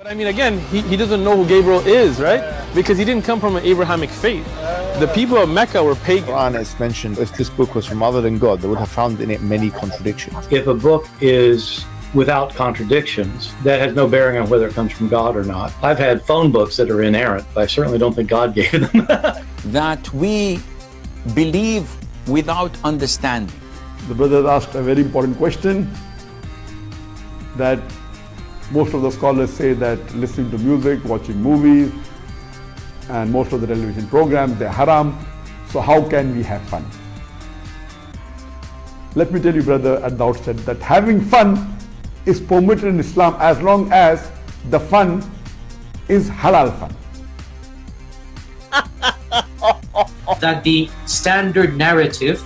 But I mean, again, he doesn't know who Gabriel is, right? Because he didn't come from an Abrahamic faith. The people of Mecca were pagan. Quran is mentioned, if this book was from other than God, they would have found in it many contradictions. If a book is without contradictions, that has no bearing on whether it comes from God or not. I've had phone books that are inerrant, but I certainly don't think God gave them. That we believe without understanding. The brother asked a very important question, that most of the scholars say that listening to music, watching movies, and most of the television programs, they're haram. So how can we have fun? Let me tell you, brother, at the outset, that having fun is permitted in Islam as long as the fun is halal fun. That the standard narrative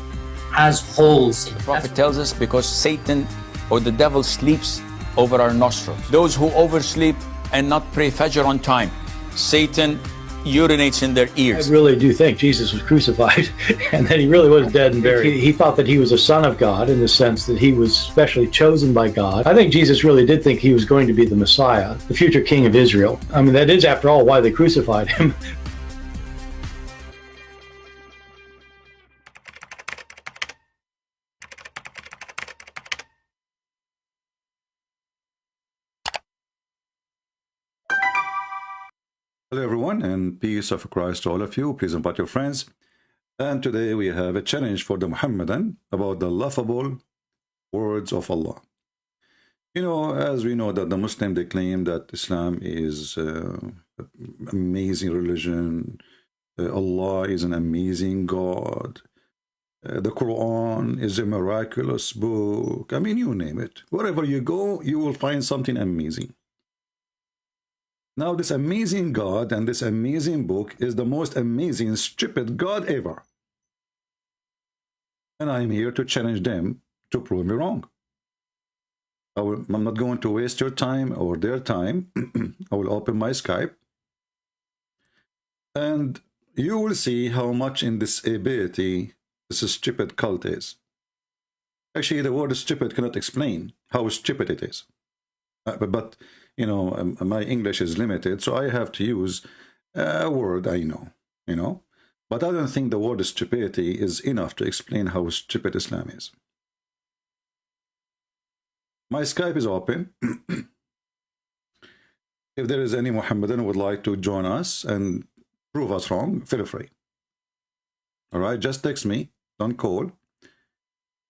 has holes in it. The Prophet tells us because Satan or the devil sleeps over our nostrils. Those who oversleep and not pray Fajr on time, Satan urinates in their ears. I really do think Jesus was crucified and that he really was dead and buried. He thought that he was a son of God in the sense that he was specially chosen by God. I think Jesus really did think he was going to be the Messiah, the future king of Israel. I mean, that is, after all, why they crucified him. Hello everyone, and peace of Christ to all of you. Please invite your friends. And today we have a challenge for the Muhammadan about the laughable words of Allah. You know, as we know that the Muslim, they claim that Islam is an amazing religion. Allah is an amazing God. The Quran is a miraculous book. I mean, you name it. Wherever you go, you will find something amazing. Now, this amazing God and this amazing book is the most amazing, stupid God ever. And I'm here to challenge them to prove me wrong. I'm not going to waste your time or their time. I will open my Skype. And you will see how much in this ability this stupid cult is. Actually, the word stupid cannot explain how stupid it is. But you know, my English is limited, so I have to use a word I know, you know. But I don't think the word stupidity is enough to explain how stupid Islam is. My Skype is open. If there is any Muhammadan who would like to join us and prove us wrong, feel free. All right, just text me, don't call.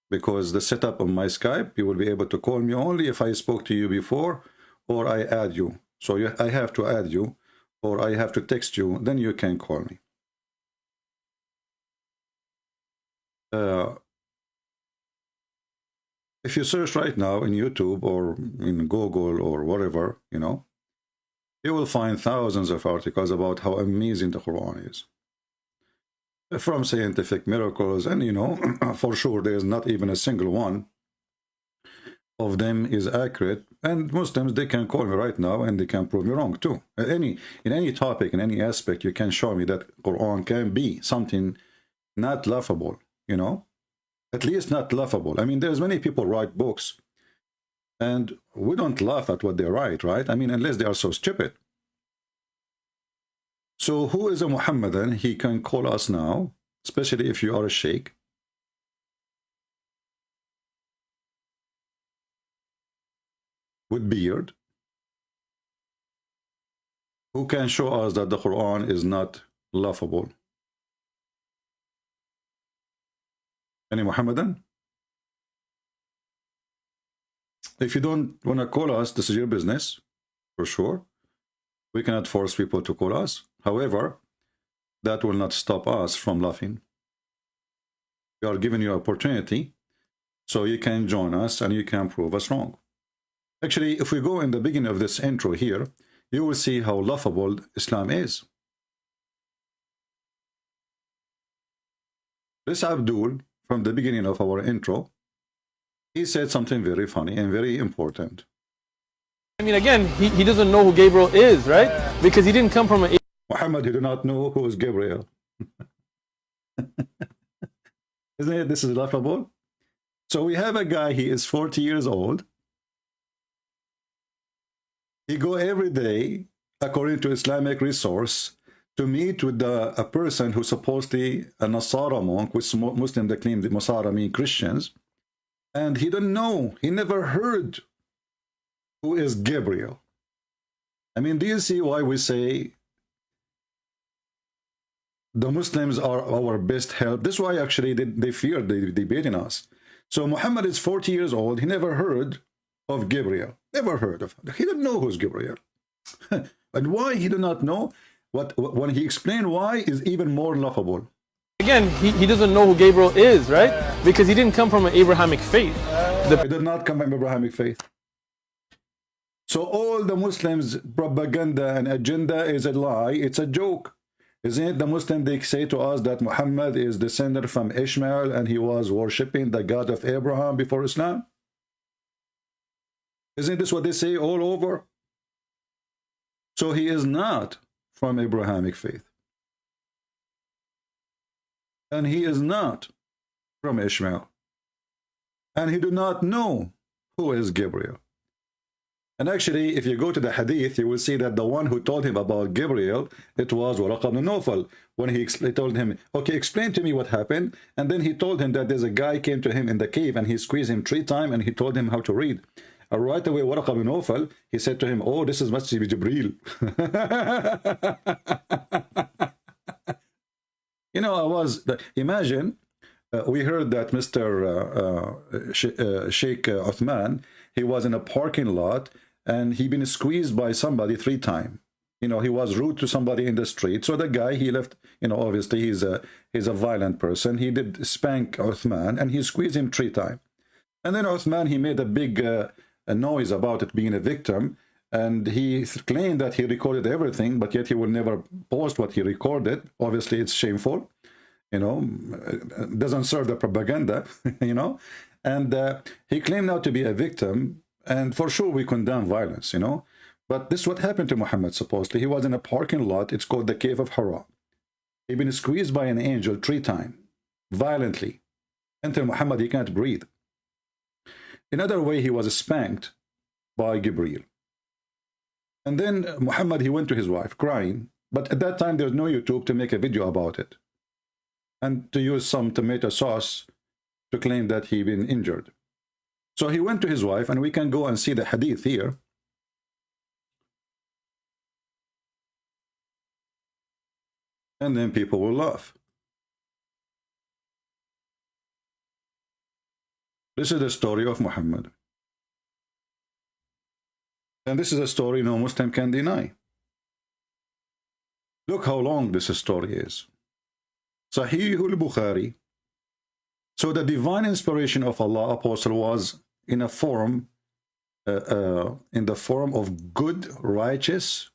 Because the setup on my Skype, you will be able to call me only if I spoke to you before or I add you. So I have to add you or I have to text you, then you can call me. If you search right now in YouTube or in Google or whatever, you know, you will find thousands of articles about how amazing the Quran is. From scientific miracles, and you know, for sure there is not even a single one of them is accurate. And Muslims, they can call me right now and they can prove me wrong too. In any topic, in any aspect, you can show me that Quran can be something not laughable, you know, at least not laughable. I mean, there's many people write books and we don't laugh at what they write, right? I mean, unless they are so stupid. So who is a Muhammadan? He can call us now, especially if you are a sheikh. With beard. Who can show us that the Quran is not laughable? Any Muhammadan? If you don't want to call us, this is your business, for sure. We cannot force people to call us. However, that will not stop us from laughing. We are giving you an opportunity so you can join us and you can prove us wrong. Actually, if we go in the beginning of this intro here, you will see how laughable Islam is. This Abdul, from the beginning of our intro, he said something very funny and very important. I mean, again, he doesn't know who Gabriel is, right? Because he didn't come from an... Muhammad, you do not know who is Gabriel. Isn't it? This is laughable. So we have a guy, he is 40 years old. He go every day, according to Islamic resource, to meet with a person who's supposedly a Nasara monk, which Muslim they claim the Nasara mean Christians, and he don't know, he never heard who is Gabriel. I mean, do you see why we say the Muslims are our best help? This is why actually they fear the debating us. So Muhammad is 40 years old, he never heard of Gabriel, never heard of him. He didn't know who's Gabriel. And why he did not know? When he explained why is even more laughable. Again, he doesn't know who Gabriel is, right? Because he didn't come from an Abrahamic faith. He did not come from Abrahamic faith. So all the Muslims' propaganda and agenda is a lie, it's a joke. Isn't it the Muslim they say to us that Muhammad is descended from Ishmael and he was worshipping the God of Abraham before Islam? Isn't this what they say all over? So he is not from Abrahamic faith. And he is not from Ishmael. And he do not know who is Gabriel. And actually, if you go to the hadith, you will see that the one who told him about Gabriel, it was Waraq ibn Nawfal. When he told him, okay, explain to me what happened. And then he told him that there's a guy came to him in the cave and he squeezed him 3 times and he told him how to read. And right away, Waraq ibn Nawfal, he said to him, oh, this is must be Jibreel. You know, imagine, we heard that Mr. Sheikh Uthman, he was in a parking lot and he been squeezed by somebody 3 times. You know, he was rude to somebody in the street. So the guy, he left, you know, obviously he's a violent person. He did spank Uthman and he squeezed him 3 times. And then Uthman, he made a big a noise about it being a victim. And he claimed that he recorded everything, but yet he will never post what he recorded. Obviously, it's shameful, you know, doesn't serve the propaganda, you know. And he claimed now to be a victim, and for sure we condemn violence, you know. But this is what happened to Muhammad, supposedly. He was in a parking lot, it's called the Cave of Hira. He'd been squeezed by an angel 3 times, violently, until Muhammad, he can't breathe. Another way, he was spanked by Gabriel. And then Muhammad, he went to his wife crying. But at that time, there's no YouTube to make a video about it. And to use some tomato sauce to claim that he'd been injured. So he went to his wife, and we can go and see the hadith here. And then people will laugh. This is the story of Muhammad. And this is a story no Muslim can deny. Look how long this story is. Sahih al-Bukhari. So the divine inspiration of Allah, Apostle, was in a form, in the form of good, righteous,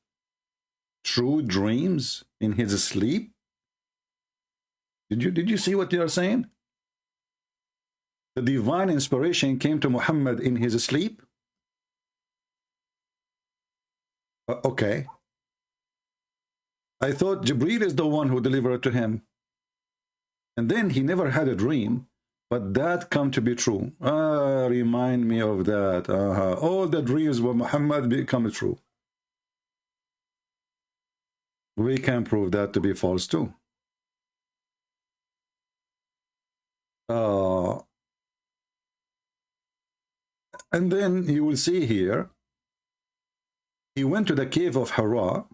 true dreams in his sleep. Did you see what they are saying? The divine inspiration came to Muhammad in his sleep. Okay. I thought Jibreel is the one who delivered it to him. And then he never had a dream, but that come to be true. Remind me of that. All the dreams of Muhammad become true. We can prove that to be false too. And then you will see here, he went to the cave of Hira,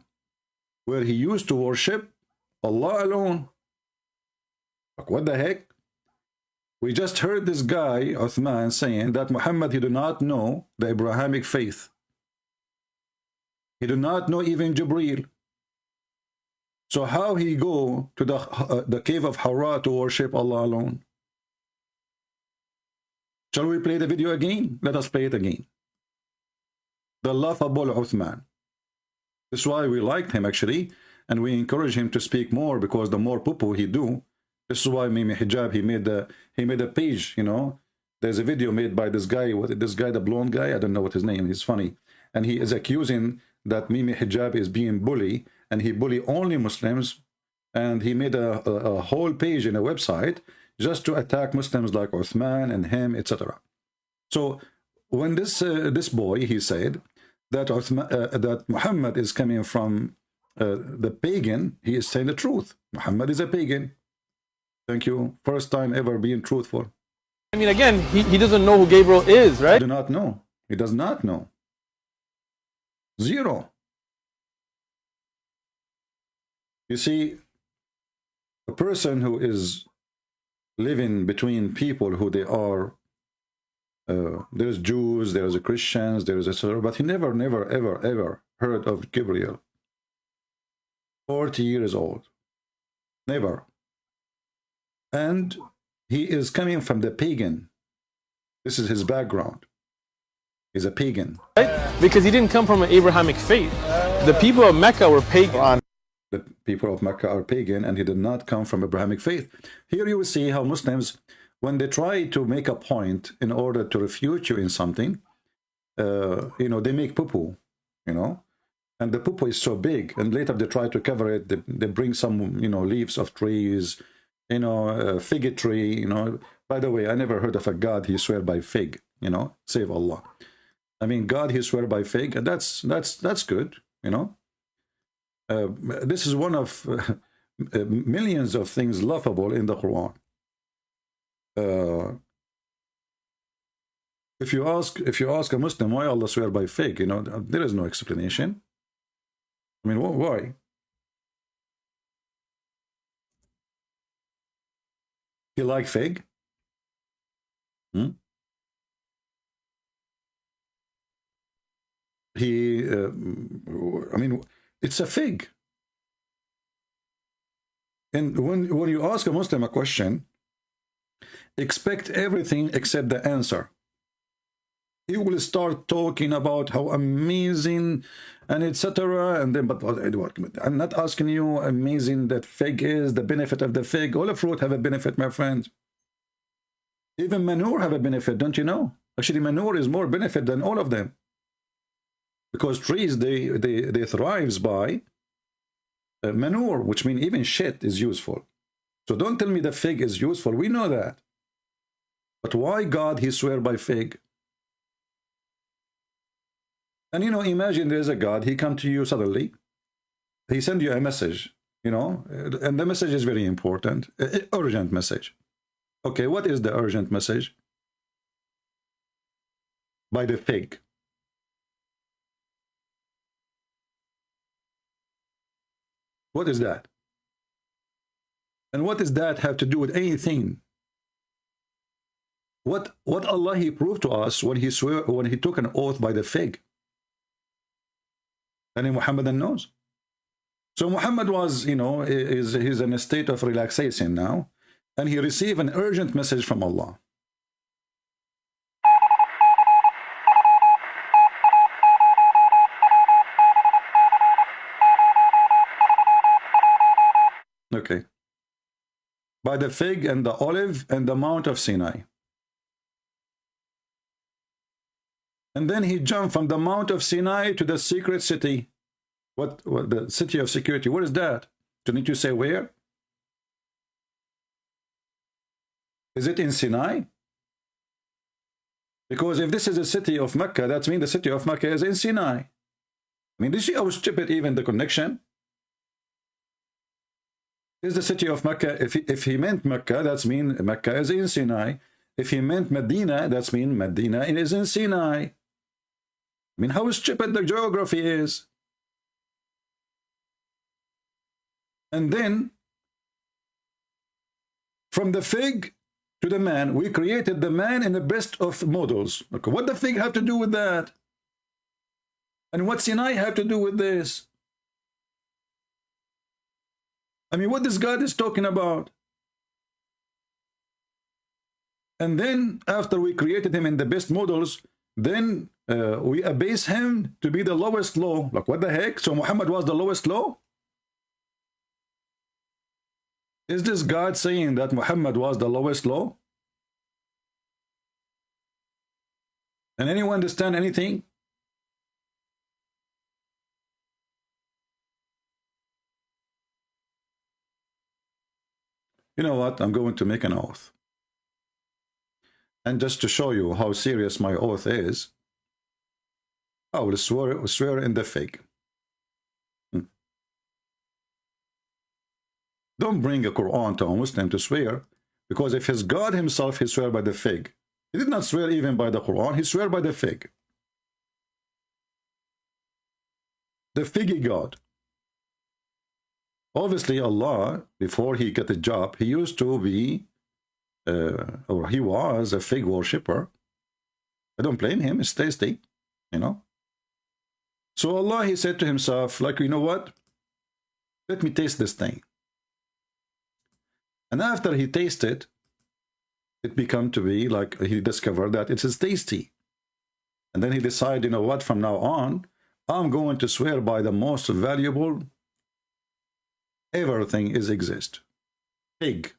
where he used to worship Allah alone. Like, what the heck? We just heard this guy, Uthman, saying that Muhammad, he did not know the Abrahamic faith. He did not know even Jibreel. So how he go to the cave of Hira to worship Allah alone? Shall we play the video again? Let us play it again. The laughable Uthman. This is why we liked him, actually, and we encourage him to speak more, because the more poo-poo he do, this is why Mimi Hijab, he made a page, you know. There's a video made by this guy, the blonde guy, I don't know what his name is, funny. And he is accusing that Mimi Hijab is being bully, and he bully only Muslims, and he made a whole page in a website just to attack Muslims like Uthman and him, etc. So when this boy, he said that Muhammad is coming from the pagan, he is saying the truth. Muhammad is a pagan. Thank you. First time ever being truthful. I mean, again, he doesn't know who Gabriel is, right? Do not know. He does not know. Zero. You see, a person who is living between people who they are, there's Jews, there's Christians, there's etc., but he never, ever heard of Gabriel. 40 years old. Never. And he is coming from the pagan. This is his background. He's a pagan. Right? Because he didn't come from an Abrahamic faith. The people of Mecca were pagan. The people of Mecca are pagan, and he did not come from Abrahamic faith. Here you will see how Muslims, when they try to make a point in order to refute you in something, you know, they make poo-poo, you know, and the poo-poo is so big, and later they try to cover it. They bring some, you know, leaves of trees, you know, a fig tree, you know. By the way, I never heard of a God he swear by fig, you know, save Allah. I mean, God he swear by fig, and that's good, you know. This is one of millions of things laughable in the Quran. If you ask a Muslim why Allah swear by fig, you know, there is no explanation. I mean, why? You like fig? Hmm? I mean, it's a fig. And when you ask a Muslim a question, expect everything except the answer. He will start talking about how amazing and etc. And then, but I'm not asking you how amazing that fig is, the benefit of the fig. All the fruit have a benefit, my friend. Even manure have a benefit, don't you know? Actually, manure is more benefit than all of them. Because trees, they thrive by manure, which means even shit is useful. So don't tell me the fig is useful. We know that. But why God he swear by fig? And you know, imagine there's a God, he come to you suddenly, he send you a message, you know, and the message is very important, urgent message. Okay, what is the urgent message? By the fig. What is that? And what does that have to do with anything? What Allah he proved to us when he swear, when he took an oath by the fig? And Muhammad knows. So Muhammad was, you know, he's in a state of relaxation now, and he received an urgent message from Allah. Okay. By the fig and the olive and the Mount of Sinai. And then he jumped from the Mount of Sinai to the secret city. What the city of security? What is that? Do you need to say where? Is it in Sinai? Because if this is the city of Mecca, that means the city of Mecca is in Sinai. I mean, did you see how stupid even the connection? Is the city of Mecca, if he meant Mecca, that means Mecca is in Sinai. If he meant Medina, that means Medina is in Sinai. I mean, how stupid the geography is. And then, from the fig to the man, we created the man in the best of models. Okay, what the fig have to do with that? And what Sinai have to do with this? I mean, what this God is talking about? And then, after we created him in the best models, then we abase him to be the lowest law. Like, what the heck? So Muhammad was the lowest law? Is this God saying that Muhammad was the lowest law? And anyone understand anything? You know what? I'm going to make an oath. And just to show you how serious my oath is, I will swear in the fig. Don't bring a Quran to a Muslim to swear, because if his God himself, he swear by the fig. He did not swear even by the Quran, he swear by the fig. The figgy God. Obviously Allah, before he got the job, he used to be, or he was a fig worshipper. I don't blame him, it's tasty, you know. So Allah, he said to himself, like, you know what? Let me taste this thing. And after he tasted, it became to be like, he discovered that it is tasty. And then he decided, you know what, from now on, I'm going to swear by the most valuable everything is exist. Fig.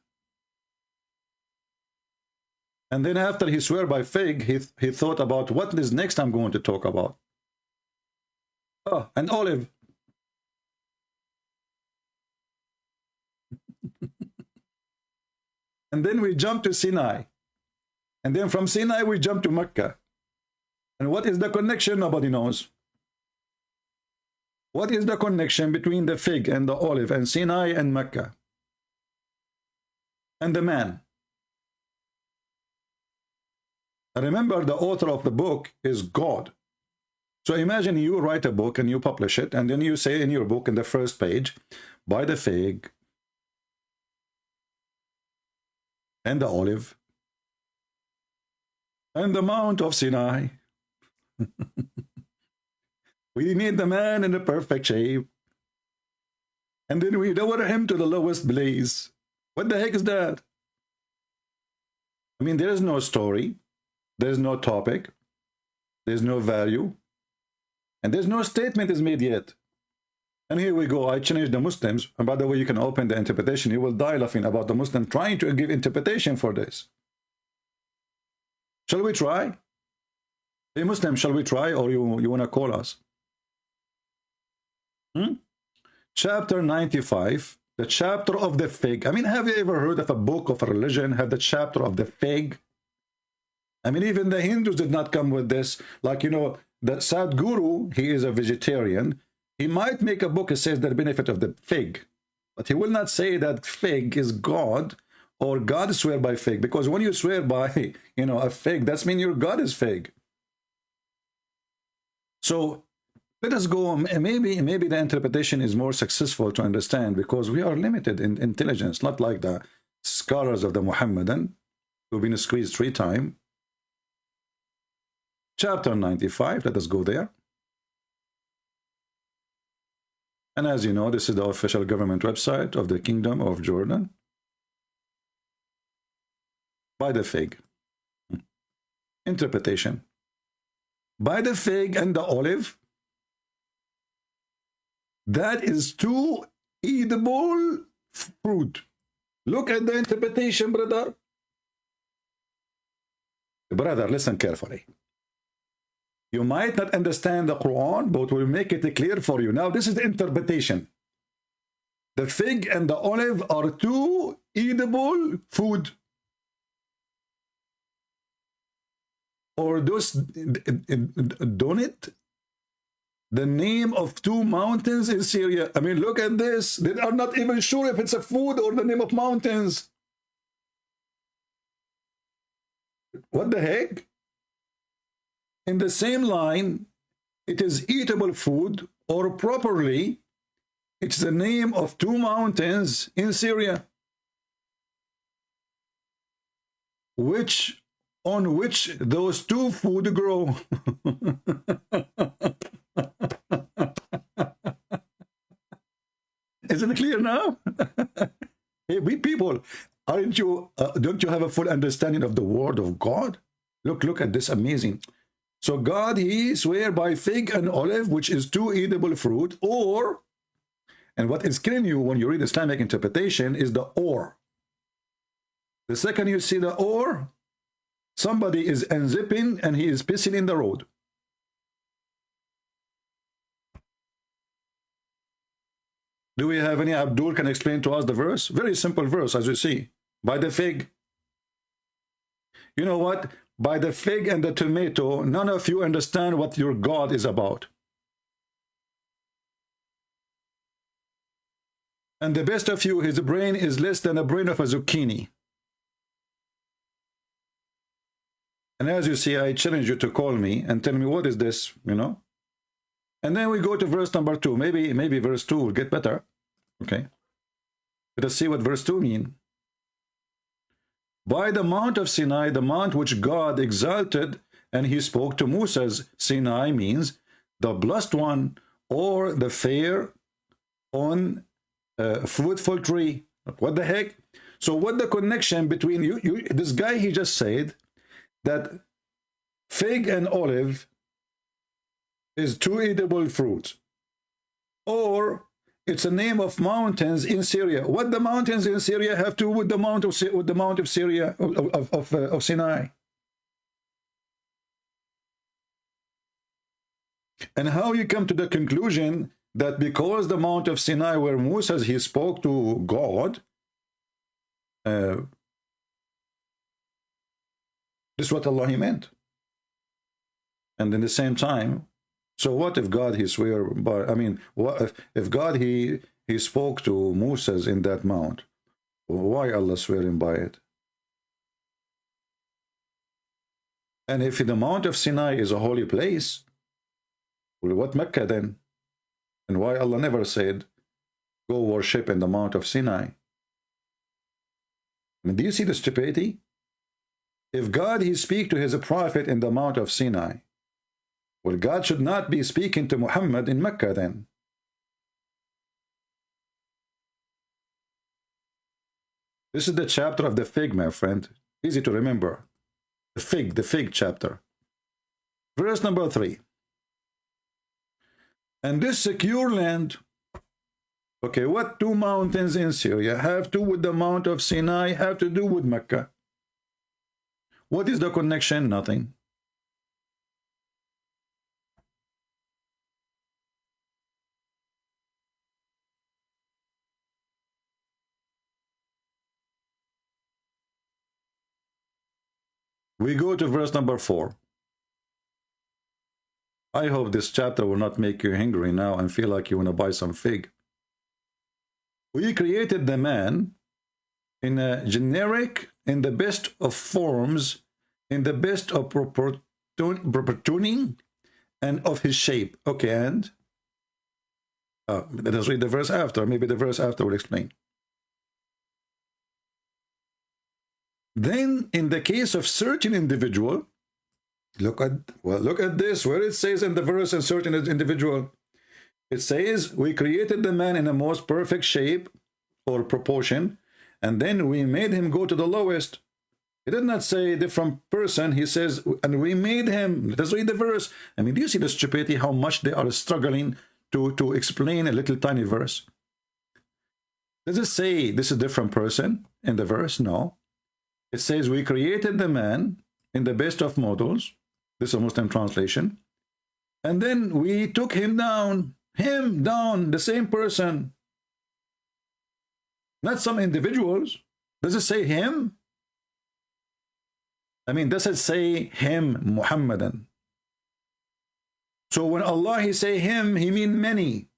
And then after he swear by fig, he thought about what is next I'm going to talk about. Oh, an olive. And then we jump to Sinai. And then from Sinai we jump to Mecca. And what is the connection? Nobody knows. What is the connection between the fig and the olive and Sinai and Mecca? And the man. And remember, the author of the book is God. So imagine you write a book and you publish it, and then you say in your book in the first page, by the fig and the olive and the Mount of Sinai. We need the man in the perfect shape. And then we lower him to the lowest place. What the heck is that? I mean, there is no story. There's no topic. There's no value. And there's no statement is made yet. And here we go. I challenge the Muslims. And by the way, you can open the interpretation. You will die laughing about the Muslim trying to give interpretation for this. Shall we try? Hey, Muslim, shall we try, or you want to call us? Chapter 95, the chapter of the fig. I mean, have you ever heard of a book of a religion have the chapter of the fig? I mean, even the Hindus did not come with this. Like, you know, that Sadhguru, he is a vegetarian. He might make a book that says the benefit of the fig, but he will not say that fig is God, or God swear by fig, because when you swear by, you know, a fig, that's mean your God is fig. So let us go. Maybe the interpretation is more successful to understand, because we are limited in intelligence, not like the scholars of the Muhammadan who've been squeezed 3 times. Chapter 95, let us go there. And as you know, this is the official government website of the Kingdom of Jordan. By the fig. Interpretation. By the fig and the olive, that is 2 edible fruit. Look at the interpretation, brother. Brother, listen carefully. You might not understand the Quran, but we'll make it clear for you. Now, this is the interpretation. The fig and the olive are 2 edible food. Or those, don't it? The name of 2 mountains in Syria. I mean, look at this. They are not even sure if it's a food or the name of mountains. What the heck? In the same line, it is eatable food, or properly, it's the name of 2 mountains in Syria, on which those 2 food grow. Isn't it clear now? Hey, we people, aren't you? Don't you have a full understanding of the word of God? Look at this amazing. So God, he swear by fig and olive, which is 2 edible fruit, or, and what is killing you when you read Islamic interpretation is the or. The second you see the or, somebody is unzipping and he is pissing in the road. Do we have any? Abdul can explain to us the verse? Very simple verse, as you see. By the fig. You know what? by the fig and the tomato, none of you understand what your God is about. And the best of you, his brain is less than the brain of a zucchini. And as you see, I challenge you to call me and tell me what is this, you know. And then we go to verse number 2. Maybe verse 2 will get better. Okay. Let us see what verse 2 means. By the mount of Sinai, the mount which God exalted, and he spoke to Moses. Sinai means the blessed one, or the fair on a fruitful tree. What the heck? So what the connection between you this guy, he just said that fig and olive is two edible fruits, or it's a name of mountains in Syria. What the mountains in Syria have to do with the mount of Syria of Sinai? And how you come to the conclusion that because the mount of Sinai where Moses he spoke to God, this is what Allah he meant. And in the same time, so what if God he swear by, I mean, what if God he spoke to Moses in that mount? Why Allah swearing by it? And if the mount of Sinai is a holy place, well, what Mecca then? And why Allah never said, go worship in the mount of Sinai? I mean, do you see the stupidity? If God he speak to his prophet in the mount of Sinai, well, God should not be speaking to Muhammad in Mecca then. This is the chapter of the fig, my friend. Easy to remember. The fig chapter. Verse number 3. And this secure land, okay, what two mountains in Syria have to do with the Mount of Sinai, have to do with Mecca? What is the connection? Nothing. We go to verse number 4. I hope this chapter will not make you hungry now and feel like you want to buy some fig. We created the man in a generic, in the best of forms, in the best of proportioning, and of his shape. Okay, and let us read the verse after. Maybe the verse after will explain. Then, in the case of certain individual, look at this, where it says in the verse, a certain individual, it says, we created the man in the most perfect shape or proportion, and then we made him go to the lowest. He did not say different person, he says, and we made him. Let us read the verse. I mean, do you see the stupidity, how much they are struggling to explain a little tiny verse? Does it say this is a different person in the verse? No. It says we created the man in the best of models. This is a Muslim translation. And then we took him down, the same person. Not some individuals. Does it say him? I mean, does it say him, Muhammadan? So when Allah he say him, he mean many.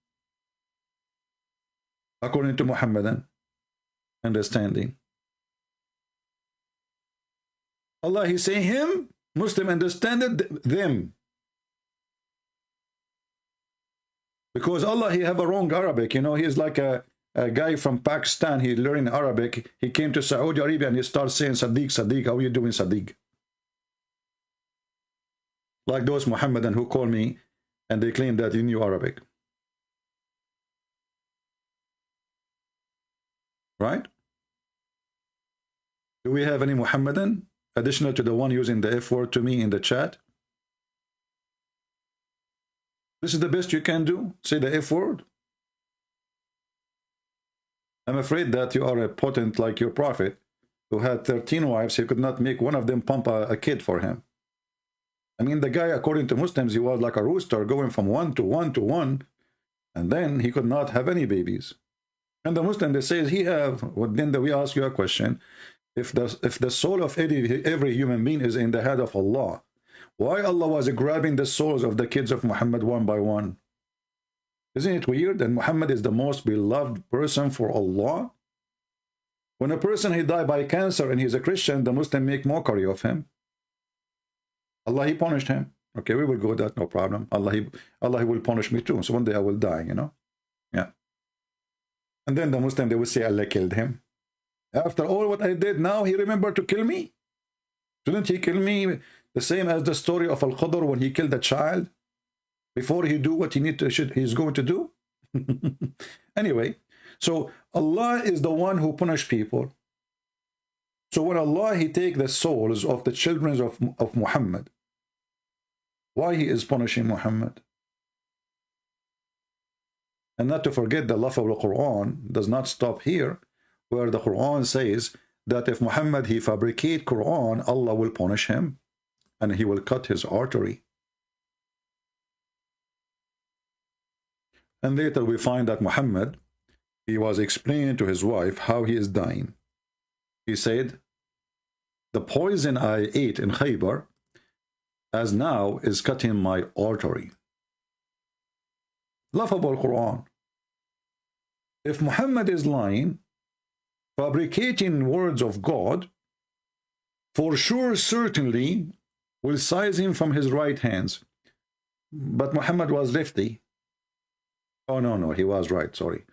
According to Muhammadan understanding. Allah he say him, Muslim understand it, them. Because Allah he have a wrong Arabic, you know, he is like a guy from Pakistan, he learning Arabic, he came to Saudi Arabia and he starts saying Sadiq, Sadiq, how are you doing Sadiq? Like those Muhammadan who call me and they claim that you knew Arabic. Right? Do we have any Muhammadan additional to the one using the F word to me in the chat? This is the best you can do? Say the F word? I'm afraid that you are a potent like your prophet who had 13 wives. He could not make one of them pump a kid for him. I mean, the guy, according to Muslims, he was like a rooster going from 1 to 1 to 1, and then he could not have any babies. And the Muslim, they say he have, well, then we ask you a question. If the soul of every human being is in the head of Allah, why Allah was grabbing the souls of the kids of Muhammad one by one? Isn't it weird that Muhammad is the most beloved person for Allah? When a person he died by cancer and he's a Christian, the Muslim make mockery of him. Allah he punished him. Okay, we will go that, no problem. Allah he will punish me too. So one day I will die, you know? Yeah. And then the Muslim, they will say Allah killed him. After all what I did, now he remembered to kill me? Shouldn't he kill me the same as the story of Al-Qadr when he killed a child? Before he do what he's going to do? Anyway, so Allah is the one who punish people. So when Allah he take the souls of the children of Muhammad, why he is punishing Muhammad? And not to forget the laughable Quran does not stop here, where the Quran says that if Muhammad he fabricate Quran, Allah will punish him and he will cut his artery. And later we find that Muhammad, he was explaining to his wife how he is dying. He said, the poison I ate in Khaybar, as now is cutting my artery. Laughable Quran. If Muhammad is lying, fabricating words of God, for sure, certainly, will size him from his right hands. But Muhammad was lefty. Oh, no, he was right, sorry.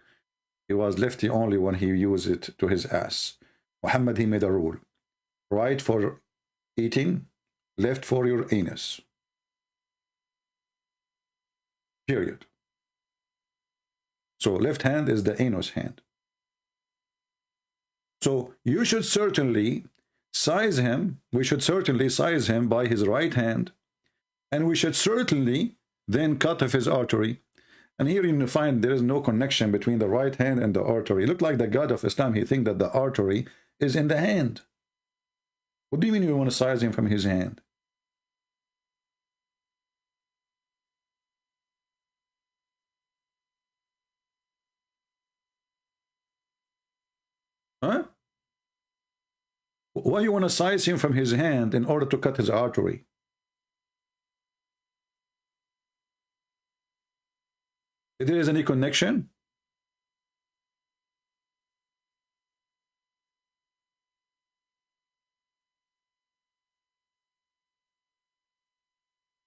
He was lefty only when he used it to his ass. Muhammad, he made a rule. Right for eating, left for your anus. Period. So left hand is the anus hand. So you should certainly size him, we should certainly size him by his right hand, and we should certainly then cut off his artery. And here you find there is no connection between the right hand and the artery. Look like the God of Islam, he thinks that the artery is in the hand. What do you mean you want to size him from his hand? Huh? Why you want to size him from his hand in order to cut his artery? If there is any connection?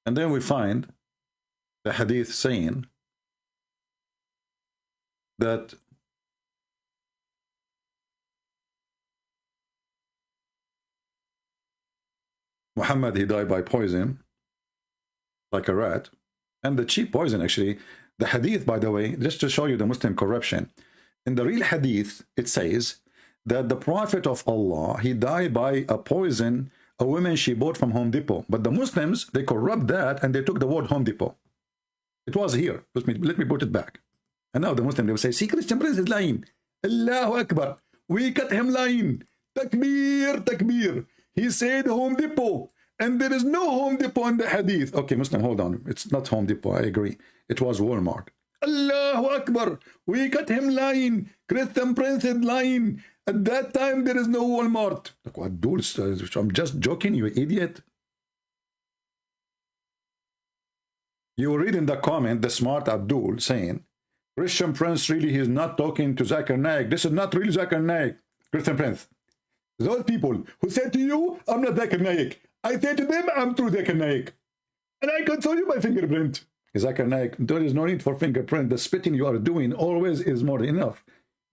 And then we find the hadith saying that Muhammad, he died by poison, like a rat, and the cheap poison actually. The hadith, by the way, just to show you the Muslim corruption, in the real hadith, it says that the Prophet of Allah, he died by a poison a woman she bought from Home Depot. But the Muslims, they corrupt that and they took the word Home Depot. It was here. Let me put it back. And now the Muslim, they will say, see, Christian Prince is lying. Allahu Akbar. We cut him lying. Takbir, takbir. He said Home Depot. And there is no Home Depot in the hadith. Okay, Muslim, hold on. It's not Home Depot. I agree. It was Walmart. Allahu Akbar. We cut him lying. Christian Prince is lying. At that time, there is no Walmart. Like, what, dude? I'm just joking, you idiot. You read in the comment, the smart Abdul saying, Christian Prince, really, he's not talking to Zakir Naik. This is not really Zakir Naik. Christian Prince. Those people who said to you, I'm not Zakir Naik. I say to them, I'm true Zakir Naik. And I can show you my fingerprint. Zakir Naik, there is no need for fingerprint. The spitting you are doing always is more than enough.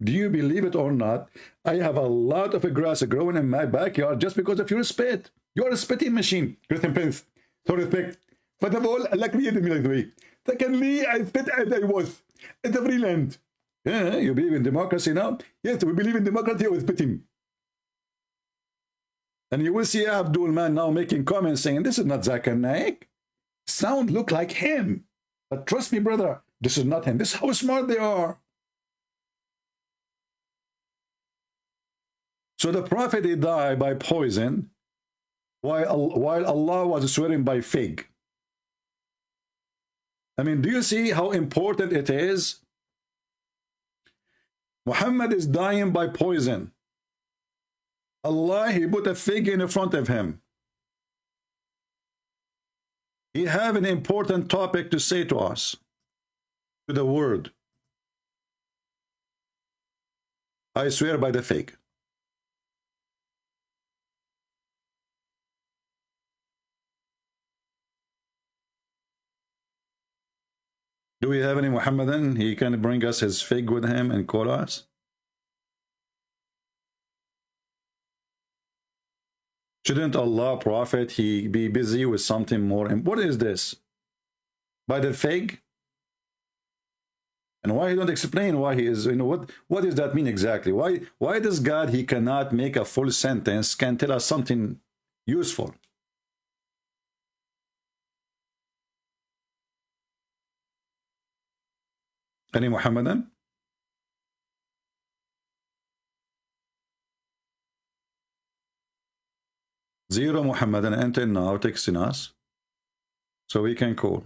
Do you believe it or not? I have a lot of grass growing in my backyard just because of your spit. You are a spitting machine, Christian Prince. So respect. First of all, Allah created me like the way. Secondly, I spit as I was. It's a free land. Yeah, you believe in democracy now? Yes, we believe in democracy with spitting. And you will see Abdul man now making comments saying, this is not Zakir Naik. Sound look like him. But trust me, brother, this is not him. This is how smart they are. So the Prophet, he died by poison, while Allah was swearing by fig. I mean, do you see how important it is? Muhammad is dying by poison. Allah, he put a fig in front of him. He have an important topic to say to us, to the world. I swear by the fig. Do we have any Muhammadan? He can bring us his fig with him and call us? Shouldn't Allah, Prophet, he be busy with something more? And what is this? By the fig? And why he don't explain why he is, you know, what does that mean exactly? Why does God, he cannot make a full sentence, can tell us something useful? Any Muhammadan? Zero Muhammadan until now texting us, so we can call.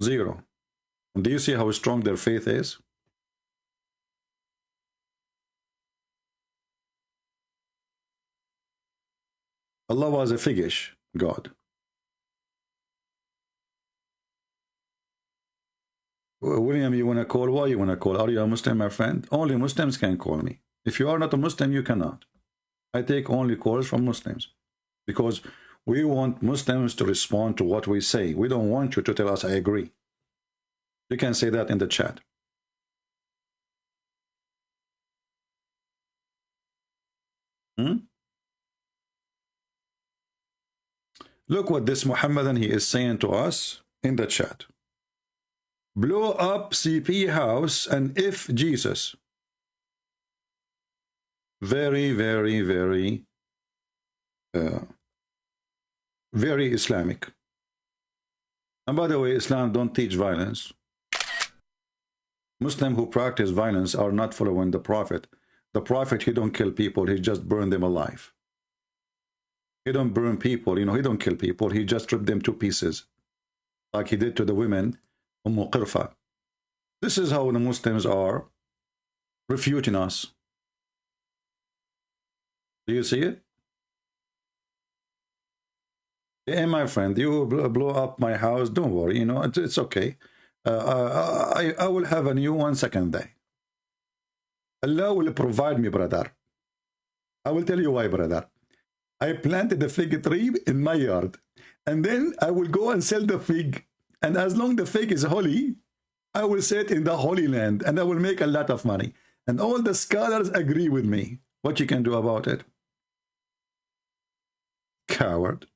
Zero. Do you see how strong their faith is? Allah was a figgish God. William, you want to call? Why you want to call? Are you a Muslim, my friend? Only Muslims can call me. If you are not a Muslim, you cannot. I take only calls from Muslims because we want Muslims to respond to what we say. We don't want you to tell us I agree. You can say that in the chat. Look what this Muhammadan he is saying to us in the chat. Blow up CP house and if Jesus. Very, very, very, very Islamic. And by the way, Islam don't teach violence. Muslims who practice violence are not following the Prophet. The Prophet, he don't kill people, he just burn them alive. He don't burn people, you know, he don't kill people, he just rip them to pieces. Like he did to the women, Qirfa. This is how the Muslims are refuting us. Do you see it? Yeah, my friend, you blow up my house, don't worry, you know, it's okay. I will have a new one second day. Allah will provide me, brother. I will tell you why, brother. I planted a fig tree in my yard, and then I will go and sell the fig. And as long the fig is holy, I will set in the Holy Land, and I will make a lot of money. And all the scholars agree with me. What you can do about it? Coward.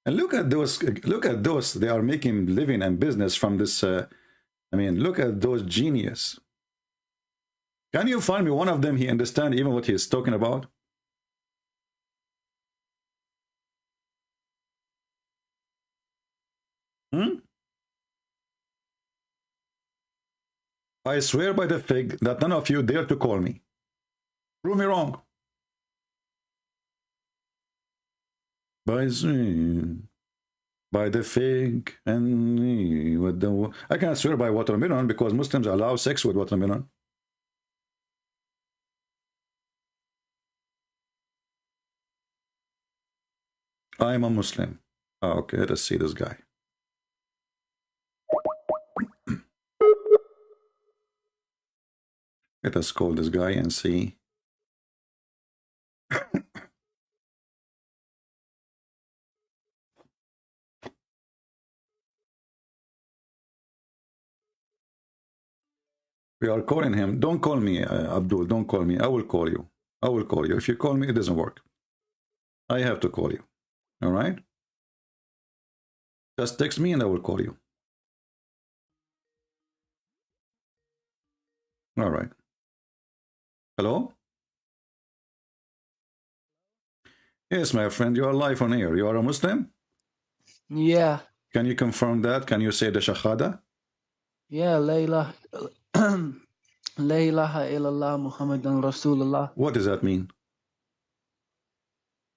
And look at those, they are making living and business from this, I mean, look at those genius. Can you find me one of them, he understand even what he is talking about? I swear by the fig that none of you dare to call me. Prove me wrong. By the fig and with the... I can't swear by watermelon because Muslims allow sex with watermelon. I am a Muslim. Oh, okay, let's see this guy. Let us call this guy and see. We are calling him. Don't call me, Abdul. Don't call me. I will call you. I will call you. If you call me, it doesn't work. I have to call you. All right? Just text me and I will call you. All right. Hello? Yes, my friend, you are live on air. You are a Muslim? Yeah. Can you confirm that? Can you say the Shahada? Yeah, La ilaha illallah Muhammadan Rasulullah. What does that mean?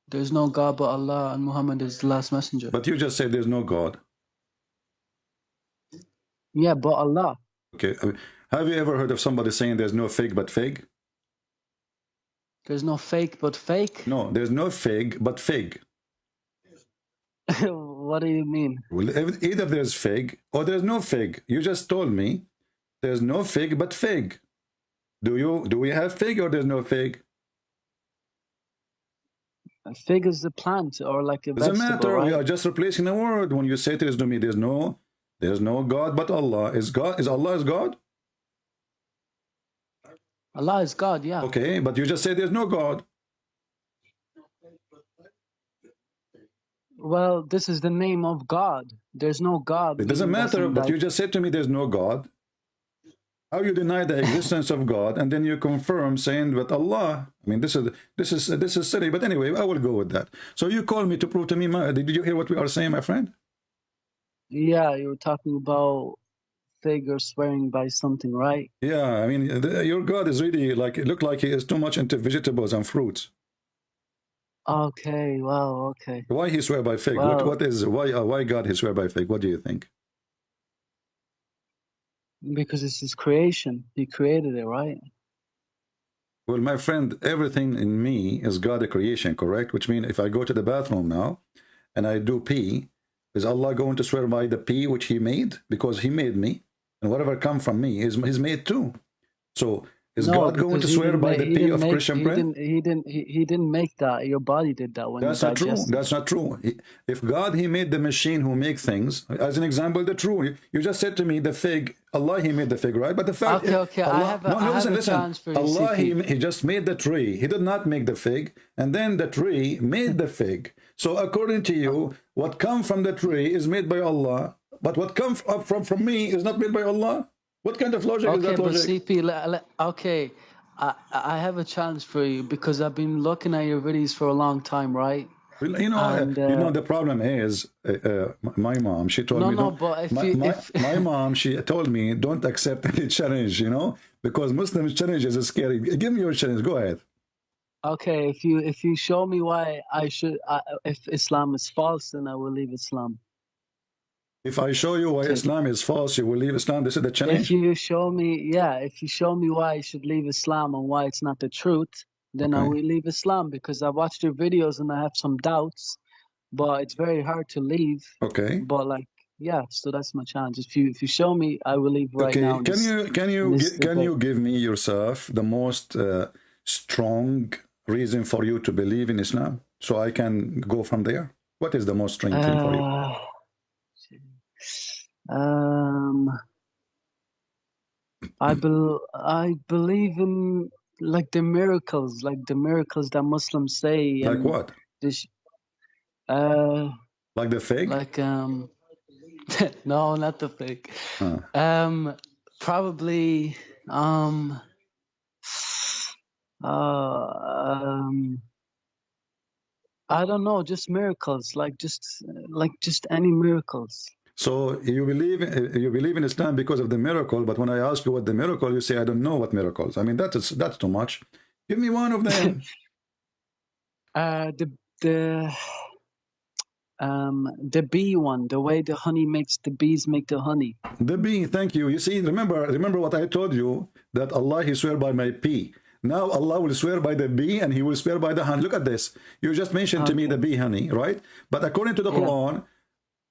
There's no God but Allah and Muhammad is the last messenger. But you just said there's no God. Yeah, but Allah. Okay. Have you ever heard of somebody saying there's no fig but fig? There's no fake but fake? No, there's no fig but fig. What do you mean? Well, either there's fig or there's no fig. You just told me there's no fig but fig. Do we have fig or there's no fig? A fig is a plant or like a Doesn't vegetable, matter. right? We are just replacing a word. When you say to me, there's no God but Allah. Is Allah is God? Allah is God, yeah. Okay, but you just say there's no God. Well, this is the name of God. There's no God. It doesn't matter, but like... you just said to me there's no God. How you deny the existence of God and then you confirm saying that Allah? I mean, this is silly. But anyway, I will go with that. So you called me to prove to me. Did you hear what we are saying, my friend? Yeah, you were talking about fig or swearing by something, right? Yeah, I mean, your God is really like, it looked like he is too much into vegetables and fruits. Okay, well, okay. Why he swear by fig? Well, why God he swear by fig? What do you think? Because it's his creation. He created it, right? Well, my friend, everything in me is God a creation, correct? Which means if I go to the bathroom now and I do pee, is Allah going to swear by the pee which he made? Because he made me, and whatever come from me is made too. So is God going to swear by the pee of Christian bread? He didn't make that. Your body did that when That's you not true. digested. That's not true. If God, he made the machine who make things, as an example, the true. You just said to me the fig, Allah, he made the fig, right? But the fact Okay, Allah, I have a challenge for you, Allah, CP. he just made the tree. He did not make the fig, and then the tree made the fig. So according to you, what come from the tree is made by Allah, but what comes from me is not made by Allah. What kind of logic is that logic? Okay, but CP, okay. I have a challenge for you because I've been looking at your videos for a long time, right? Well, you know, the problem is my mom. She told me. No, but my mom, she told me don't accept any challenge. You know, because Muslims challenges is scary. Give me your challenge. Go ahead. Okay, if you show me why I should, if Islam is false, then I will leave Islam. If I show you why Islam is false, you will leave Islam. This is the challenge. If you show me why I should leave Islam and why it's not the truth, then I will leave Islam because I watched your videos and I have some doubts, but it's very hard to leave. Okay. But like, yeah, so that's my challenge. If you show me, I will leave right now. Can you give me yourself the most strong reason for you to believe in Islam, so I can go from there? What is the most strong thing for you? I believe in like the miracles that Muslims say. Like what? Like the fig? Like no, not the fig. Probably I don't know, just miracles, like just any miracles. So you believe in Islam because of the miracle, but when I ask you what the miracle, you say I don't know what miracles. I mean that's too much. Give me one of them. The bee one, the way the honey makes the bees make the honey. The bee, thank you. You see, remember what I told you, that Allah he swear by my pea. Now Allah will swear by the bee and he will swear by the honey. Look at this. You just mentioned to me the bee honey, right? But according to the Quran,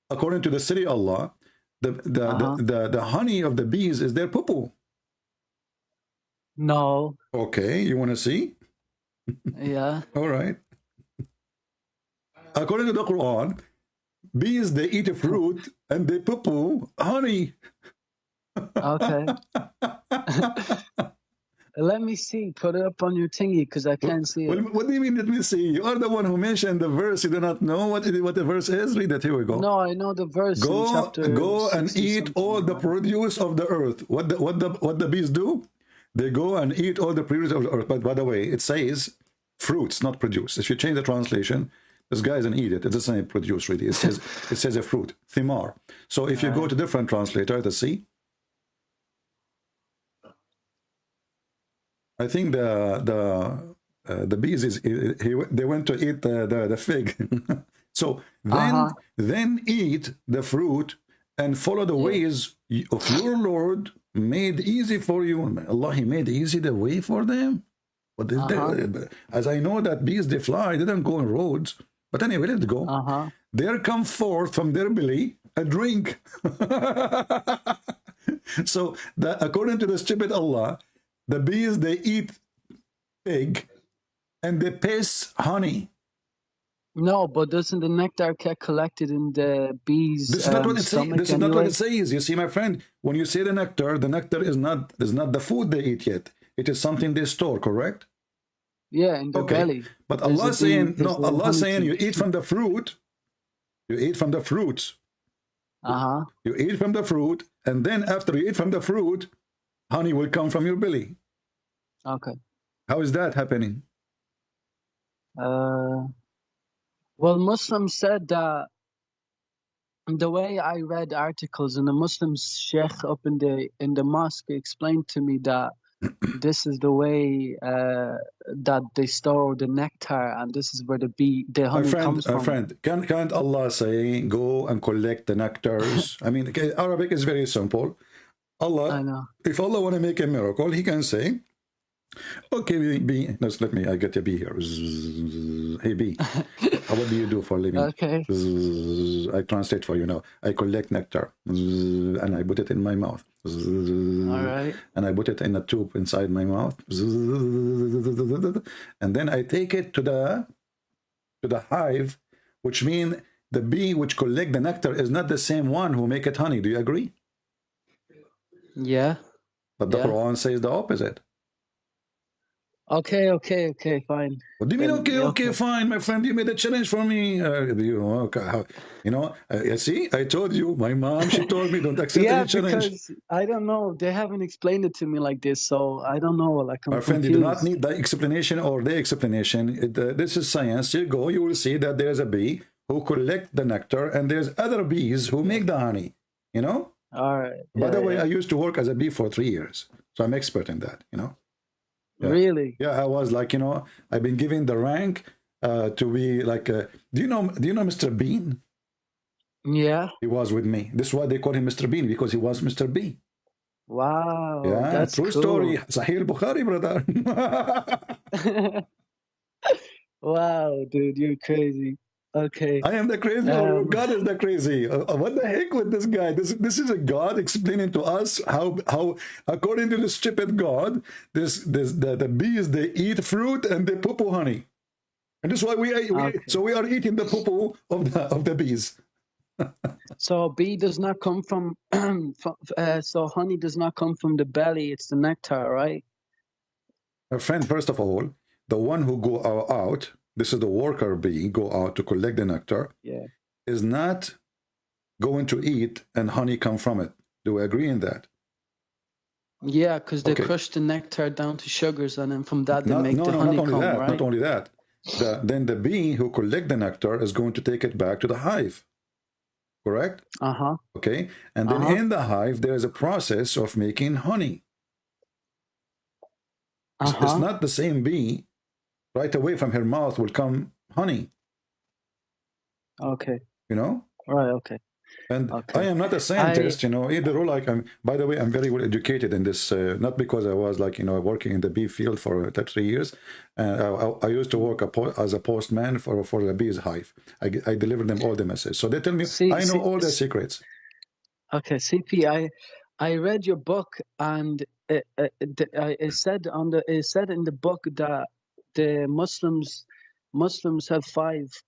according to the city Allah, the honey of the bees is their poo-poo. No. Okay, you want to see? Yeah. All right. According to the Quran, bees, they eat a fruit and they poo-poo honey. Okay. Let me see. Put it up on your thingy because I can't see it. What do you mean, let me see? You are the one who mentioned the verse. You do not know what the verse is? Read it. Here we go. No, I know the verse. Go and eat all the produce of the earth. What the bees do? They go and eat all the produce of the earth. But by the way, it says fruits, not produce. If you change the translation, this guy doesn't eat it. It doesn't say produce, really. It says a fruit, thimar. So if you go to different translator, let's see. I think the bees they went to eat the fig. So then eat the fruit and follow the ways of your Lord made easy for you. Allah, He made easy the way for them. But as I know that bees, they fly, they don't go on roads. But anyway, let's go. There come forth from their belly a drink. So according to the stupid Allah, the bees, they eat pig and they piss honey. No, but doesn't the nectar get collected in the bees' This is not what it says. This is not what it anyway? says. You see, my friend, when you say the nectar is not the food they eat yet. It is something they store, correct? Yeah, in the belly. But Allah saying, no, Allah saying you eat from the fruit. You eat from the fruits. You eat from the fruit, and then after you eat from the fruit, honey will come from your belly. Okay. How is that happening? Well, Muslims said that the way I read articles, and the Muslim sheikh up in the mosque explained to me that this is the way that they store the nectar, and this is where the honey comes from. My friend, can't Allah say, go and collect the nectars? I mean, Arabic is very simple. I know. If Allah want to make a miracle, He can say, okay, bee, let me, I get a bee here. Hey, bee, what do you do for a living? Okay. I translate for you now. I collect nectar, and I put it in my mouth. All right. And I put it in a tube inside my mouth. And then I take it to the hive, which means the bee which collect the nectar is not the same one who make it honey. Do you agree? Yeah. But the Quran says the opposite. Okay, fine. What do you mean, okay, fine, my friend? You made a challenge for me. See, I told you, my mom, she told me don't accept any challenge. Because I don't know, they haven't explained it to me like this, so I don't know. Like, I'm my friend, confused. you do not need the explanation or the explanation. This is science. You go, you will see that there's a bee who collect the nectar, and there's other bees who make the honey. You know? All right. By the way, I used to work as a bee for 3 years, so I'm expert in that. You know. Yeah. Really? Yeah, I was like, I've been given the rank to be like, do you know Mr. Bean? Yeah. He was with me. This is why they call him Mr. Bean, because he was Mr. B. Wow. Yeah, that's true cool. story. Sahih Bukhari, brother. Wow, dude, you're crazy. Okay. I am the crazy. God is the crazy. What the heck with this guy? This is a God explaining to us how according to the stupid God, the bees, they eat fruit and they poo honey, and this is why we are eating the poo of the bees. So bee does not come from, so honey does not come from the belly. It's the nectar, right? My friend, first of all, the one who go out. This is the worker bee, go out to collect the nectar, is not going to eat and honey come from it. Do we agree in that? Yeah, because they crush the nectar down to sugars, and then from that they make the honeycomb, right? Not only that. Then the bee who collect the nectar is going to take it back to the hive. Correct? Okay. And then in the hive, there is a process of making honey. It's not the same bee. Right away from her mouth will come honey. Okay. You know? Right, okay. And I am not a scientist, either or. Like, by the way, I'm very well educated in this, not because I was like, working in the bee field for 3 years. I used to work as a postman for the bees hive. I delivered them all the messages. So they tell me, I know all the secrets. Okay, CP, I read your book, and it said in the book that the Muslims have 5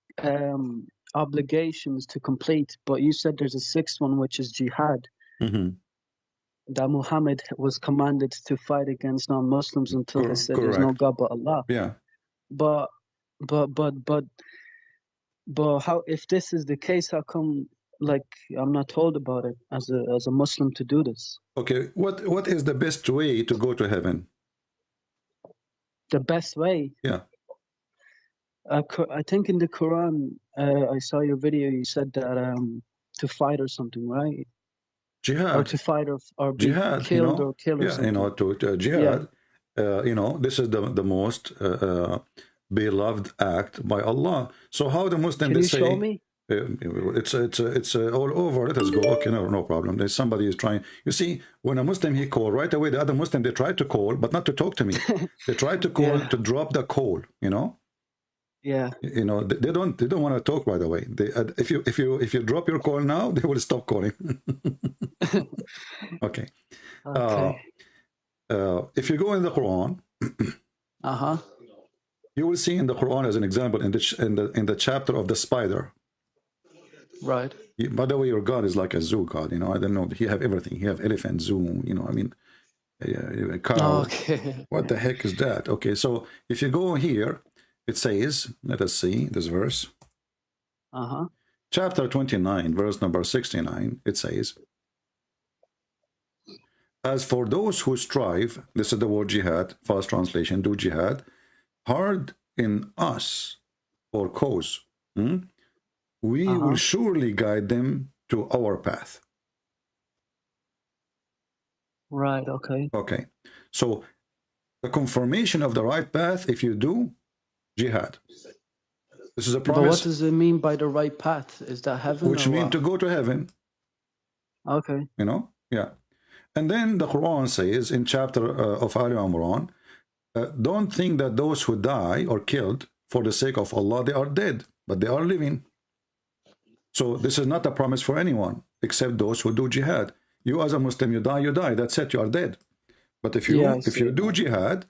obligations to complete, but you said there's a 6th one, which is jihad. That Muhammad was commanded to fight against non-Muslims until they said there's no God but Allah. Yeah. But how, if this is the case, how come like I'm not told about it as a Muslim to do this? Okay, what is the best way to go to heaven? The best way? Yeah. I think in the Quran, I saw your video. You said that to fight or something, right? Jihad. Or to fight or be jihad, killed or kill or something. To jihad. Yeah. This is the most beloved act by Allah. So how the Muslims Can you say? show me? It's all over. Let us go. Okay, no problem. There's somebody is trying. You see, when a Muslim he call right away, the other Muslim they try to call, but not to talk to me. They try to call to drop the call. You know. Yeah. You know they don't want to talk right away. They if you drop your call now, they will stop calling. Okay. Okay. If you go in the Quran, you will see in the Quran as an example in the chapter of the spider. Right. By the way, your God is like a zoo God. You know, I don't know. He have everything. He have elephant, zoo. You know, I mean, a cow. Okay. What the heck is that? Okay, so if you go here, it says, let us see this verse. Chapter 29, verse number 69. It says, as for those who strive, this is the word jihad, fast translation, do jihad, hard in us or cause, we will surely guide them to our path. Right, okay. Okay, so the confirmation of the right path, if you do jihad, this is a promise. But what does it mean by the right path? Is that heaven? Which means to go to heaven. Okay. You know, yeah. And then the Quran says in chapter of Ali Imran, don't think that those who die or killed for the sake of Allah, they are dead, but they are living. So this is not a promise for anyone except those who do jihad. You as a Muslim, you die, that's it, you are dead. But if you do jihad,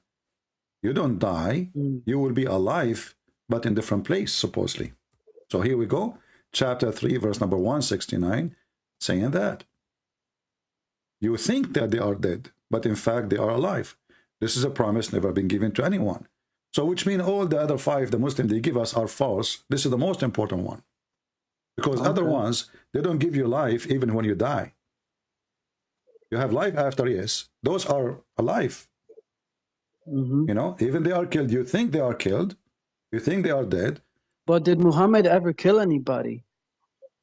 you don't die, you will be alive, but in different place, supposedly. So here we go, chapter 3, verse number 169, saying that. You think that they are dead, but in fact they are alive. This is a promise never been given to anyone. So which means all the other 5 the Muslims they give us are false. This is the most important one. Because other ones, they don't give you life even when you die. You have life after, yes. Those are alive. You know, even they are killed. You think they are killed. You think they are dead. But did Muhammad ever kill anybody?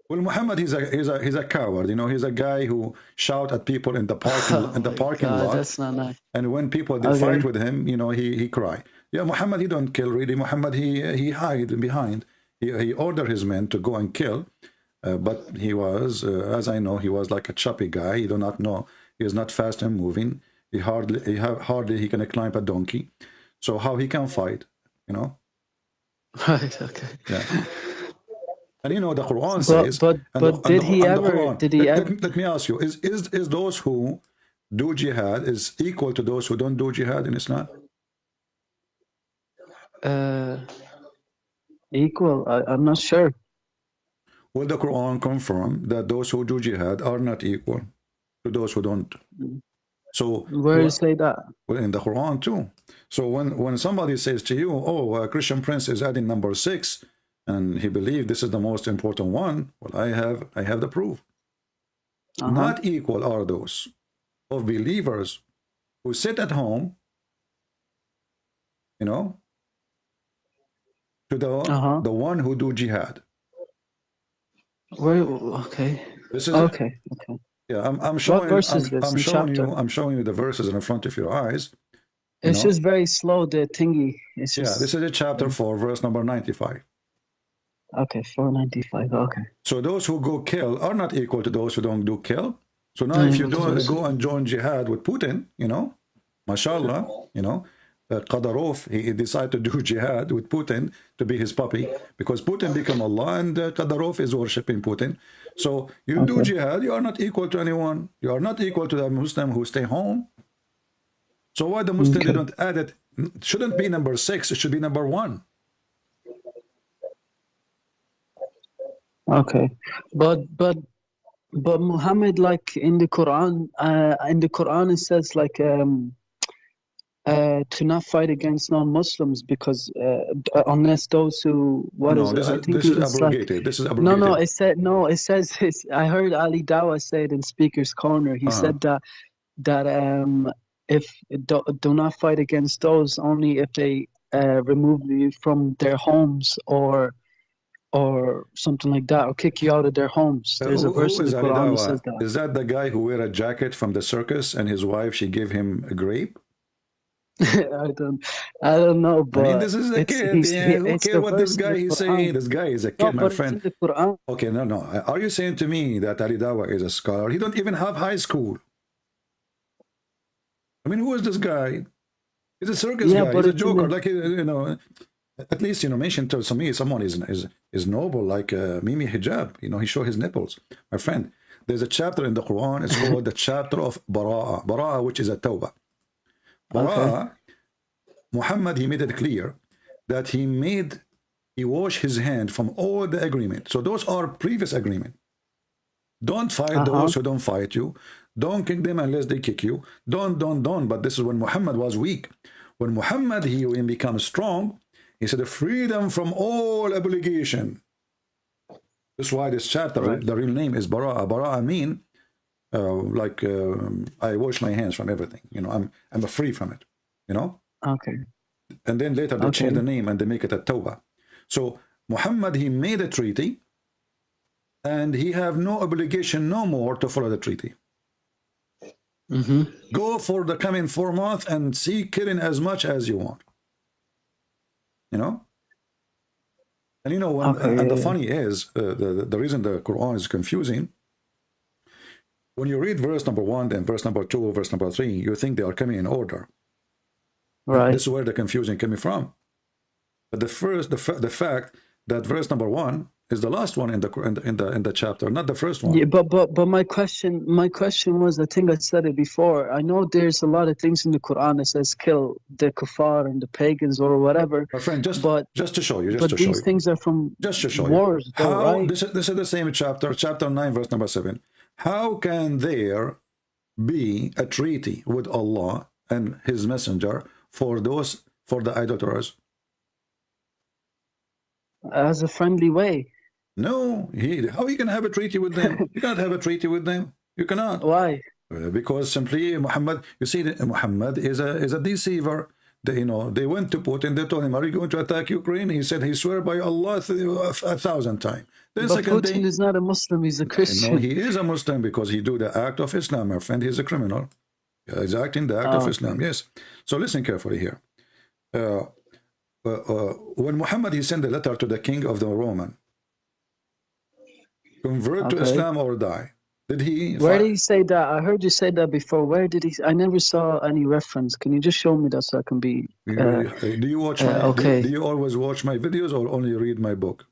Well, Muhammad, he's a coward. You know, he's a guy who shout at people in the parking lot. That's not nice. And when people they fight with him, you know, he cry. Yeah, Muhammad, he don't kill really. Muhammad, he hide behind. He ordered his men to go and kill, but he was, as I know, he was like a choppy guy. He do not know. He is not fast and moving. He hardly he can climb a donkey. So how he can fight? You know. Right. Okay. Yeah. And you know the Quran says. But did he ever? Let me ask you: Is those who do jihad is equal to those who don't do jihad in Islam? Equal? I'm not sure. Will the Quran confirm that those who do jihad are not equal to those who don't? So where does it say that? Well, in the Quran too. So when somebody says to you, "Oh, Christian Prince is adding number 6," and he believes this is the most important one, well, I have the proof. Not equal are those of believers who sit at home, you know, to the one who do jihad. Where? Okay. This is okay. Yeah, I'm showing. What verse is this? I'm showing you the verses in front of your eyes. It's just very slow. The thingy. It's just. Yeah, this is a chapter 4, verse number 95. Okay, 495. Okay. So those who go kill are not equal to those who don't do kill. So now, if you don't go and join jihad with Putin, you know, mashallah, you know, Qadarov, he decided to do jihad with Putin to be his puppy because Putin became Allah and Qadarov is worshipping Putin. So you do jihad, you are not equal to anyone. You are not equal to the Muslim who stay home. So why the Muslim they don't add it? It shouldn't be number 6. It should be number 1. Okay, but Muhammad, like in the Quran, it says like to not fight against non-Muslims because unless those who this is abrogated. This is abrogated. It says I heard Ali Dawah say it in Speaker's Corner. He said that if do not fight against those only if they remove you from their homes or something like that, or kick you out of their homes. There's a verse in the Quran that says that. Is that the guy who wear a jacket from the circus and his wife, she gave him a grape? I don't know, but I mean, this is a kid. Yeah, who cares what this guy is saying? This guy is a kid, my friend. It's in the Quran. Okay, no. Are you saying to me that Ali Dawah is a scholar? He don't even have high school. I mean, who is this guy? He's a circus guy. He's a joker. Like, you know, at least, you know, mention to me someone is noble, like Mimi Hijab. You know, he show his nipples. My friend, there's a chapter in the Quran. It's called the chapter of Bara'a. Bara'a, which is a tawbah. Bara'a, Muhammad, he made it clear that he washed his hand from all the agreement. So those are previous agreement. Don't fight those who don't fight you. Don't kick them unless they kick you. Don't. But this is when Muhammad was weak. When Muhammad, he became strong, he said freedom from all obligation. That's why this chapter, the real name is Bara'a. Bara'a mean I wash my hands from everything. You know, I'm free from it. You know. Okay. And then later they change the name and they make it a Tawbah. So Muhammad, he made a treaty, and he have no obligation no more to follow the treaty. Go for the coming 4 months and see killing as much as you want. You know. And you know, when, the funny is, the reason the Quran is confusing, when you read verse number 1, then verse number 2, verse number 3, you think they are coming in order. Right. This is where the confusion coming from. But the fact that verse number 1 is the last one in the chapter, not the first one. Yeah, but my question was, I think I said it before. I know there's a lot of things in the Quran that says kill the kuffar and the pagans or whatever. My friend, just to show you, but these things are from wars, though, right? This is the same chapter 9, verse number 7. How can there be a treaty with Allah and His Messenger for the idolaters? As a friendly way. No, how you can have a treaty with them? You cannot have a treaty with them. You cannot. Why? Because simply Muhammad, you see, Muhammad is a deceiver. They went to Putin, they told him, are you going to attack Ukraine? He said he swear by Allah 1,000 times. But Putin is not a Muslim, he's a Christian. No, he is a Muslim because he do the act of Islam, my friend. He's a criminal. He's acting the act of Islam, yes. So listen carefully here. When Muhammad, he sent a letter to the king of the Roman, convert to Islam or die. Did he? Where did he say that? I heard you say that before. Where did he? I never saw any reference. Can you just show me that so I can be? Do you watch my? Do you always watch my videos or only read my book?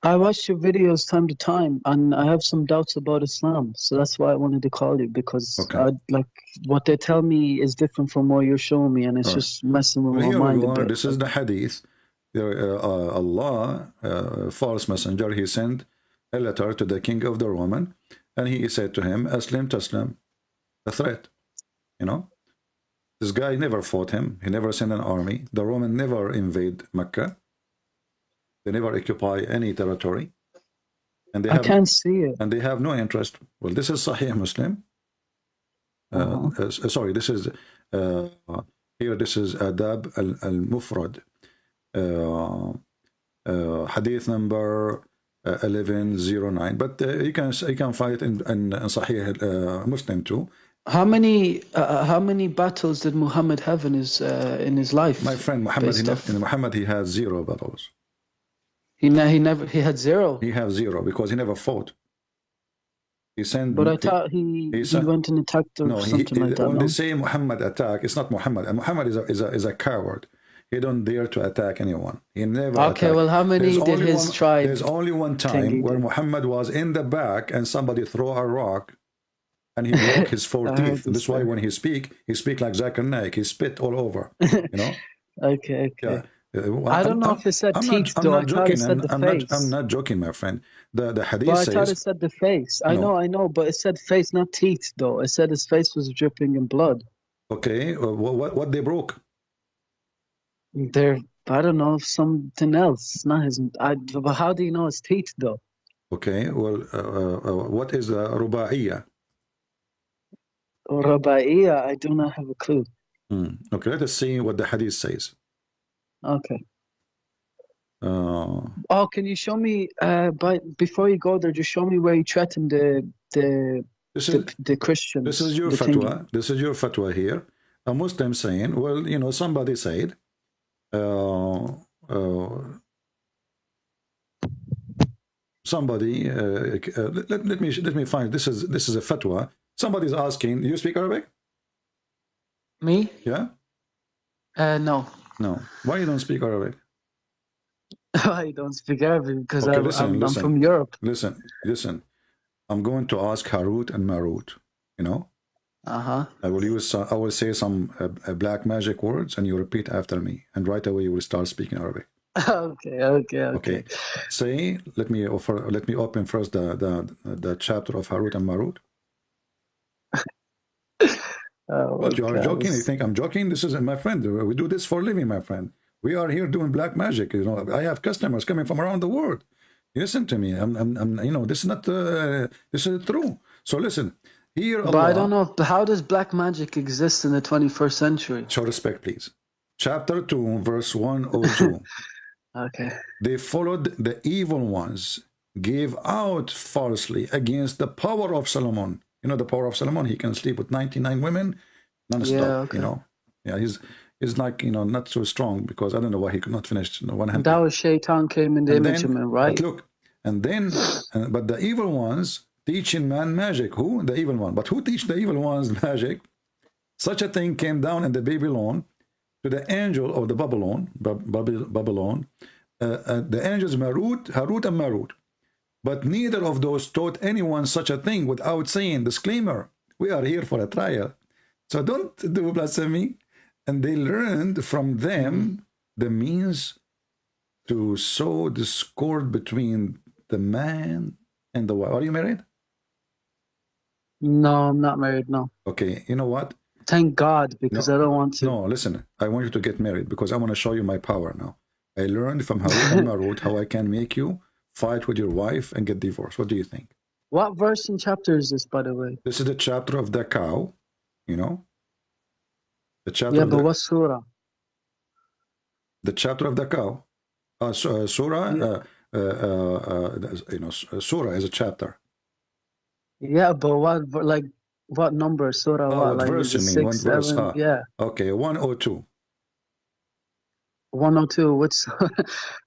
I watch your videos time to time, and I have some doubts about Islam, so that's why I wanted to call you, because like what they tell me is different from what you're showing me, and it's just messing with my mind a bit. This is the hadith. Allah, false messenger, he sent a letter to the king of the Roman, and he said to him, Aslim Taslim, a threat. You know, this guy never fought him. He never sent an army. The Roman never invade Mecca. They never occupy any territory, and I can't see it. And they have no interest. Well, this is Sahih Muslim. Sorry, this is here. This is Adab al-Mufrad, hadith number 1109. But you can find it in Sahih Muslim too. How many battles did Muhammad have in his life? My friend, Muhammad, he has 0 battles. He had 0. He had 0 because he never fought. He sent. But I thought he went and attacked or something like that. When they say Muhammad attack, it's not Muhammad. And Muhammad is a coward. He don't dare to attack anyone. He never. Okay, well, how many did his tribe? There's only one time where Muhammad was in the back and somebody throw a rock, and he broke his 4 teeth. That's why when he speak like Zakir Naik. He spit all over. You know. Okay. Yeah. I don't know if it said teeth, though. I thought it said the face. I'm not joking, my friend. The hadith says... says... I thought it said the face. I know, but it said face, not teeth, though. It said his face was dripping in blood. Okay, what they broke? I don't know, something else. It's not his... But how do you know it's teeth, though? Okay, well, what is the ruba'iyya? Ruba'iyya, I do not have a clue. Okay, let us see what the hadith says. Okay. Can you show me? Before you go there, just show me where you threatened the Christians. This is your fatwa. This is your fatwa here. a Muslim saying, well, you know, somebody said, somebody, let me find, this is a fatwa. Somebody's asking, do you speak Arabic? Me? Yeah? No. No. Why you don't speak Arabic? I don't speak Arabic because Okay, I'm from Europe. Listen. I'm going to ask Harut and Marut, you know? Uh-huh. I will say some black magic words, and you repeat after me, and right away you will start speaking Arabic. Okay. Say, let me open first the chapter of Harut and Marut. But you are joking? You think I'm joking? This is my friend. We do this for a living, my friend. We are here doing black magic. You know, I have customers coming from around the world. Listen to me. I'm you know, this is not this is true. So listen. Here, but Allah, I don't know. How does black magic exist in the 21st century? Show respect, please. Chapter 2, verse 102. Okay. They followed the evil ones, gave out falsely against the power of Solomon. You know the power of Solomon? He can sleep with 99 women non-stop, yeah, okay. You know. Yeah, he's like, you know, not so strong because I don't know why he could not finish 100. That was Shaitan came in the image of him, right? But look, and then, but the evil ones teaching man magic. Who? The evil one. But who teach the evil ones magic? Such a thing came down in the Babylon to the angel of the Babylon, the angels Harut and Marut. But neither of those taught anyone such a thing without saying, disclaimer, we are here for a trial. So don't do blasphemy. And they learned from them the means to sow discord between the man and the wife. Are you married? No, I'm not married, no. Okay, you know what? Thank God, because I don't want to. No, listen, I want you to get married because I want to show you my power now. I learned from Harut and Marut how I can make you fight with your wife and get divorced. What do you think? What verse and chapter is this, by the way? This is the chapter of the cow, you know? The chapter yeah, of but the, what surah? The chapter of the cow. Surah, you know, surah is a chapter. Yeah, but what number surah? What like verse you mean? 6, One 7? verse? Yeah. Okay, 102. 102. Which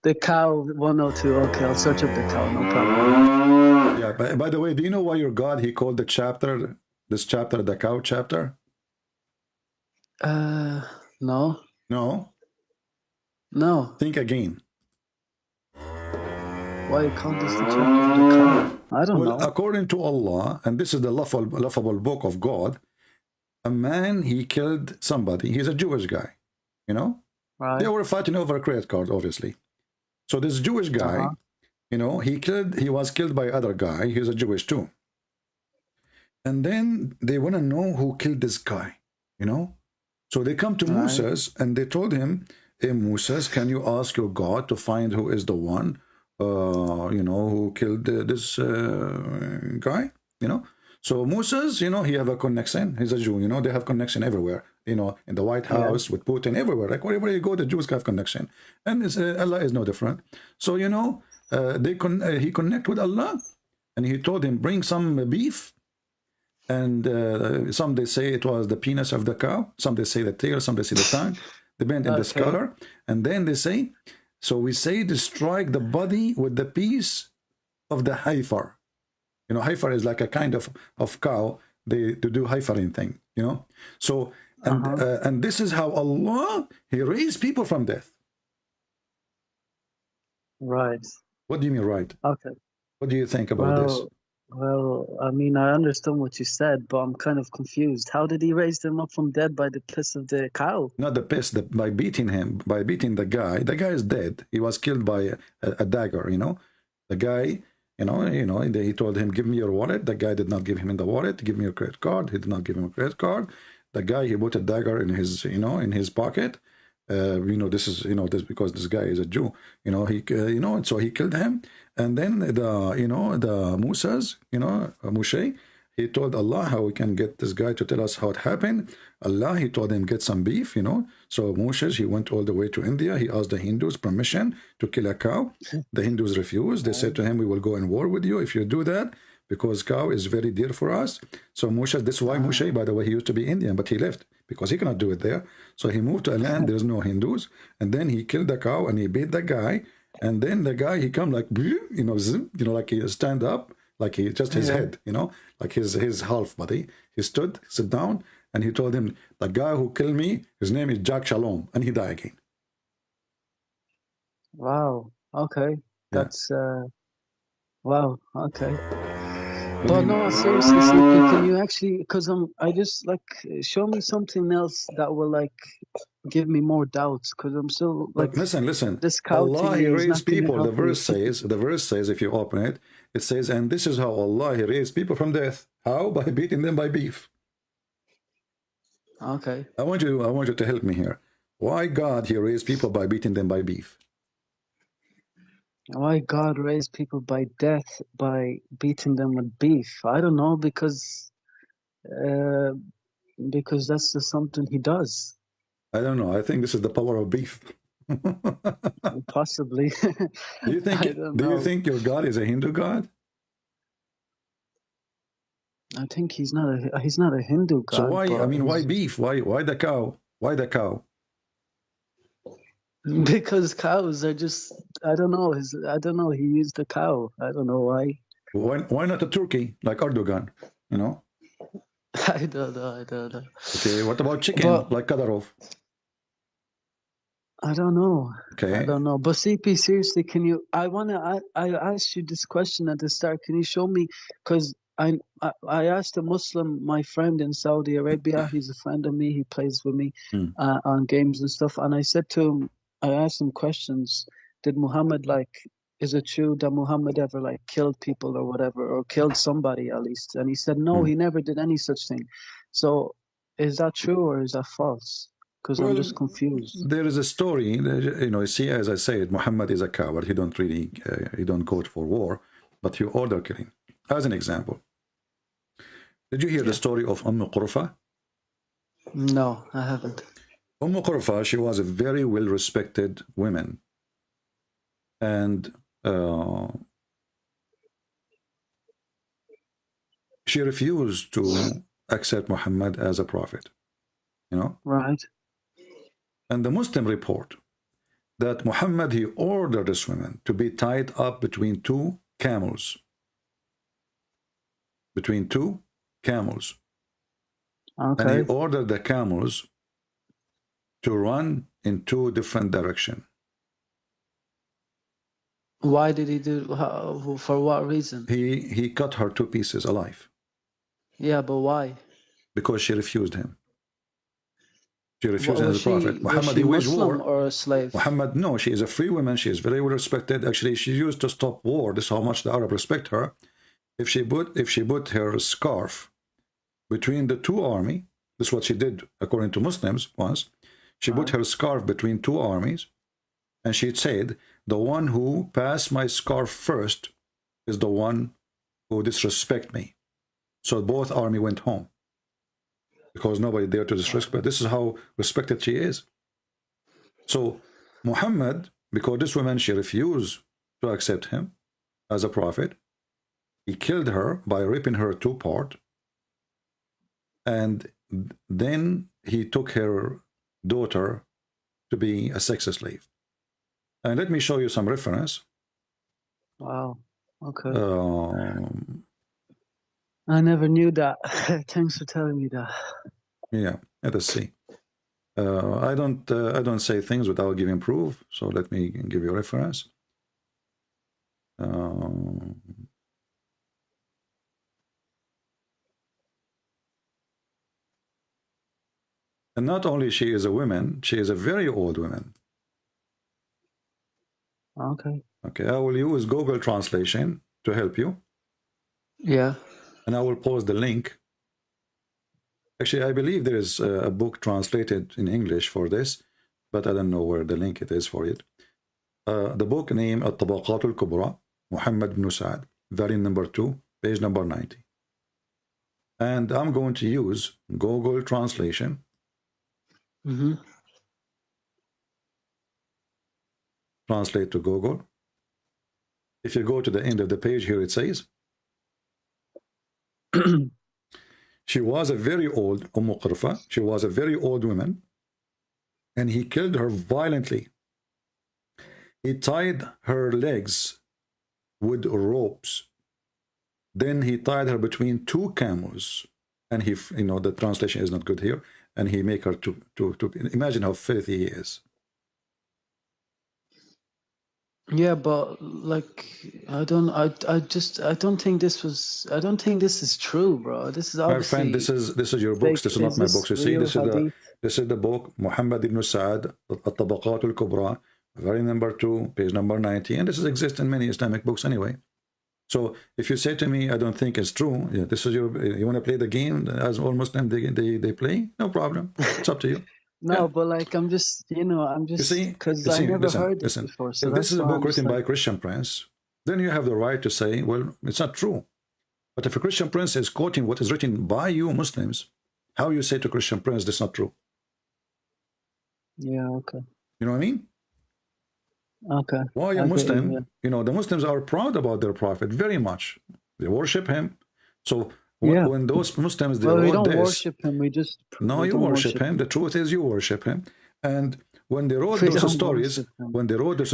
the cow? 102. Okay, I'll search up the cow. No problem. Yeah. By the way, do you know why your God he called this chapter the cow chapter? No. No. No. Think again. Why you call this the chapter of the cow? I don't know. According to Allah, and this is the laughable book of God, a man, he killed somebody. He's a Jewish guy, you know? Right. They were fighting over a credit card, obviously. So this Jewish guy, you know, he was killed by other guy. He's a Jewish too. And then they want to know who killed this guy, you know? So they come to Moses and they told him, hey, Moses, can you ask your God to find who is the one you know, who killed this guy, you know? So Moses, you know, he have a connection. He's a Jew, you know, they have connection everywhere, you know, in the White House, with Putin, everywhere. Like wherever you go, the Jews have connection. And Allah is no different. So, you know, he connect with Allah and he told him, bring some beef. And some they say it was the penis of the cow. Some they say the tail, some they say the tongue, depending on the scholar. And then they say, so we say to strike the body with the piece of the heifer. You know, heifer is like a kind of cow. They do heifering thing, you know. So, and this is how Allah, he raised people from death. Right. What do you mean, right? Okay. What do you think about this? Well, I mean, I understand what you said, but I'm kind of confused. How did he raise them up from dead by the piss of the cow? Not the piss, by beating him, by beating the guy. The guy is dead. He was killed by a dagger, you know. The guy, you know, he told him, give me your wallet. The guy did not give him the wallet. Give me your credit card. He did not give him a credit card. The guy, he put a dagger in his, you know, in his pocket. You know, this is, you know, this because this guy is a Jew, you know, he, you know, so he killed him. And then you know, the Moses, you know, Moshe, he told Allah how we can get this guy to tell us how it happened. Allah, he told him, get some beef, you know. So Moses, he went all the way to India. He asked the Hindus permission to kill a cow. The Hindus refused. They said to him, we will go in war with you if you do that, because cow is very dear for us. So Moshe, this is why Moshe, by the way, he used to be Indian, but he left because he cannot do it there. So he moved to a land there's no Hindus, and then he killed the cow and he beat the guy, and then the guy he come like like he stand up, like he just his head, like his half body. He sit down, and he told him, the guy who killed me, his name is Jack Shalom, and he died again. Wow. Okay. Yeah. That's wow. Okay. But no, seriously, CP, can you actually? Because I just like show me something else that will like give me more doubts. Because I'm still like. But listen. This cow Allah, He thing is raised not gonna people. help The verse says, if you open it, it says, and this is how Allah, He raised people from death. How? By beating them by beef. Okay. I want you to help me here. Why God He raised people by beating them by beef? Why God raised people by death by beating them with beef? I don't know, because that's just something He does. I don't know. I think this is the power of beef. Possibly. Do you think? Do you think your God is a Hindu God? I think he's not a Hindu God. So why? I mean, why beef? Why the cow? Why the cow? Because cows are just, I don't know. He used a cow. I don't know why. Why not a turkey like Erdogan? I don't know. Okay, what about chicken like Kadyrov? I don't know. Okay. I don't know. But CP, seriously, can you? I asked you this question at the start. Can you show me? Because I asked a Muslim, my friend in Saudi Arabia. He's a friend of me. He plays with me on games and stuff. And I said to him, I asked him questions. Did Muhammad is it true that Muhammad ever killed people or whatever, or killed somebody at least? And he said, no, he never did any such thing. So is that true or is that false? Because I'm just confused. There is a story, see, as I said, Muhammad is a coward. He don't go for war, but he order killing. As an example, did you hear the story of Qurfa? No, I haven't. Qurfa, she was a very well-respected woman, and she refused to accept Muhammad as a prophet. Right. And the Muslim report that Muhammad, he ordered this woman to be tied up between two camels. Between two camels. Okay. And he ordered the camels to run in two different directions. Why did he do? For what reason? He cut her to pieces alive. Yeah, but why? Because she refused him. She refused him as a prophet. Muhammad, he waged war. Or a slave? Muhammad, no, she is a free woman. She is very well respected. Actually, she used to stop war. This is how much the Arab respect her. If she put her scarf between the two armies, this is what she did according to Muslims once. She put her scarf between two armies, and she said, the one who passed my scarf first is the one who disrespect me. So both armies went home, because nobody dared to disrespect. This is how respected she is. So Muhammad, because this woman, she refused to accept him as a prophet, he killed her by ripping her two apart, and then he took her daughter to be a sex slave. And let me show you some reference. Wow. Okay. I never knew that. Thanks for telling me that. Yeah, let us see. I don't say things without giving proof. So let me give you a reference. And not only she is a woman, she is a very old woman. Okay. Okay, I will use Google Translation to help you. Yeah. And I will post the link. Actually, I believe there is a book translated in English for this, but I don't know where the link it is for it. The book name At-Tabaqat al-Kubra, Muhammad ibn Sa'd, volume number 2, page number 90. And I'm going to use Google Translation. Translate to Google. If you go to the end of the page here, it says, She was a very old Qurfa. She was a very old woman, and he killed her violently. He tied her legs with ropes. Then he tied her between two camels, and he, the translation is not good here, and he make her to imagine how filthy he is. Yeah, but like I don't think this is true, bro. This is obviously, my friend, this is your books. This is not my books. You see, this is the book Muhammad ibn Sa'ad, At-Tabaqat al-Kubra, volume number 2, page number 90, and this exists in many Islamic books anyway. So if you say to me, I don't think it's true, yeah, this is you want to play the game as all Muslims they play, no problem. It's up to you. No, yeah. But like I'm just because I never heard this before. So if this is a book written by a Christian prince, then you have the right to say, well, it's not true. But if a Christian prince is quoting what is written by you Muslims, how you say to Christian prince this is not true? Yeah, okay. You know what I mean? Okay. Why a Muslim? Yeah. The Muslims are proud about their prophet very much. They worship him. So when those Muslims they we don't this, worship him. We just you worship him. The truth is you worship him. And when they wrote those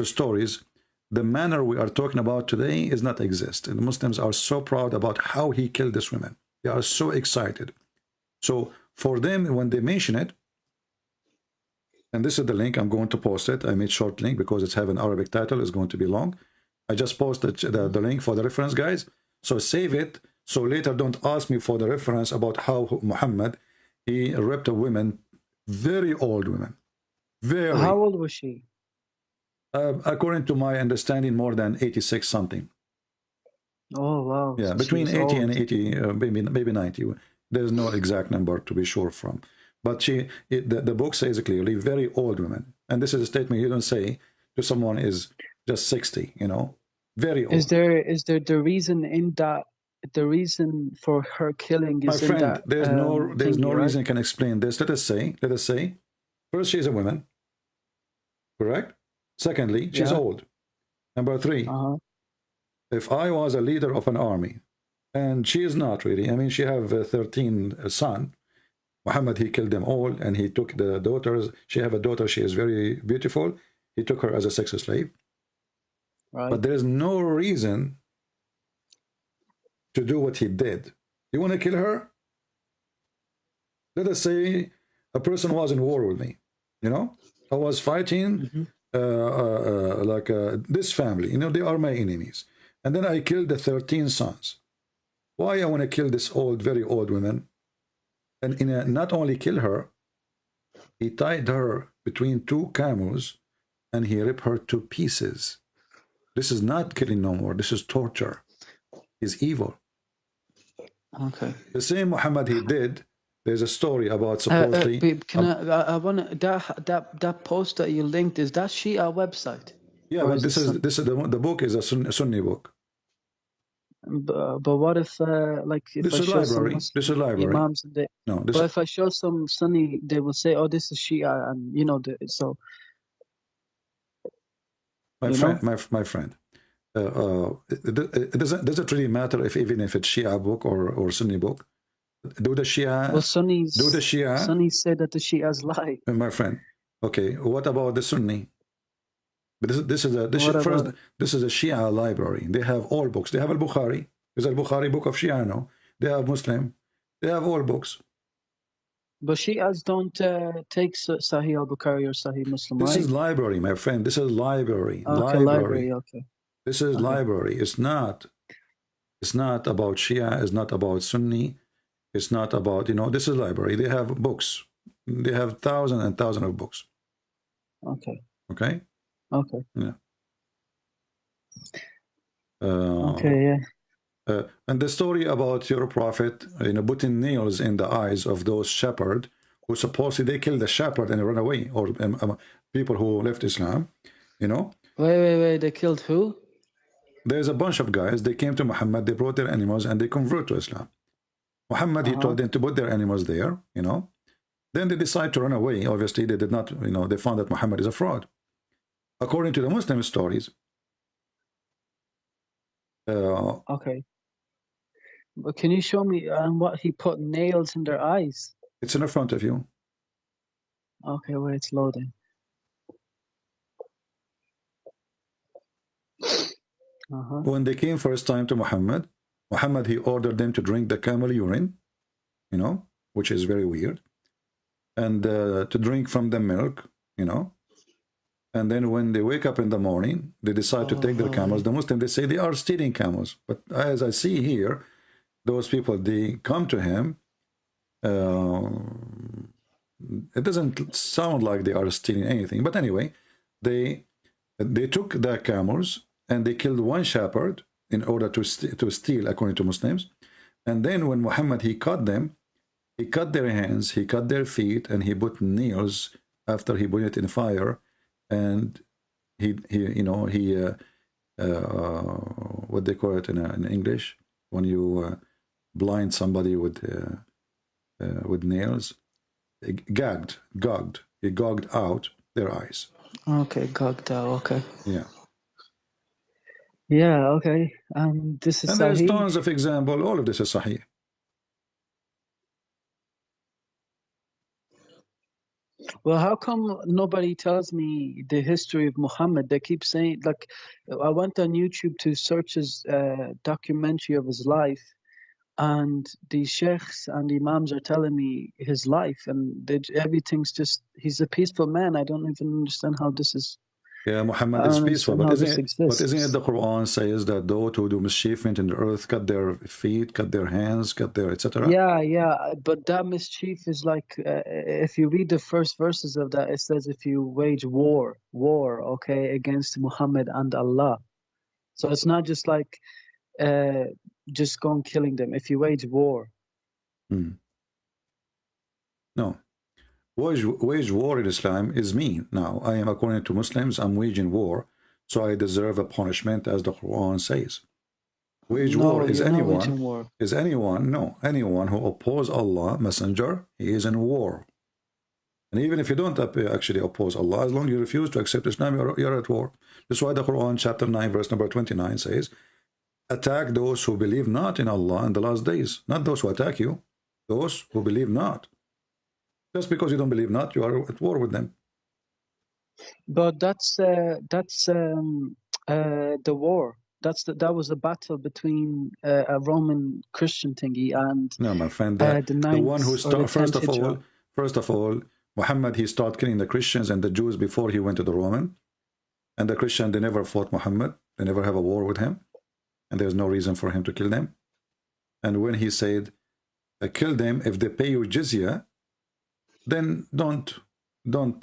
stories, the manner we are talking about today is not exist. And the Muslims are so proud about how he killed this woman. They are so excited. So for them, when they mention it, and this is the link, I'm going to post it. I made short link because it's have an Arabic title. It's going to be long. I just posted the link for the reference, guys. So save it. So later don't ask me for the reference about how Muhammad, he raped a woman, very old woman. Very. How old was she? According to my understanding, more than 86 something. Oh, wow. Yeah, so between 80 old. And 80, maybe 90. There's no exact number to be sure from. But the book says clearly, very old woman. And this is a statement you don't say to someone is just 60, very old. Is there the reason in that, the reason for her killing is my friend, in that, there's no reason can explain this. Let us say, first, she's a woman, correct? Secondly, she's old. Number 3, if I was a leader of an army, and she is not really, I mean, she have 13 sons. Muhammad, he killed them all, and he took the daughters. She have a daughter, she is very beautiful. He took her as a sex slave. Right. But there is no reason to do what he did. You want to kill her? Let us say a person was in war with me. I was fighting this family. They are my enemies. And then I killed the 13 sons. Why I want to kill this very old woman? And not only kill her, he tied her between two camels and he ripped her to pieces. This is not killing no more. This is torture. He's evil. Okay. The same Muhammad he did. There's a story about supposedly. I want that post that you linked. Is that Shia website? Yeah, but this is the book is a Sunni book. But what if this is library? This is library. Imams and but if I show some Sunni, they will say, "Oh, this is Shia," and so. My friend, does it really matter even if it's Shia book or Sunni book? Do the Shia? Well, Sunnis say that the Shias lie. My friend, okay. What about the Sunni? But this is a Shia library. They have all books. They have al-Bukhari. Is al-Bukhari book of Shia? No. They have Muslim. They have all books. But Shias don't take Sahih al-Bukhari or Sahih Muslim, This right? is library, my friend. This is library. Okay, library. Okay. This is library. It's not about Shia. It's not about Sunni. It's not about, this is library. They have books. They have thousands and thousands of books. Okay. Okay? Okay. Yeah. Okay, yeah. And the story about your prophet, putting nails in the eyes of those shepherds who supposedly they killed the shepherd and ran away, or people who left Islam, Wait, they killed who? There's a bunch of guys, they came to Muhammad, they brought their animals and they convert to Islam. Muhammad, he told them to put their animals there, Then they decide to run away. Obviously, they did not, they found that Muhammad is a fraud. According to the Muslim stories. Okay. But can you show me what he put nails in their eyes? It's in front of you. Okay, wait, it's loading. When they came first time to Muhammad, he ordered them to drink the camel urine, you know, which is very weird, and to drink from the milk, you know. And then when they wake up in the morning, they decide to take their camels. The Muslims, they say they are stealing camels. But as I see here, those people, they come to him. It doesn't sound like they are stealing anything. But anyway, they took the camels and they killed one shepherd in order to steal, according to Muslims. And then when Muhammad, he cut them, he cut their hands, he cut their feet, and he put nails after he put it in fire. And he what they call it in English, when you blind somebody with nails, he gouged out their eyes. Okay, gouged out. Okay. Yeah. Yeah. Okay. This is. And Sahih. there's tons of example. All of this is Sahih. Well, how come nobody tells me the history of Muhammad? They keep saying, like, I went on YouTube to search his documentary of his life, and the sheikhs and the imams are telling me his life, and everything's just, he's a peaceful man. I don't even understand how this is. Yeah, Muhammad is peaceful, but isn't it the Quran says that those who do mischievement in the earth cut their feet, cut their hands, cut their etc.? Yeah, but that mischief is like, if you read the first verses of that, it says if you wage war, okay, against Muhammad and Allah. So it's not just like just going killing them. If you wage war. No. Wage war in Islam is me. Now, I am, according to Muslims, I'm waging war, so I deserve a punishment, as the Quran says. War is anyone who opposes Allah, Messenger, he is in war. And even if you don't actually oppose Allah, as long as you refuse to accept Islam, you're at war. That's why the Quran, chapter 9, verse number 29 says, attack those who believe not in Allah in the last days. Not those who attack you, those who believe not. Just because you don't believe not, you are at war with them. But that's the war. That was a battle between a Roman Christian thingy and no, my friend. The one who started first of all, Muhammad, he started killing the Christians and the Jews before he went to the Roman. And the Christian, they never fought Muhammad. They never have a war with him, and there's no reason for him to kill them. And when he said, "Kill them if they pay you jizya," then don't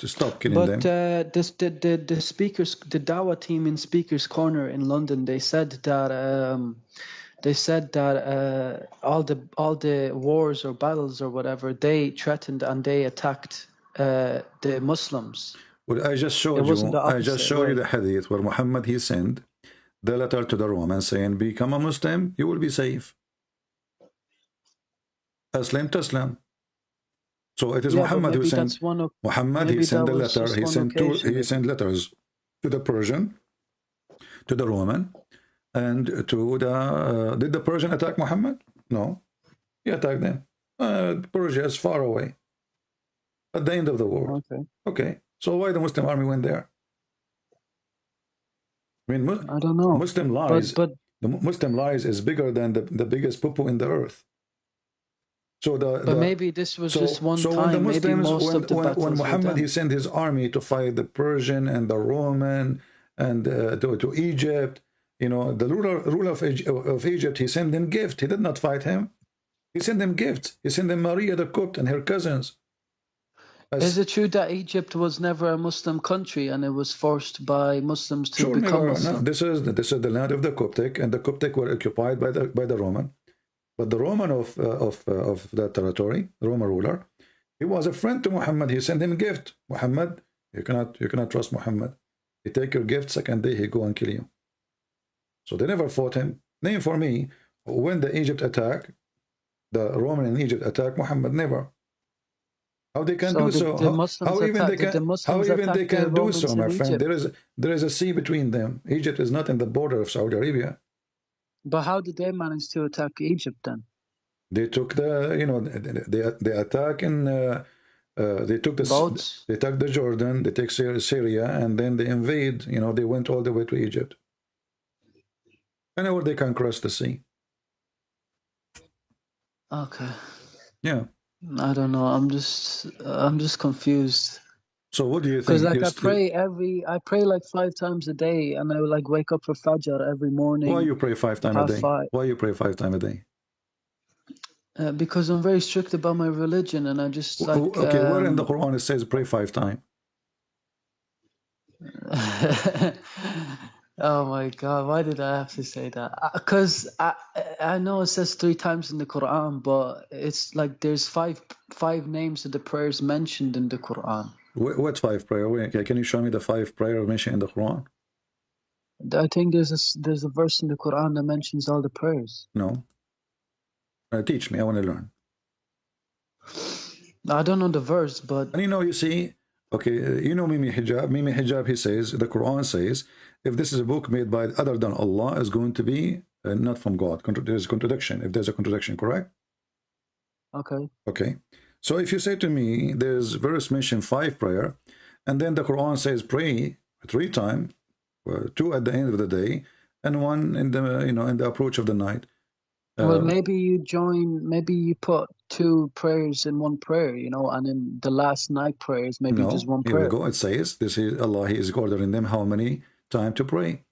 stop killing them. But the speakers, the Dawah team in Speaker's Corner in London, they said that all the wars or battles or whatever, they threatened and they attacked the Muslims. Well, I just showed you the hadith where Muhammad, he sent the letter to the Romans saying, become a Muslim, you will be safe. Aslam taslam. So it is Muhammad who sent. Muhammad, he sent the letter. He sent letters to the Persian, to the Roman, and to the. Did the Persian attack Muhammad? No, he attacked them. Persia is far away. At the end of the war. Okay. So why the Muslim army went there? I mean, I don't know. Muslim lies. But the Muslim lies is bigger than the biggest poo-poo in the earth. So maybe this was just one time. Maybe most of the battles when Muhammad, he sent his army to fight the Persian and the Roman and to Egypt, you know, the ruler of Egypt, he sent them gifts. He did not fight him. He sent them gifts. He sent them Maria the Copt and her cousins. Is it true that Egypt was never a Muslim country and it was forced by Muslims to become Muslim? No, this is the land of the Coptic, and the Coptic were occupied by the Roman. But the Roman of that territory, the Roman ruler, he was a friend to Muhammad. He sent him a gift. Muhammad, you cannot trust Muhammad. He take your gift, second day he go and kill you. So they never fought him. Name for me when the Egypt attack, the Roman in Egypt attack Muhammad, never. How they can do so? How even they can do so, my friend? There is a sea between them. Egypt is not in the border of Saudi Arabia. But how did they manage to attack Egypt then? They took the, you know, they attack in, they took Boats? they took the Jordan, they take Syria, and then they invade, you know, they went all the way to Egypt. Anywhere they can cross the sea. Okay. Yeah. I don't know. I'm just confused. So what do you Because think? like I pray like 5 times a day, and I would like wake up for Fajr every morning. Why you pray 5 times a day? 5:30. Why you pray 5 times a day? Because I'm very strict about my religion, and I just like. Okay, where in the Quran it says pray 5 times? Oh my God! Why did I have to say that? Because I know it says 3 times in the Quran, but it's like there's five names of the prayers mentioned in the Quran. What 5 prayer? Can you show me the 5 prayer mentioned in the Quran? I think there's a verse in the Quran that mentions all the prayers. No. Teach me. I want to learn. I don't know the verse, but and you know, you see, okay, you know Mimi Hijab. Mimi Hijab, he says, the Quran says, if this is a book made by other than Allah, is going to be not from God. There's contradiction. If there's a contradiction, correct? Okay. Okay. So if you say to me, there's verse mention 5 prayer, and then the Quran says pray 3 times, 2 at the end of the day, and 1 in the, you know, in the approach of the night. Well, maybe you put 2 prayers in 1 prayer, you know, and in the last night prayers, maybe just 1 prayer. Here we go. It says, this is Allah, He is ordering them how many times to pray.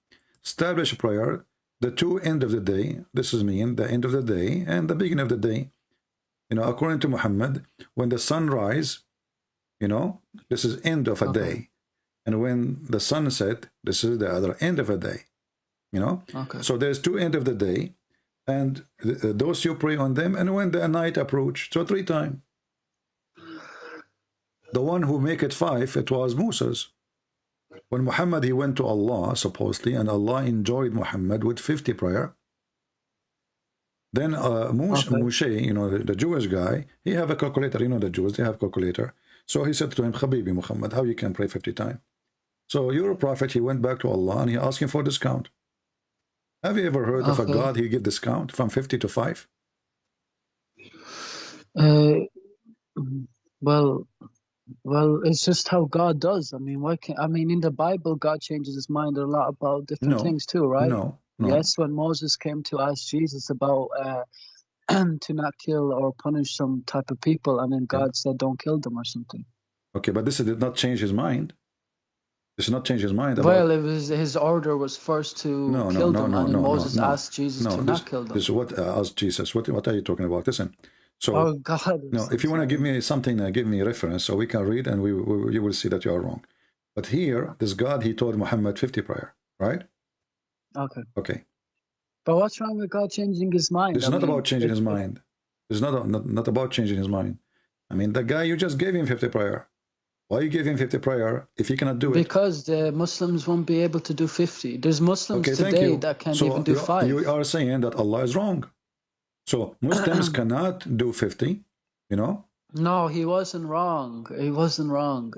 Establish a prayer, the 2 end of the day, this is mean the end of the day and the beginning of the day. You know, according to Muhammad, when the sun rise, you know, this is end of a day. And when the sun set, this is the other end of a day. You know? Okay. So there's 2 end of the day. And those you pray on them, and when the night approach, so 3 times. The one who make it 5, it was Moses. When Muhammad, he went to Allah, supposedly, and Allah enjoyed Muhammad with 50 prayer. Then Moshe, you know, the Jewish guy, he have a calculator. You know, the Jews, they have calculator. So he said to him, Habibi Muhammad, how you can pray 50 times? So you're a prophet, he went back to Allah, and he asked him for discount. Have you ever heard of a God he give discount from 50 to 5? Well, it's just how God does. I mean, in the Bible, God changes his mind a lot about different things too, right? No. Yes, when Moses came to ask Jesus about to not kill or punish some type of people, and then God said, "Don't kill them" or something. Okay, but this did not change his mind. This did not change his mind. Well, it was his order was first to kill them, and then Moses asked Jesus to not kill them. This is what asked Jesus. What are you talking about? Listen. So, oh God. No, if you want to give me something, give me a reference so we can read, and you will see that you are wrong. But here, this God, he told Muhammad 50 prayer, right? Okay. Okay. But what's wrong with God changing his mind? It's not about changing his mind. It's not about changing his mind. I mean, the guy, you just gave him 50 prayer. Why you give him 50 prayer if he cannot do it? Because the Muslims won't be able to do 50. There's Muslims today that can't even do 5. You are saying that Allah is wrong. So Muslims cannot do 50, you know? No, he wasn't wrong. He wasn't wrong.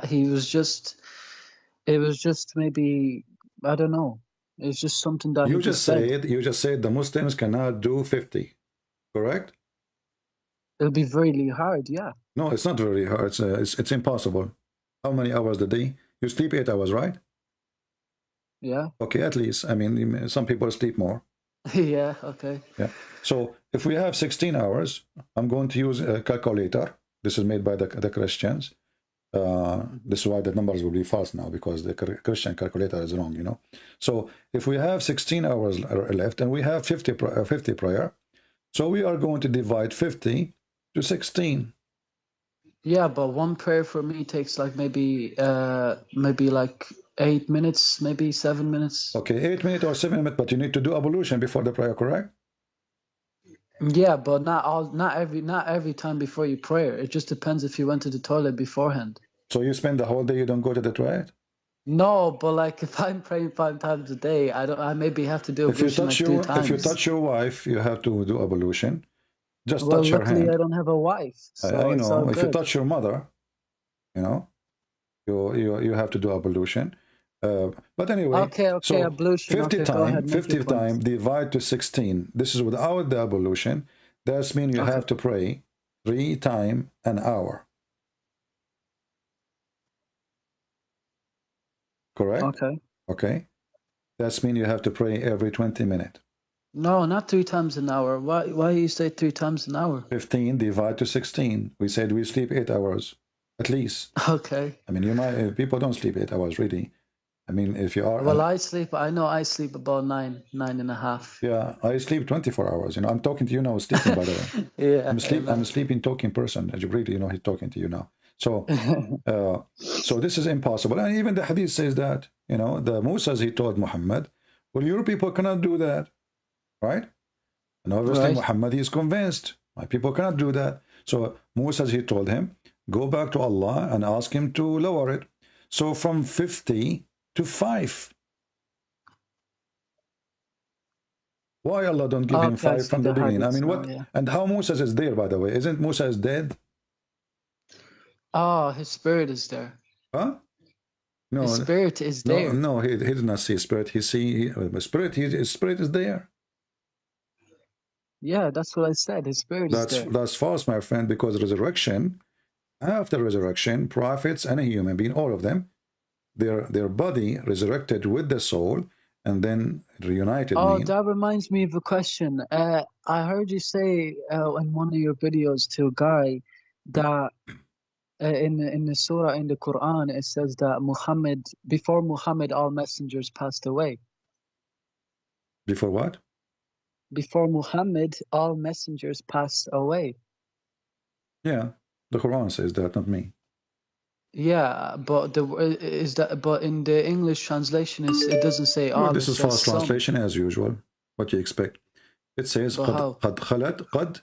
He was just, it was just maybe, I don't know. It's just something that you just said. You just said the Muslims cannot do 50, correct? It'll be really hard, yeah. No, it's not very hard. It's impossible. How many hours a day? You sleep 8 hours, right? Yeah. Okay, at least. I mean, some people sleep more. Yeah, okay. Yeah. So if we have 16 hours, I'm going to use a calculator. This is made by the Christians. This is why the numbers will be false now, because the Christian calculator is wrong, you know. So if we have 16 hours left and we have 50 prayer, so we are going to divide 50 to 16. Yeah, but 1 prayer for me takes like maybe like 8 minutes, maybe 7 minutes. Okay, 8 minutes or 7 minutes, but you need to do ablution before the prayer, correct? Yeah, but not every time before you pray. It just depends if you went to the toilet beforehand. So you spend the whole day, you don't go to the toilet? No, but like if I'm praying 5 times a day, I maybe have to do ablution like 2 times. If you touch your wife, you have to do ablution. Just well, touch her hand. Luckily, I don't have a wife. So I know. If you touch your mother, you know, you have to do ablution. But anyway, Okay, so ablution. 50 Okay, go ahead, time, make 50 your point. time divide to 16. This is without the ablution. That means you have to pray 3 times an hour. Correct? Okay. Okay. That means you have to pray every 20 minutes. No, not 3 times an hour. Why you say 3 times an hour? 15 divide to 16. We said we sleep 8 hours at least. Okay. I mean, you might people don't sleep 8 hours really. I mean, if you are Well, I know I sleep about 9.5. Yeah, I sleep 24 hours. You know, I'm talking to you now, sleeping, by the way. Yeah. I'm a sleeping, talking person. Jibreel, you know, he's talking to you now. So, so this is impossible. And even the hadith says that, you know, the Musa, he told Muhammad, well, your people cannot do that, right? And obviously Muhammad is convinced, my people cannot do that. So Musa, he told him, go back to Allah and ask him to lower it. So from 50 to 5. Why Allah don't give him 5 from the beginning? I mean, what? Yeah. And how Musa is there, by the way? Isn't Musa is dead? Oh, his spirit is there. Huh? No, his spirit is there. No, he did not see spirit. He see spirit. His spirit is there. Yeah, that's what I said. His spirit is there. That's false, my friend, because resurrection, after resurrection, prophets and a human being, all of them, their body resurrected with the soul and then reunited. Oh, that reminds me of a question. I heard you say in one of your videos to a guy that in the surah in the Quran it says that before Muhammad all messengers passed away. Before what? Before Muhammad all messengers passed away. Yeah, the Quran says that, not me. Yeah, but but in the English translation it doesn't say all. Well, this is false translation as usual. What you expect? It says قد خلت.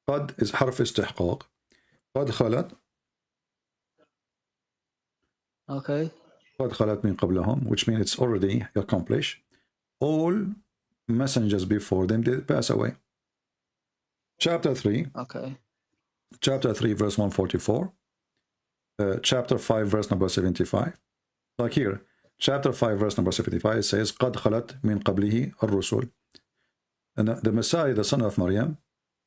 قد is حرف استحقاق. قد خلت. Okay. قد خلت من قبلهم, which means it's already accomplished. All messengers before them did pass away. Chapter 3. Okay. Chapter 3, verse 144. Chapter 5, verse number 75. Like here, chapter 5, verse number 75, it says, قَدْ خَلَتْ مِنْ قَبْلِهِ الرُّسُلِ. And the Messiah, the son of Maryam,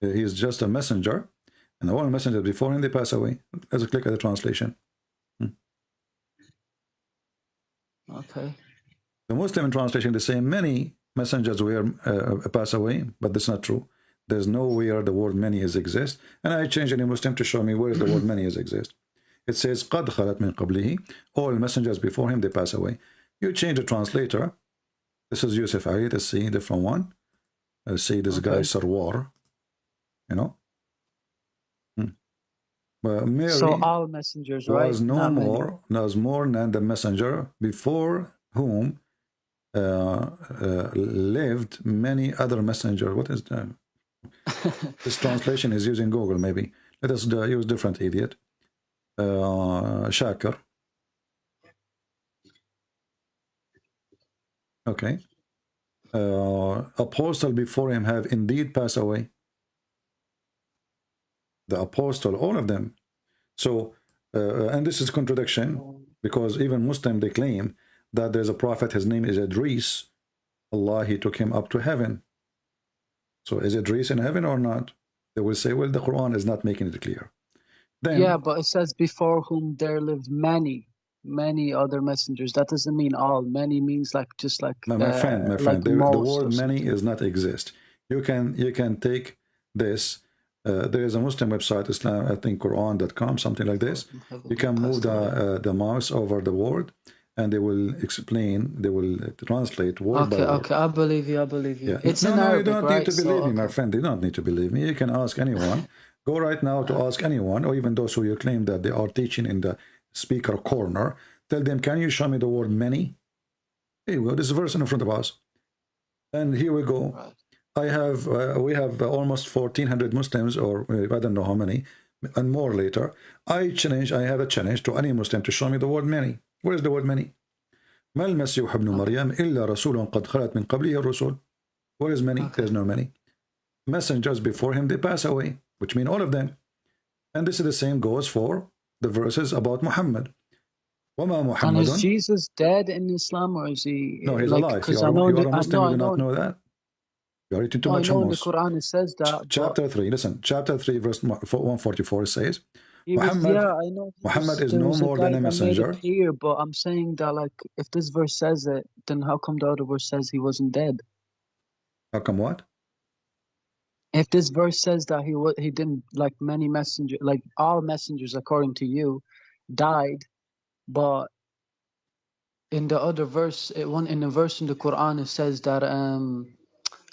he is just a messenger, and all messengers before him, they pass away. Let's click at the translation. Okay. The Muslim translation, they say many messengers were pass away, but that's not true. There's nowhere the word many is exist. And I changed any Muslim to show me where the word many is exist. It says, قَدْ خَلَتْ مِنْ قَبْلِهِ. All messengers before him, they pass away. You change the translator. This is Yusuf Ali. Let's see, different one. Let's see this guy, Sarwar. You know? Mary, so all messengers, right? Was no more, was more than the messenger before whom lived many other messengers. What is that? This translation is using Google, maybe. Let us use different idiot. Shakir. Okay. Apostle before him have indeed passed away. The apostle, all of them. So, and this is contradiction, because even Muslim, they claim that there's a prophet, his name is Idris. Allah, he took him up to heaven. So is Idris in heaven or not? They will say, well, the Quran is not making it clear. Then, yeah, but it says before whom there lived many other messengers. That doesn't mean all. Many means like just like my friend, like the word many is not exist. You can take this. There is a Muslim website, Islam, I think Quran.com, something like this. You can move the mouse over the word, and they will explain, they will translate word by word. Okay, I believe you. Yeah. It's in Arabic, you don't right? need to believe me, my friend. You don't need to believe me. You can ask anyone. Go right now to ask anyone, or even those who you claim that they are teaching in the speaker corner. Tell them, can you show me the word many? Here we go. This is a verse in front of us. And here we go. Right. We have almost 1,400 Muslims, or I don't know how many, and more later. I have a challenge to any Muslim to show me the word many. Where is the word many? ما المسيح ابن مريم إلا رسول قد خلت من قبله الرسل. Where is many? There's no many. Messengers before him, they pass away, which mean all of them. And this is the same goes for the verses about Muhammad. وَمَا And is مُحَمَّدٌ. Jesus dead in Islam, or is he No, he's like? alive. Because You I know are a Muslim, you do no, not know that? You are eating too I much know in the hummus. Quran it says that. Chapter 3, listen, chapter 3, verse 144 says, He was, yeah, I know. Muhammad is There no was a more guy than a that made messenger. it clear, but I'm saying that, like, if this verse says it, then how come the other verse says he wasn't dead? How come what? If this verse says that he didn't, like many messengers, like all messengers according to you, died, but in the other verse, in a verse in the Quran, it says that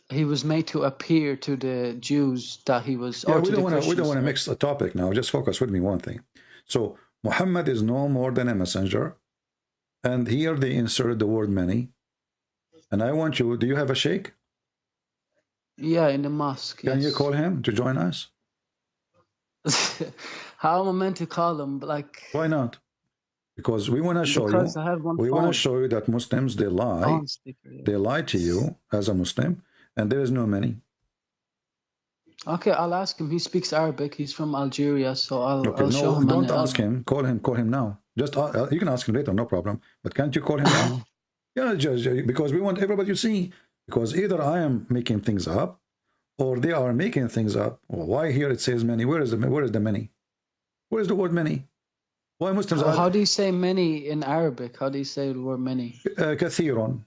he was made to appear to the Jews that he was, Yeah, or we to don't the want Christians. to mix the topic now. Just focus with me one thing. So Muhammad is no more than a messenger, and here they insert the word many. And I want you. Do you have a sheikh? Yeah, in the mosque. Can you yes. call him to join us? How am I meant to call him? Like, Why not? Because we want to show because you. I have one We phone. want to show you that Muslims, they lie. Phone speaker, yeah. They lie to you as a Muslim, and there is no many. Okay, I'll ask him. He speaks Arabic. He's from Algeria, so Okay, I'll show no, him. don't ask him. Call him. Call him now. Just you can ask him later, no problem. But can't you call him now? Yeah, just because we want everybody to see. Because either I am making things up, or they are making things up. Well, why here it says many? Where is the many? Where is the word many? Why Muslims are? How do you say many in Arabic? How do you say the word many? كثير.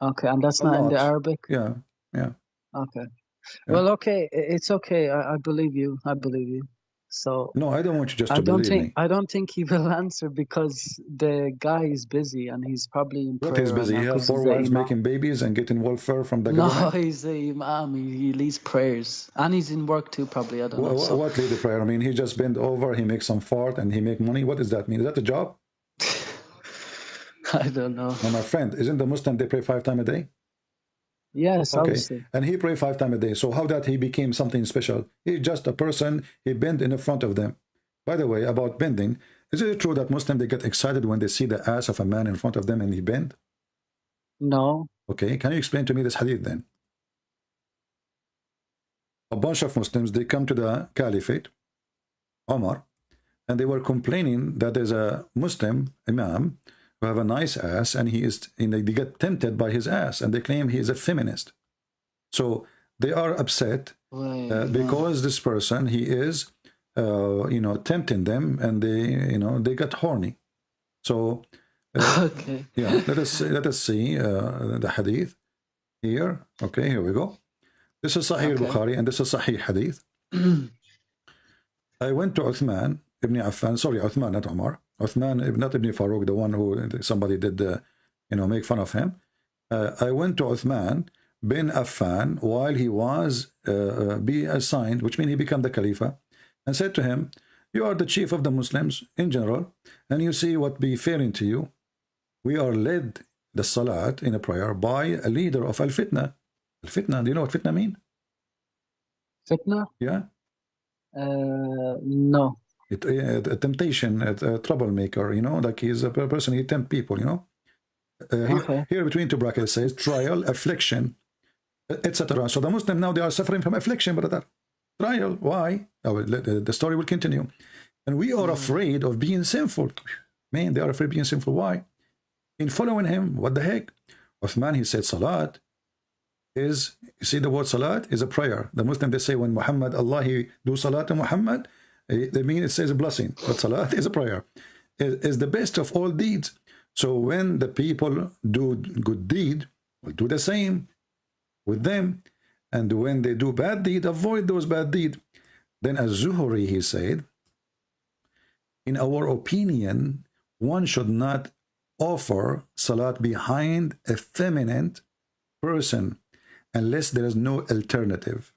Okay, and that's A not in lot. the Arabic? Yeah, yeah. Okay. Yeah. Well, okay, it's okay. I believe you. I believe you. So No, I don't want you just to believe me. I don't think he will answer because the guy is busy and he's probably in prayer. What is busy? Right He now has 4 wives making babies and getting welfare from the No, government? he's the imam. He leads prayers. And he's in work too, probably. I don't know. So. What lead the prayer? I mean, he just bend over, he makes some fart, and he make money. What does that mean? Is that a job? I don't know. No, my friend, isn't the Muslim, they pray 5 times a day? Yes, Okay, obviously. and he pray 5 times a day. So how that he became something special? He's just a person, he bend in the front of them. By the way, about bending, is it true that Muslims, they get excited when they see the ass of a man in front of them and he bend? No. Okay, can you explain to me this hadith then? A bunch of Muslims, they come to the caliphate, Omar, and they were complaining that there's a Muslim imam who have a nice ass, and they get tempted by his ass, and they claim he is a feminist. So they are upset because this person, he is, tempting them, and they got horny. So, Okay. yeah, let us see the hadith here. Okay, here we go. This is Sahih Bukhari, and this is Sahih Hadith. I went to Uthman ibn Affan, sorry, Uthman, not Umar. Uthman, not Ibn Farouk, the one who somebody did, make fun of him. I went to Uthman bin Affan while he was be assigned, which means he became the Khalifa, and said to him, you are the chief of the Muslims in general, and you see what befalling to you. We are led the Salat in a prayer by a leader of Al-Fitna. Al-Fitna, do you know what fitna mean? Fitna? Yeah. No. A temptation, a troublemaker, like he's a person, he tempt people, Here between two brackets it says trial, affliction, etc. So the Muslim now, they are suffering from affliction, brother. Trial, why? Oh, the story will continue. And we are afraid of being sinful. Man, they are afraid of being sinful. Why? In following him, what the heck? Uthman, he said Salat is, you see the word Salat is a prayer. The Muslim, they say when Muhammad, Allah, he do Salat to Muhammad, they mean it says a blessing, but Salat is a prayer. It is the best of all deeds. So when the people do good deed, we'll do the same with them. And when they do bad deed, avoid those bad deed. Then as Zuhri, he said, in our opinion, one should not offer Salat behind a feminine person unless there is no alternative.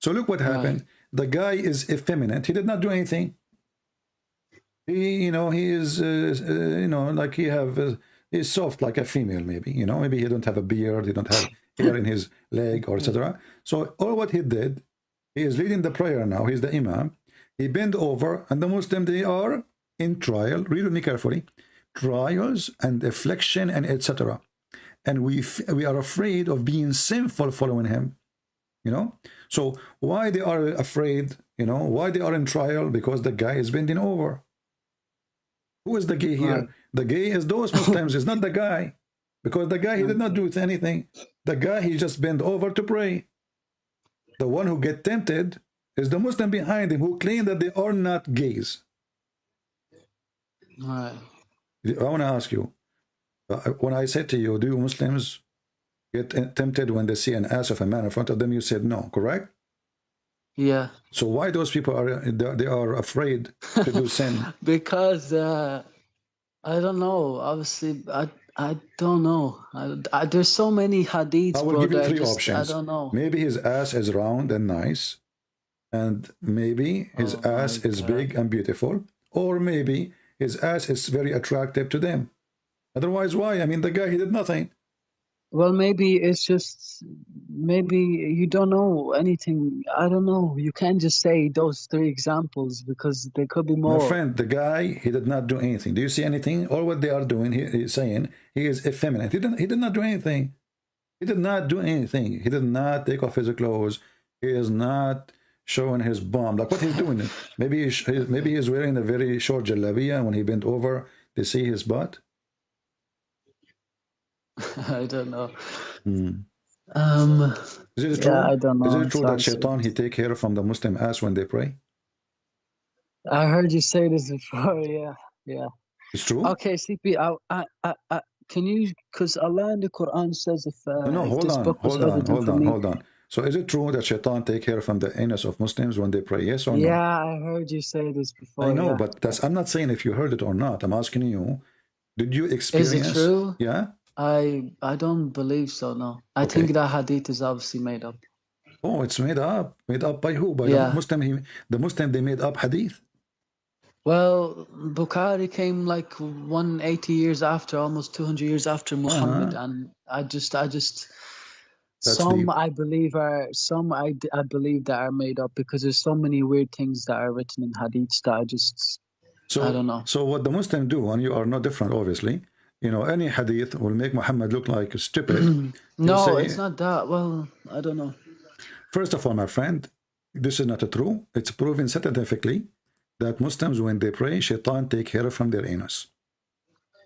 So look what happened. The guy is effeminate. He did not do anything. He, he is, like he's soft like a female, maybe. Maybe he don't have a beard, he don't have hair in his leg, or etc. So all what he did, he is leading the prayer now. He's the imam. He bent over, and the Muslim, they are in trial. Read with me carefully. Trials and affliction and etc. And we are afraid of being sinful following him. So why they are afraid, why they are in trial? Because the guy is bending over. Who is the gay here? Right. The gay is those Muslims. It's not the guy, because the guy, he did not do anything. The guy, he just bent over to pray. The one who get tempted is the Muslim behind him who claim that they are not gays. Right. I want to ask you, when I said to you, do you Muslims get tempted when they see an ass of a man in front of them? You said no, correct? Yeah. So why those people are, they are afraid to do sin? Because I don't know. Obviously, I don't know. There's so many hadiths, I will bro. give you that three just, options. I don't know. Maybe his ass is round and nice, and maybe his ass is big and beautiful, or maybe his ass is very attractive to them. Otherwise, why? I mean, the guy, he did nothing. Well, maybe it's just, maybe you don't know anything. I don't know. You can't just say those three examples because there could be more. My friend, the guy, he did not do anything. Do you see anything? All what they are doing, he's saying he is effeminate. He did not do anything. He did not do anything. He did not take off his clothes. He is not showing his bum. Like what he's doing. Maybe he's wearing a very short jalabiya, and when he bent over, they see his butt. I don't know. Is it true? Yeah, I don't know. Is it true that It's shaitan, he take hair from the Muslim ass when they pray? I heard you say this before. Yeah, yeah. It's true? Okay, CP. Can you? Because Allah in the Quran says if No, if hold this on, book was hold on, edited hold for on, me. hold on. So is it true that shaitan take hair from the anus of Muslims when they pray? Yes or no? Yeah, I heard you say this before. I know, yeah. but that's, I'm not saying if you heard it or not. I'm asking you, did you experience? Is it true? Yeah. I don't believe so. No, I think that hadith is obviously made up. Oh, it's made up. Made up by who? By Yeah. the Muslim. The Muslim, they made up hadith. Well, Bukhari came like 180 years after, almost 200 years after Muhammad, and I just That's some deep. I believe are some I believe that are made up because there's so many weird things that are written in hadiths that I don't know. So what the Muslim do, and you are no different, obviously. You know, any hadith will make Muhammad look like stupid. No, say, it's not that. Well, I don't know. First of all, my friend, this is not true. It's proven scientifically that Muslims, when they pray, shaitan take hair from their anus.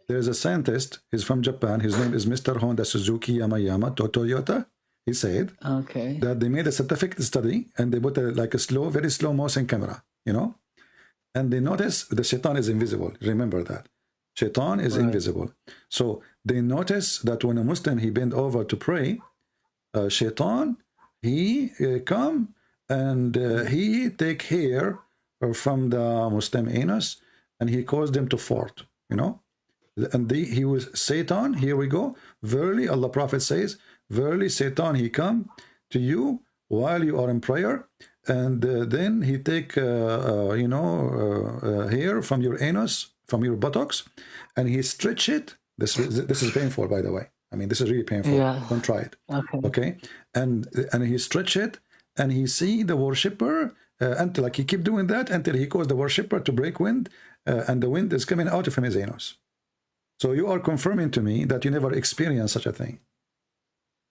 There is a scientist, he's from Japan, his name is Mr. Honda Suzuki Yamayama Toyota. He said that they made a scientific study and they put like a very slow motion camera, you know, and they noticed the shaitan is invisible. Remember that. Shaitan is invisible. So they notice that when a Muslim, he bend over to pray, shaitan, he come and he take hair from the Muslim anus and he caused them to fart, you know. And he was Satan, here we go. Verily, Allah Prophet says, verily Satan, he come to you while you are in prayer, and then he take, hair from your anus, from your buttocks, and he stretch it. This is painful, by the way. I mean, this is really painful. Yeah. Don't try it. Okay. And he stretch it, and he see the worshipper until like he keep doing that until he caused the worshipper to break wind, and the wind is coming out of his anus. So you are confirming to me that you never experienced such a thing.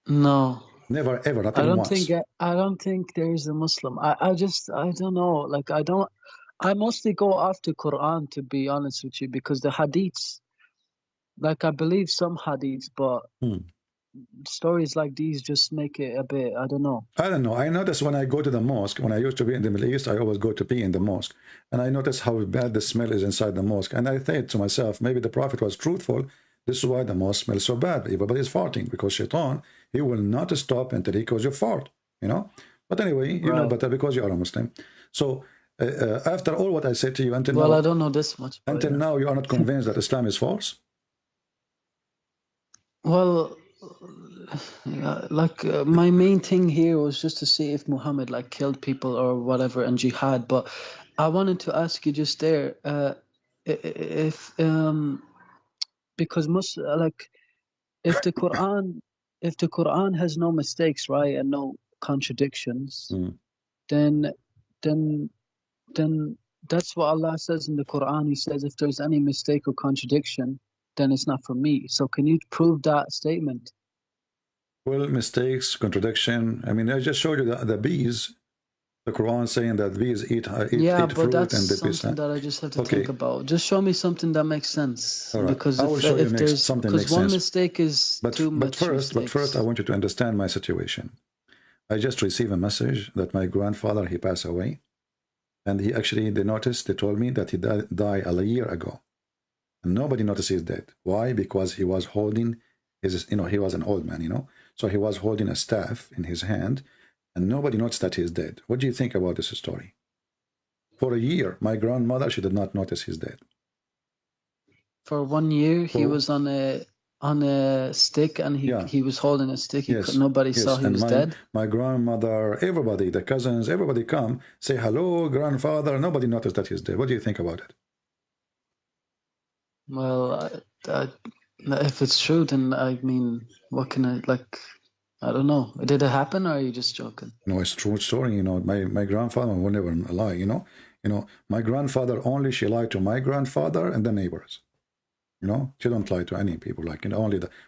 No. Never ever, not even once. I don't think there is a Muslim. I don't know. Like I mostly go off the Quran, to be honest with you, because the hadiths, like I believe some hadiths, but stories like these just make it a bit, I don't know. I don't know. I notice when I go to the mosque, when I used to be in the Middle East, I always go to pee in the mosque. And I notice how bad the smell is inside the mosque. And I think to myself, maybe the Prophet was truthful. This is why the mosque smells so bad. Everybody's farting because shaitan, he will not stop until he causes you fart, you know. But anyway, you know better because you are a Muslim. So after all what I said to you until now, I don't know this much. Until now, you are not convinced that Islam is false? Well, my main thing here was just to see if Muhammad like killed people or whatever in jihad. But I wanted to ask you just there, if because if the Quran has no mistakes, right, and no contradictions, then that's what Allah says in the Quran. He says if there's any mistake or contradiction, then it's not for me. So can you prove that statement? Well, mistakes, contradiction. I mean, I just showed you the bees. The Quran saying that these eat Yeah, eat but fruit that's and the something that I just have to Okay. think about. Just show me something that makes sense. All right. Because I will show you if there's something because makes one sense. mistake is too much But first, I want you to understand my situation. I just received a message that my grandfather, he passed away. And he actually, they told me that he died a year ago. And nobody noticed he's dead. Why? Because he was holding his, he was an old man, So he was holding a staff in his hand, and nobody noticed that he's dead. What do you think about this story? For a year, my grandmother, she did not notice he's dead. For 1 year, he was on a stick, and he was holding a stick. Nobody saw he was dead. My grandmother, everybody, the cousins, everybody come, say hello, grandfather. Nobody noticed that he's dead. What do you think about it? Well, if it's true, then I mean, what can I don't know. Did it happen, or are you just joking? No, it's a true story. My grandfather will never lie. My grandfather only, she lied to my grandfather and the neighbors. She don't lie to any people.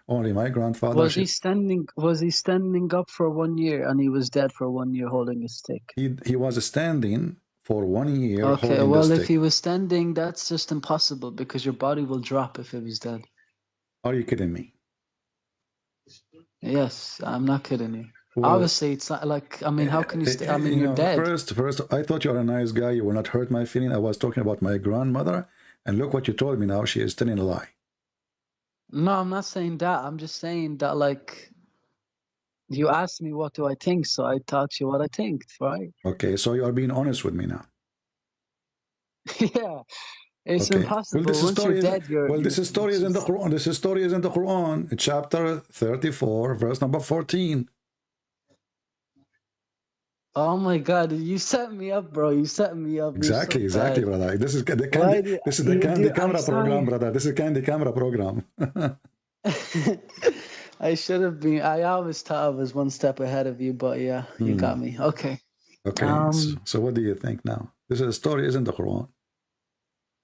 Only my grandfather. Was he standing up for 1 year, and he was dead for 1 year holding a stick? He was standing for 1 year. Okay, well, if he was standing, that's just impossible because your body will drop if he was dead. Are you kidding me? Yes, I'm not kidding you. Well, obviously, it's not like, I mean, how can you I mean, you're dead. First, I thought you were a nice guy. You will not hurt my feeling. I was talking about my grandmother, and look what you told me now. She is telling a lie. No, I'm not saying that. I'm just saying that, you asked me what do I think, so I taught you what I think, right? Okay, so you are being honest with me now. Yeah, it's impossible. Well, Once you're dead, this story is in the Quran. This story is in the Quran, chapter 34, verse number 14. Oh my God! You set me up, bro. You set me up. Exactly, brother. This is the candy camera program, brother. This is candy camera program. I should have been. I always thought I was one step ahead of you, but yeah, you got me. Okay. Okay. So what do you think now? This story is in the Quran,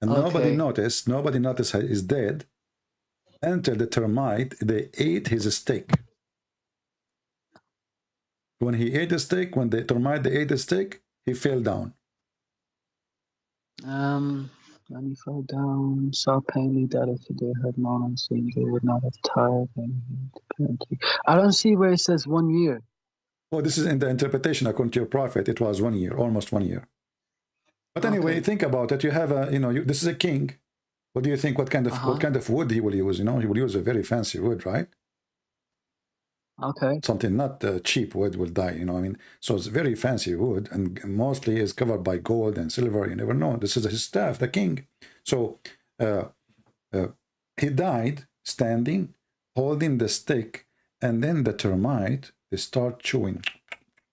and nobody noticed he's dead until the termite, they ate his steak. When he ate the steak, when the termite they ate the steak, he fell down. When he fell down, saw plainly that if they had known and seen, they would not have tired. I don't see where it says 1 year. Oh, this is in the interpretation according to your prophet. It was 1 year, almost 1 year. But anyway, think about it. You have this is a king. What do you think? What kind of wood he will use? He will use a very fancy wood, right? Okay. Something not cheap wood will die, So it's very fancy wood, and mostly is covered by gold and silver. You never know. This is his staff, the king. So he died standing, holding the stick, and then the termite, they start chewing.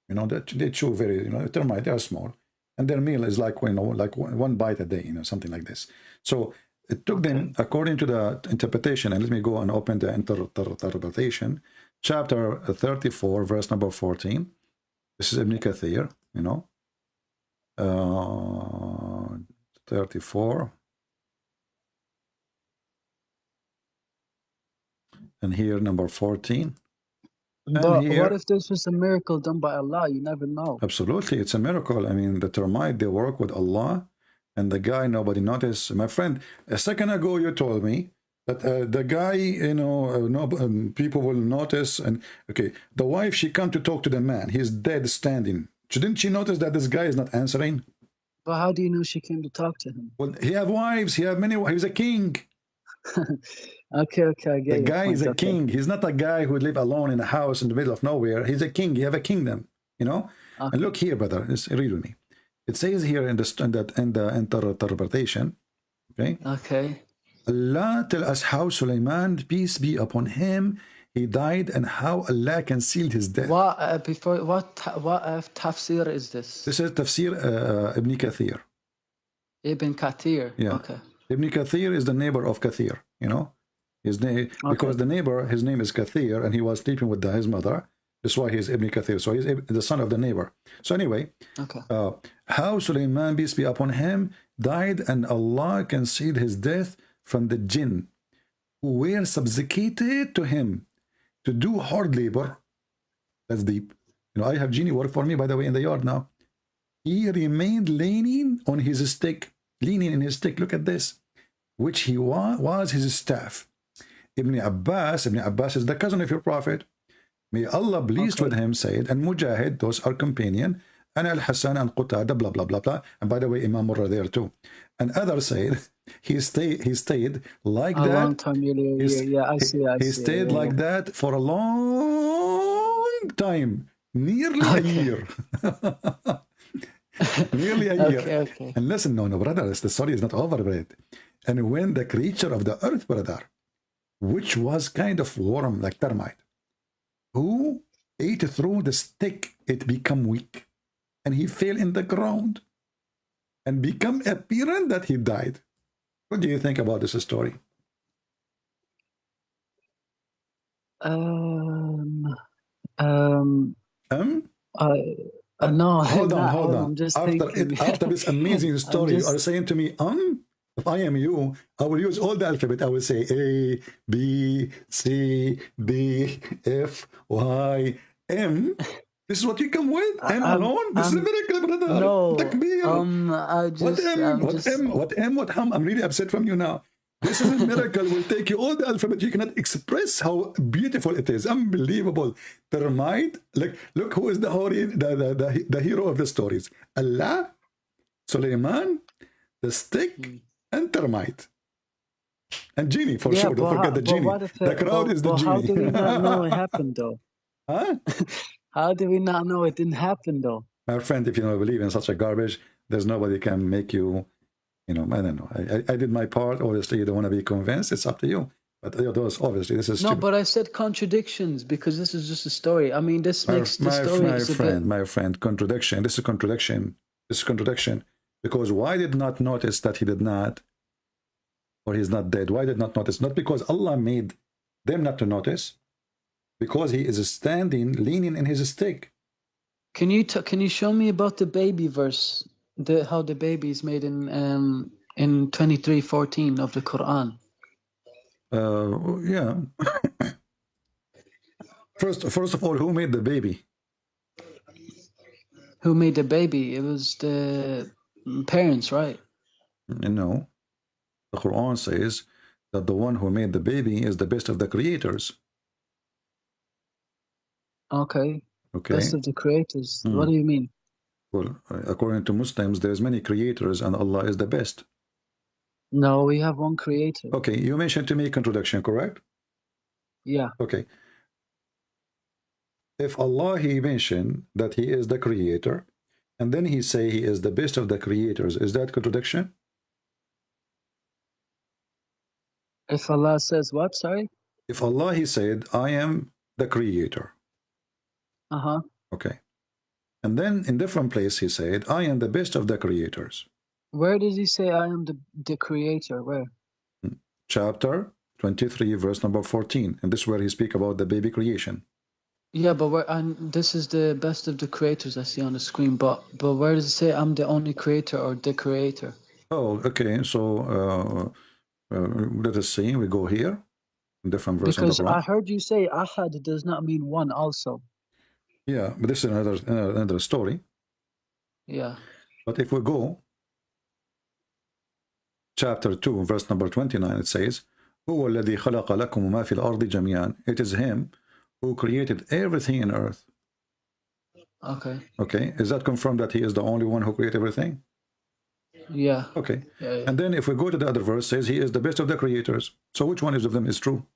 They chew very, termite, they are small. And their meal is like one bite a day, something like this. So it took them, according to the interpretation, and let me go and open the interpretation, chapter 34, verse number 14. This is Ibn Kathir, 34. And here, number 14. But what if this was a miracle done by Allah? You never know. Absolutely, it's a miracle. I mean, the termite, they work with Allah, and the guy, nobody noticed. My friend, a second ago, you told me that the guy, people will notice. And okay, the wife, she come to talk to the man. He's dead standing. Didn't she notice that this guy is not answering? But how do you know she came to talk to him? Well, he have wives. He have many wives. He's a king. Okay, I get it. The guy is a king. He's not a guy who would live alone in a house in the middle of nowhere. He's a king. He have a kingdom, Okay. And look here, brother. Just read with me. It says here in the interpretation, okay? Okay. Allah tell us how Sulaiman, peace be upon him, he died, and how Allah concealed his death. What tafsir is this? This is tafsir Ibn Kathir. Ibn Kathir. Yeah. Okay. Ibn Kathir is the neighbor of Kathir, His name, because the neighbor, his name is Kathir, and he was sleeping with his mother. That's why he's Ibn Kathir. So he's the son of the neighbor. So anyway, how Sulaiman, peace be upon him, died, and Allah concealed his death from the jinn, who were subjugated to him to do hard labor. That's deep. I have genie work for me, by the way, in the yard now. he remained leaning on his stick, leaning in his stick. Look at this, which he was his staff. Ibn Abbas is the cousin of your prophet. May Allah pleased with him said, and Mujahid, those are companion, and Al-Hasan and Qatada, blah, blah, blah, blah. And by the way, Imam Murrah there too. And others said, he stayed like a that. long time, yeah, I see. He stayed like that for a long time, nearly a year. Nearly a year. Okay. And listen, no, brother, the story is not over with. And when the creature of the earth, brother, which was kind of worm like termite, who ate through the stick, it became weak, and he fell in the ground, and become apparent that he died. What do you think about this story? No, hold on. I'm just After this amazing story, you are saying to me, if I am you, I will use all the alphabet. I will say A, B, C, D, F, Y, M. This is what you come with? M alone? This is a miracle, brother. No. Takbir. What M? I'm really upset from you now. This is a miracle. Will take you all the alphabet. You cannot express how beautiful it is. Unbelievable. Termite. Look who is the hero of the stories. Allah, Suleiman, the stick, and termite. And genie, for sure. Don't forget the genie. The crowd is the genie. How do we not know it happened, though? Huh? How do we not know it didn't happen, though? My friend, if you don't believe in such a garbage, there's nobody can make you, I don't know. I did my part. Obviously, you don't want to be convinced. It's up to you. But those, obviously, this is no. stupid. But I said contradictions because this is just a story. I mean, this makes the story. My friend, contradiction. This is contradiction. This is contradiction. Because why did not notice that he did not, or he's not dead? Why did not notice? Not because Allah made them not to notice. Because he is standing, leaning in his stick. Can you show me about the baby verse? How the baby is made in 23:14 of the Quran. Yeah. First of all, who made the baby? Who made the baby? It was the parents, right? No. The Quran says that the one who made the baby is the best of the creators. Okay. Best of the creators. What do you mean? Well, according to Muslims, there's many creators and Allah is the best. No, we have one creator. Okay, you mentioned to me contradiction, correct? Yeah. Okay. If Allah, he mentioned that he is the creator, and then he say he is the best of the creators, is that contradiction? If Allah says what, sorry? If Allah, he said, I am the creator. Uh-huh. Okay. And then in different place he said, I am the best of the creators. Where does he say I am the creator? Where? Chapter 23, verse number 14. And this is where he speak about the baby creation. Yeah, but this is the best of the creators I see on the screen. But where does it say I'm the only creator or the creator? Oh, okay. So let us see. We go here. Different verse. Because I heard you say Ahad does not mean one also. Yeah, but this is another story. Yeah. But if we go chapter 2, verse number 29, it says, هو الذي خلق لكم ما في الأرض جميعا. It is him who created everything in earth. Okay. Okay. Is that confirmed that he is the only one who created everything? Yeah. Okay. Yeah. And then if we go to the other verse, it says he is the best of the creators. So which one of them is true?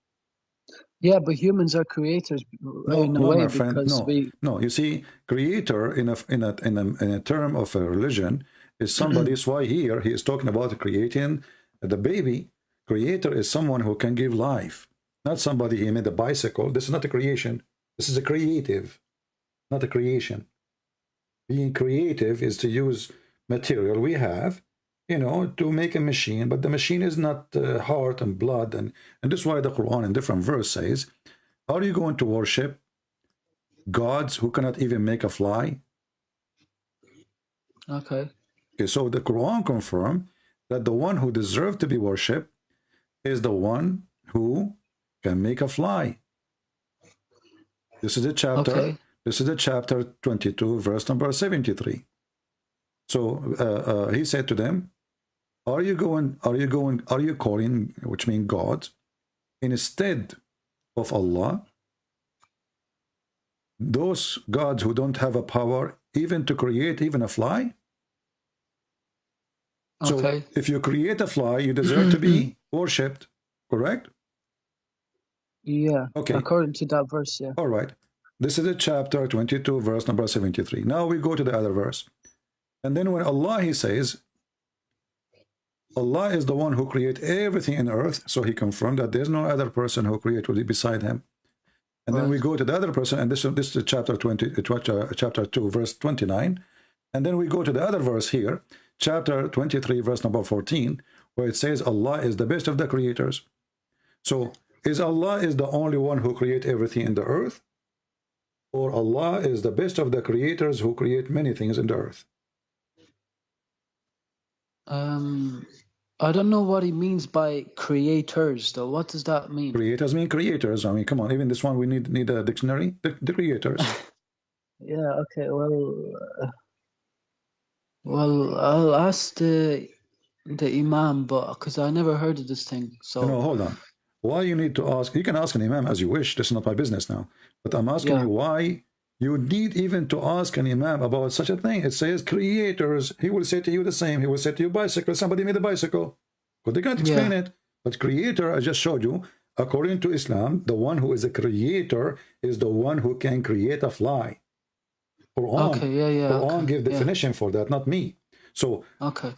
Yeah, but humans are creators in a way, my friend, because no. You see, creator in a term of a religion is somebody. That's why here he is talking about creating the baby. Creator is someone who can give life, not somebody he made a bicycle. This is not a creation. This is a creative, not a creation. Being creative is to use material we have, to make a machine, but the machine is not heart and blood, and this is why the Quran in different verse says, are you going to worship gods who cannot even make a fly? Okay, so the Quran confirms that the one who deserves to be worshipped is the one who can make a fly. This is the chapter. Okay. This is the chapter 22, verse number 73. So he said to them, are you calling, which means God, instead of Allah, those gods who don't have a power even to create even a fly? Okay. So if you create a fly, you deserve to be worshipped, correct? Yeah. Okay. According to that verse, yeah. All right. This is a chapter 22, verse number 73. Now we go to the other verse. And then when Allah, he says, Allah is the one who created everything in earth. So he confirmed that there's no other person who created beside him. And then we go to the other person, and this is chapter 2, verse 29. And then we go to the other verse here, chapter 23, verse number 14, where it says Allah is the best of the creators. So is Allah is the only one who created everything in the earth? Or Allah is the best of the creators who create many things in the earth? I don't know what he means by creators, though. What does that mean? Creators mean creators. I mean, come on, even this one we need a dictionary. The creators. Yeah. Okay. Well, I'll ask the Imam, but because I never heard of this thing. So No, hold on. Why you need to ask? You can ask an Imam as you wish. This is not my business now. But I'm asking you why you need even to ask an Imam about such a thing. It says creators. He will say to you the same. He will say to you bicycle. Somebody made a bicycle. But they can't explain it. But creator, I just showed you, according to Islam, the one who is a creator is the one who can create a fly. Quran, Quran give definition for that, not me. So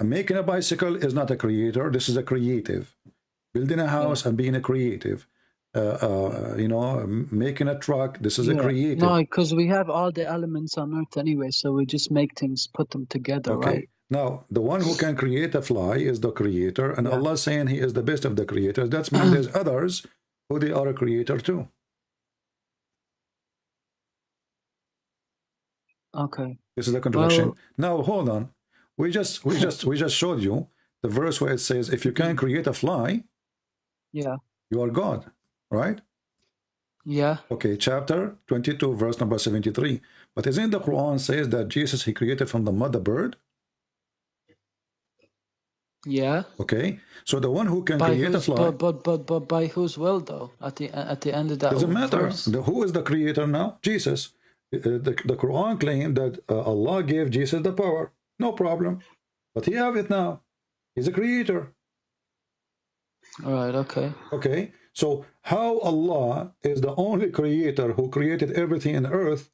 making a bicycle is not a creator. This is a creative. Building a house and being a creative. Making a truck, this is a creative. No, because we have all the elements on earth anyway, so we just make things, put them together, right? Now, the one who can create a fly is the creator, and Allah is saying he is the best of the creators. That means there's others who they are a creator too. Okay. This is a contradiction. Now, hold on. We just showed you the verse where it says, if you can create a fly, you are God, right? Yeah. Okay, chapter 22, verse number 73. But isn't the Quran says that Jesus, he created from the mud a bird? Yeah. Okay, so the one who can create a fly. But by whose will, though? At the end of that doesn't matter. verse. Who is the creator now? Jesus. The Quran claimed that Allah gave Jesus the power. No problem. But he have it now. He's a creator. All right, okay. Okay, so how Allah is the only creator who created everything in earth,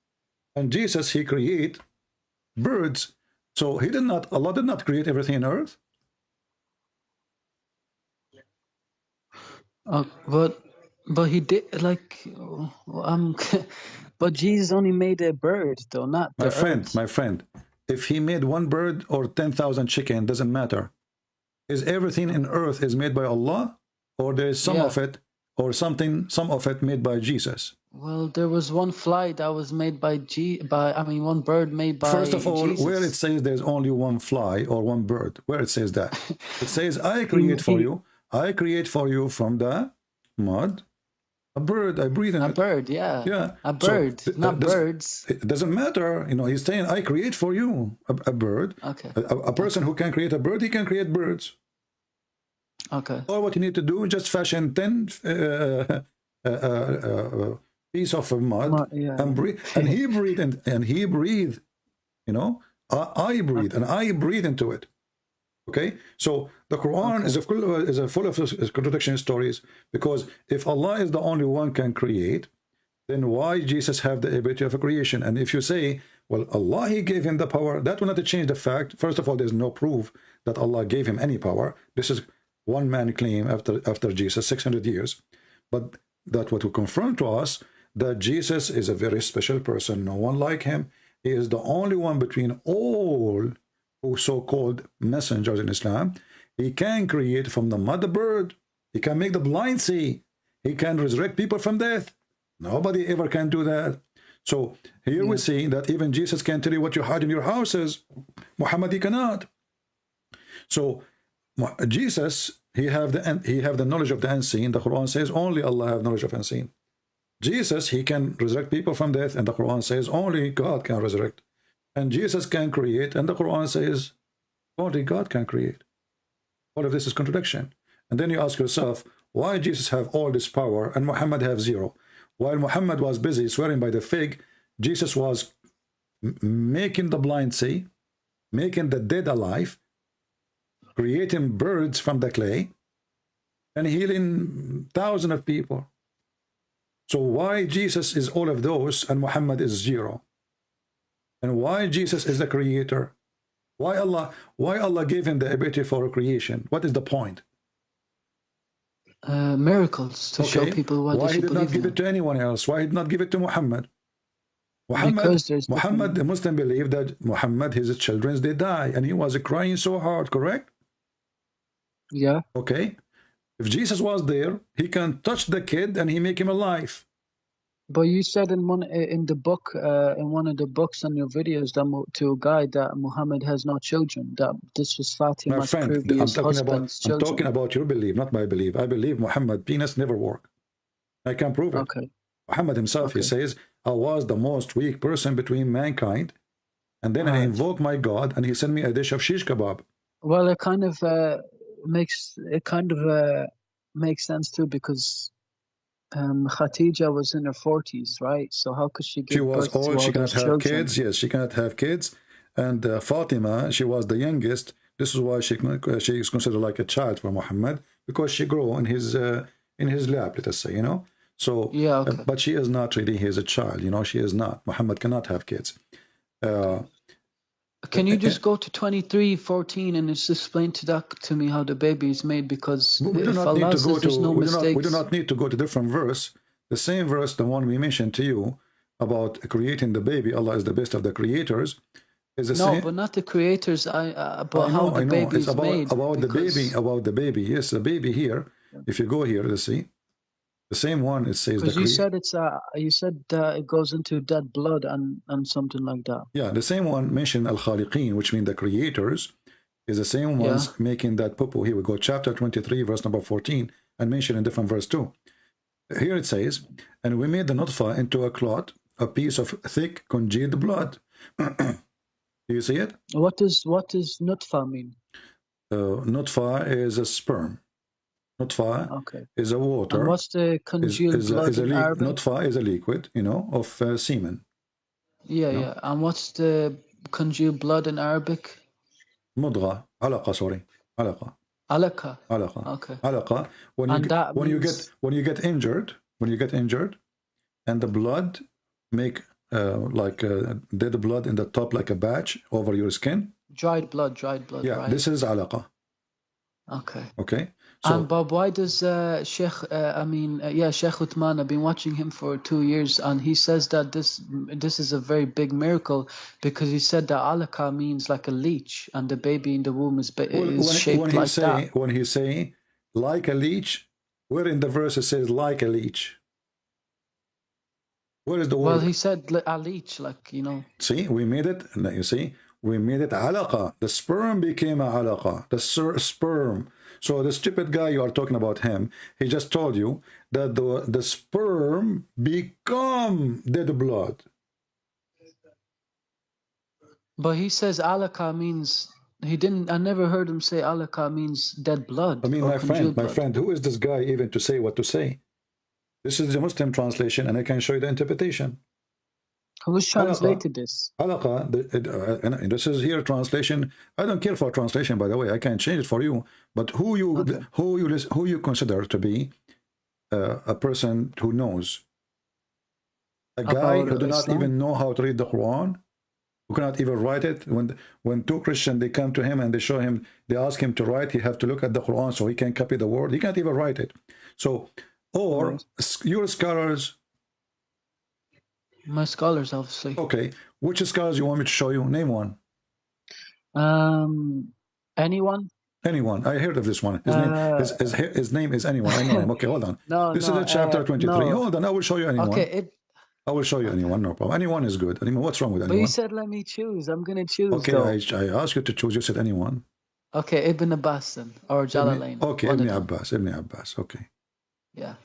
and Jesus, he create birds. So Allah did not create everything in earth. But he did, but Jesus only made a bird, though, not the earth. My friend, if he made one bird or 10,000 chicken, doesn't matter. Is everything in earth is made by Allah, or there is some of it, or some of it made by Jesus? Well, there was one fly that was made one bird made by First of all, Jesus. where it says there's only one fly or one bird, where it says that? It says, I create for you from the mud a bird. I breathe in it. A bird, yeah. A bird, so, not birds. It doesn't matter. He's saying, I create for you a bird. Okay. A person who can create a bird, he can create birds. Okay. Or what you need to do, just fashion 10 piece of mud and breathe. And he breathe, and he breathe. I breathe, and I breathe into it. Okay, so the Quran is full of contradiction stories, because if Allah is the only one can create, then why Jesus have the ability of a creation? And if you say, well, Allah, he gave him the power, that will not change the fact. First of all, there's no proof that Allah gave him any power. This is one man claim after Jesus, 600 years. But that what will confirm to us that Jesus is a very special person. No one like him. He is the only one between all so-called messengers in Islam. He can create from the mud a bird. He can make the blind see. He can resurrect people from death. Nobody ever can do that. So here we see that even Jesus can tell you what you hide in your houses. Muhammad, he cannot. So Jesus, he have the knowledge of the unseen. The Quran says only Allah have knowledge of unseen. Jesus, he can resurrect people from death, and the Quran says only God can resurrect. And Jesus can create, and the Quran says only God can create. All of this is contradiction. And then you ask yourself, why Jesus have all this power and Muhammad have zero? While Muhammad was busy swearing by the fig, Jesus was making the blind see, making the dead alive, creating birds from the clay, and healing thousands of people. So why Jesus is all of those and Muhammad is zero? And why Jesus is the creator? Why Allah gave him the ability for creation? What is the point? Miracles to show people what why they he should did not give in. it to anyone else? Why he did not give it to Muhammad? Muhammad, the Muslim believed that Muhammad, his children, they die, and he was crying so hard, correct? Yeah. Okay. If Jesus was there, he can touch the kid and he make him alive. But you said in one of the books on your videos that to a guy that Muhammad has no children, that this was Fatima's previous husband's children. I'm talking about your belief, not my belief. I believe Muhammad penis never worked. I can prove it. Okay. Muhammad himself, he says, I was the most weak person between mankind, and then I invoked my God, and he sent me a dish of shish kebab. Well, it kind of makes sense too, because Khadija was in her 40s, right? So how could she give birth to all those children? She cannot have kids. Yes, she cannot have kids. And Fatima, she was the youngest. This is why she is considered like a child for Muhammad, because she grew in his lap, let us say, you know. So, yeah, okay. But she is not really his child, you know. She is not. Muhammad cannot have kids. Can you just go to 23:14 and just explain to me how the baby is made? Because if Allah says there's no mistakes, we do not need to go to different verse. The same verse, the one we mentioned to you about creating the baby, Allah is the best of the creators, is the same. No, but not the creators. But how the baby is made. About the baby. Yes, the baby here. If you go here, let's see. The same one, it says. Because you said it goes into dead blood and something like that. Yeah, the same one mentioned al-khaliqeen, which means the creators, is the same ones making that poo-poo. Here we go, chapter 23, verse number 14, and mentioned in different verse too. Here it says, and we made the nutfa into a clot, a piece of thick congealed blood. Do you see it? What does nutfa mean? Nutfa is a sperm. Nutfa is a water. And what's the congealed blood in Arabic? Nutfa is a liquid, you know, of semen. Yeah, yeah. And what's the congealed blood in Arabic? Mudgha, alaqa, sorry, alaqa. Alaqa. Alaqa. Okay. Alaqa. When you get injured, and the blood make like dead blood in the top, like a batch over your skin. Dried blood. Yeah, right? This is alaqa. Okay. Okay. So, and Bob, why does Sheikh Uthman, I've been watching him for 2 years, and he says that this is a very big miracle, because he said that alaka means like a leech, and the baby in the womb is shaped like that. When he say like a leech, where in the verse it says like a leech? Where is the word? Well, he said a leech, like, you know. See, we made it. You see, we made it alaqa. The sperm became a alaqa. The sperm. So the stupid guy you are talking about him, he just told you that the sperm become dead blood. But he says alaka means, I never heard him say alaka means dead blood. I mean, my friend, who is this guy even to say what to say? This is the Muslim translation, and I can show you the interpretation. Who's translated this? Alaqa, this is here translation. I don't care for translation, by the way. I can change it for you. But who you consider to be a person who knows? A guy who do not even know how to read the Quran, who cannot even write it. When two Christians, they come to him and they ask him to write, he have to look at the Quran so he can copy the word. He can't even write it. So, or your scholars. My scholars, obviously. Okay. Which scholars you want me to show you? Name one. Anyone? Anyone. I heard of this one. His name is anyone. I know him. Okay, hold on. This is chapter 23. No. Hold on. I will show you anyone. Okay. I will show you anyone. No problem. Anyone is good. Anyone. What's wrong with anyone? But you said let me choose. I'm going to choose. Okay. I asked you to choose. You said anyone. Okay. Ibn Abbas then. Or Jalalain. Okay. Ibn Abbas. Okay. Yeah.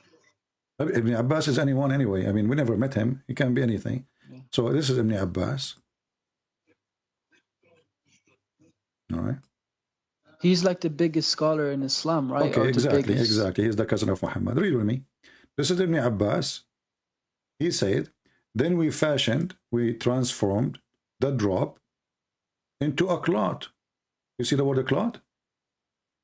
Ibn Abbas is anyone anyway. I mean, we never met him. He can be anything. Yeah. So this is Ibn Abbas. All right. He's like the biggest scholar in Islam, right? Okay, Or the exactly, biggest. exactly. He's the cousin of Muhammad. Read with me. This is Ibn Abbas. He said, then we transformed the drop into a clot. You see the word clot?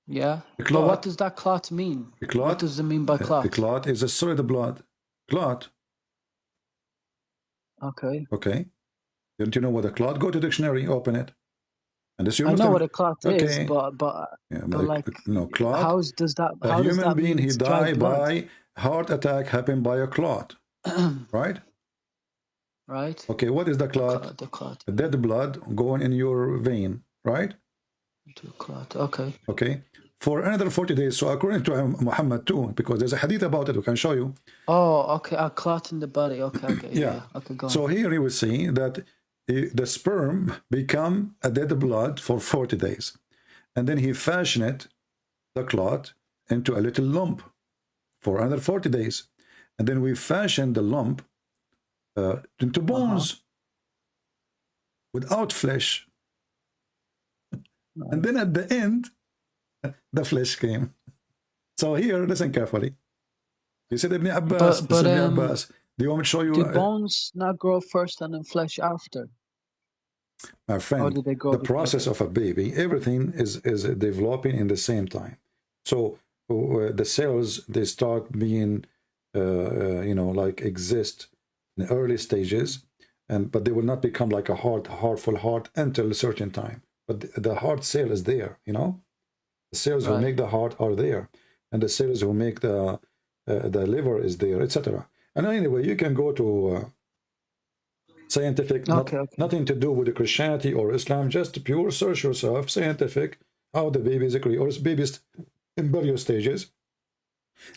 Yeah. A But clot. what does that clot mean? A clot. What does it mean by clot? A clot is a solid blood. Clot. Okay. Okay. Don't you know what a clot? Go to dictionary, open it. And this I know what a clot is, Okay. but Yeah, like, no, clot. how does that A human being, mean he it's dried died blood? by heart attack happened by a clot. Right? Right? Okay, what is the clot? The clot. The dead blood going in your vein, right? To clot. Okay. Okay. For another 40 days. So according to Muhammad too, because there's a hadith about it, we can show you. Oh, okay. A clot in the body. Okay. Okay. Yeah. Okay. Go on. So here you will see that the sperm become a dead blood for 40 days. And then he fashioned the clot into a little lump for another 40 days. And then we fashioned the lump into bones without flesh. And then at the end, the flesh came. So here, listen carefully. You said Ibn Abbas. But Ibn Abbas. Do you want me to show you? Do bones not grow first and then flesh after? My friend, Or do they grow the process of a baby, everything is developing in the same time. So the cells, they start being, like exist in the early stages, but they will not become like a full heart until a certain time. But the heart cell is there, The cells who make the heart are there, and the cells who make the liver is there, etc. And anyway, you can go to scientific, nothing to do with the Christianity or Islam, just pure search yourself, scientific, how the baby is or babies in various stages.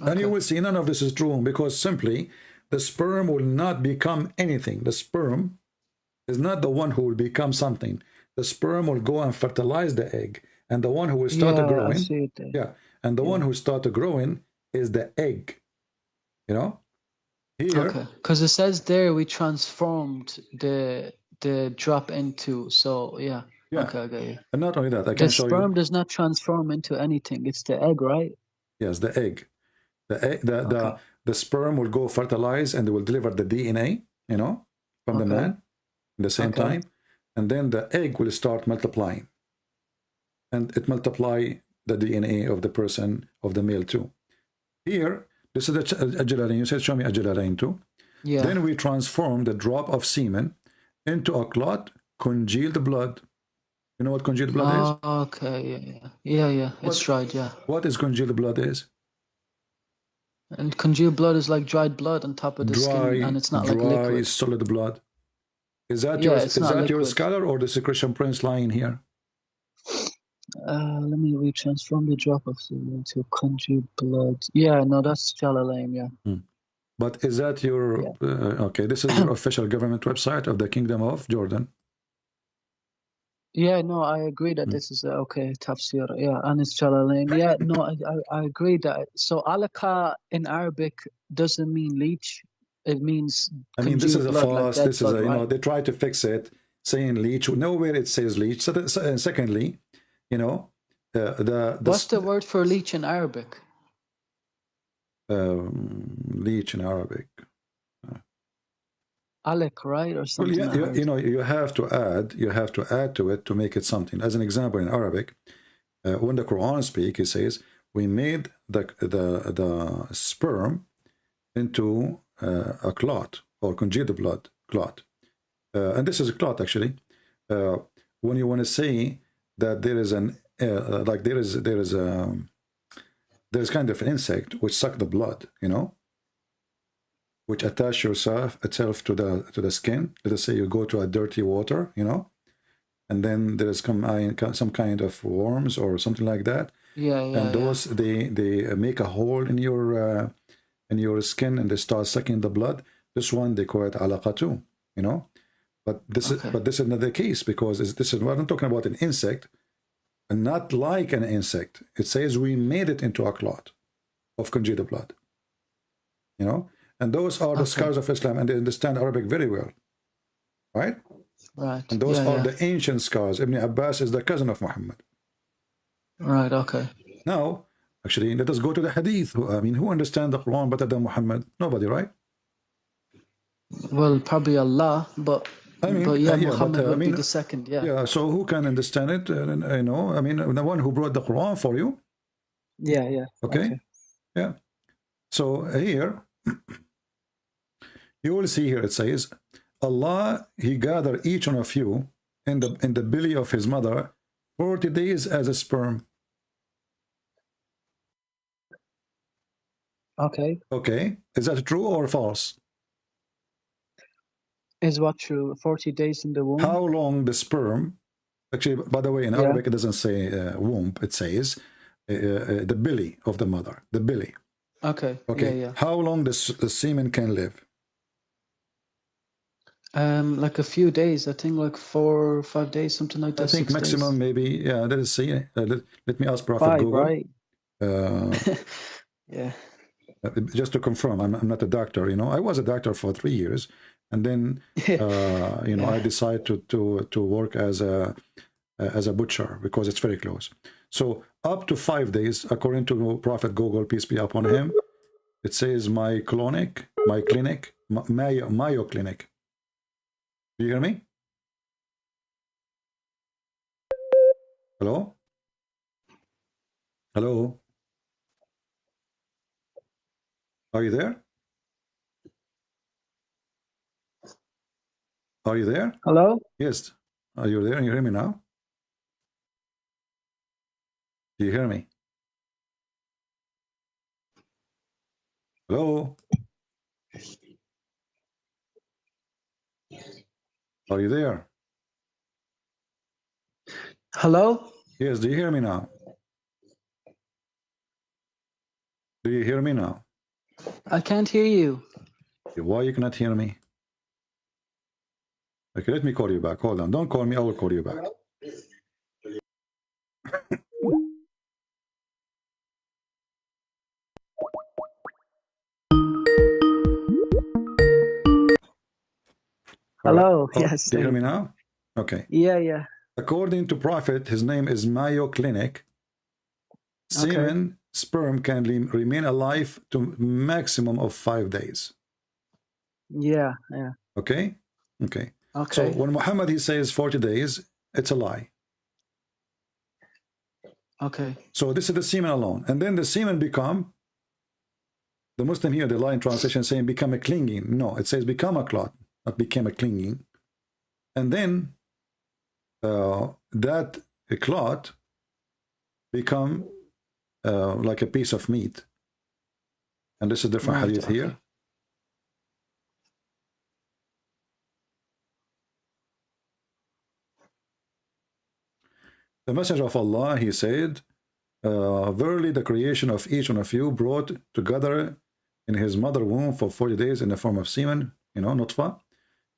And you will see none of this is true, because simply the sperm will not become anything. The sperm is not the one who will become something. The sperm will go and fertilize the egg. And the one who will start growing, and the one who started growing is the egg. Here, because it says there we transformed the drop into. So yeah. Okay. And not only that, I can show you. The sperm does not transform into anything. It's the egg, right? Yes, the egg. The sperm will go fertilize and they will deliver the DNA, from the man at the same time, and then the egg will start multiplying. And it multiply the DNA of the person, of the male too. Here, this is a Jalalain. You said, show me a Jalalain too. Yeah. Then we transform the drop of semen into a clot, congealed blood. You know what congealed blood is? Okay, yeah. It's dried, yeah. What is congealed blood is? And congealed blood is like dried blood on top of the skin, and it's not like liquid. Solid blood. Is that your scholar, or the Christian Prince lying here? Let me transform the drop of semen into congealed blood. Yeah, no, that's Jalalain, yeah. But is that your... okay, this is your official government website of the Kingdom of Jordan. Yeah, no, I agree that this is tafsir. Yeah, and it's Jalalain. Yeah, no, I agree that. So alaka in Arabic doesn't mean leech. It means. I mean, this is a false. Like this is right? They try to fix it, saying leech. Nowhere it says leech. So secondly, what's the word for leech in Arabic? Leech in Arabic. Alek, right, or something. Well, you have to add to it to make it something. As an example, in Arabic, when the Quran speaks, it says we made the sperm into a clot, or congealed blood clot, and this is a clot actually. When you want to say that there is there's kind of an insect which suck the blood, which attach itself to the skin. Let us say you go to a dirty water, and then there is some kind of worms or something like that. And those they make a hole in your skin and they start sucking the blood. This one they call it alaqa too, But this is not the case, because we're not talking about an insect, and not like an insect. It says we made it into a clot of congealed blood, And those are the scholars of Islam, and they understand Arabic very well, right? Right. And those Yeah, are yeah. the ancient scholars. Ibn Abbas is the cousin of Muhammad. Right. Okay. Now, actually, let us go to the hadith. Who understands the Quran better than Muhammad? Nobody, right? Well, probably Allah, but yeah, Muhammad would be the second. Yeah. Yeah. So who can understand it? The one who brought the Quran for you. Yeah. Yeah. Okay. Yeah. So here, you will see here it says, Allah, He gathered each one of you in the belly of His mother 40 days as a sperm. Okay. Okay. Is that true or false? Is what true? 40 days in the womb. How long the sperm? Actually, by the way, in Arabic it doesn't say womb. It says the belly of the mother. The belly. Okay. Okay. Yeah. How long the semen can live? Like a few days. I think like 4 or 5 days, something like that. I think 6 maximum days. maybe. Yeah. Let us see. Let me ask Prophet 5, Google. right? Yeah. Just to confirm, I'm not a doctor. I was a doctor for 3 years, and then I decided to work as a butcher because it's very close. So up to 5 days, according to Prophet Google, peace be upon him, it says my clinic, Mayo Clinic. Do you hear me? Hello? Hello? Are you there? Are you there? Hello? Yes. Are you there? You hear me now? Do you hear me? Hello? Are you there? Hello? Yes, do you hear me now? Do you hear me now? I can't hear you. Why you cannot hear me? Okay, let me call you back. Hold on. Don't call me. I will call you back. Hello. Oh, Yes. do you hear me now? Okay. Yeah. According to Prophet, his name is Mayo Clinic. Semen, sperm can remain alive to maximum of 5 days. Yeah. Okay? Okay. So when Muhammad, he says 40 days, it's a lie. Okay. So this is the semen alone. And then the semen become, the Muslim here, the line translation saying become a clinging. No, it says become a clot, not became a clinging. And then that clot become like a piece of meat. And this is different hadith here. The Messenger of Allah, he said, verily the creation of each one of you brought together in his mother womb for 40 days in the form of semen, nutfa,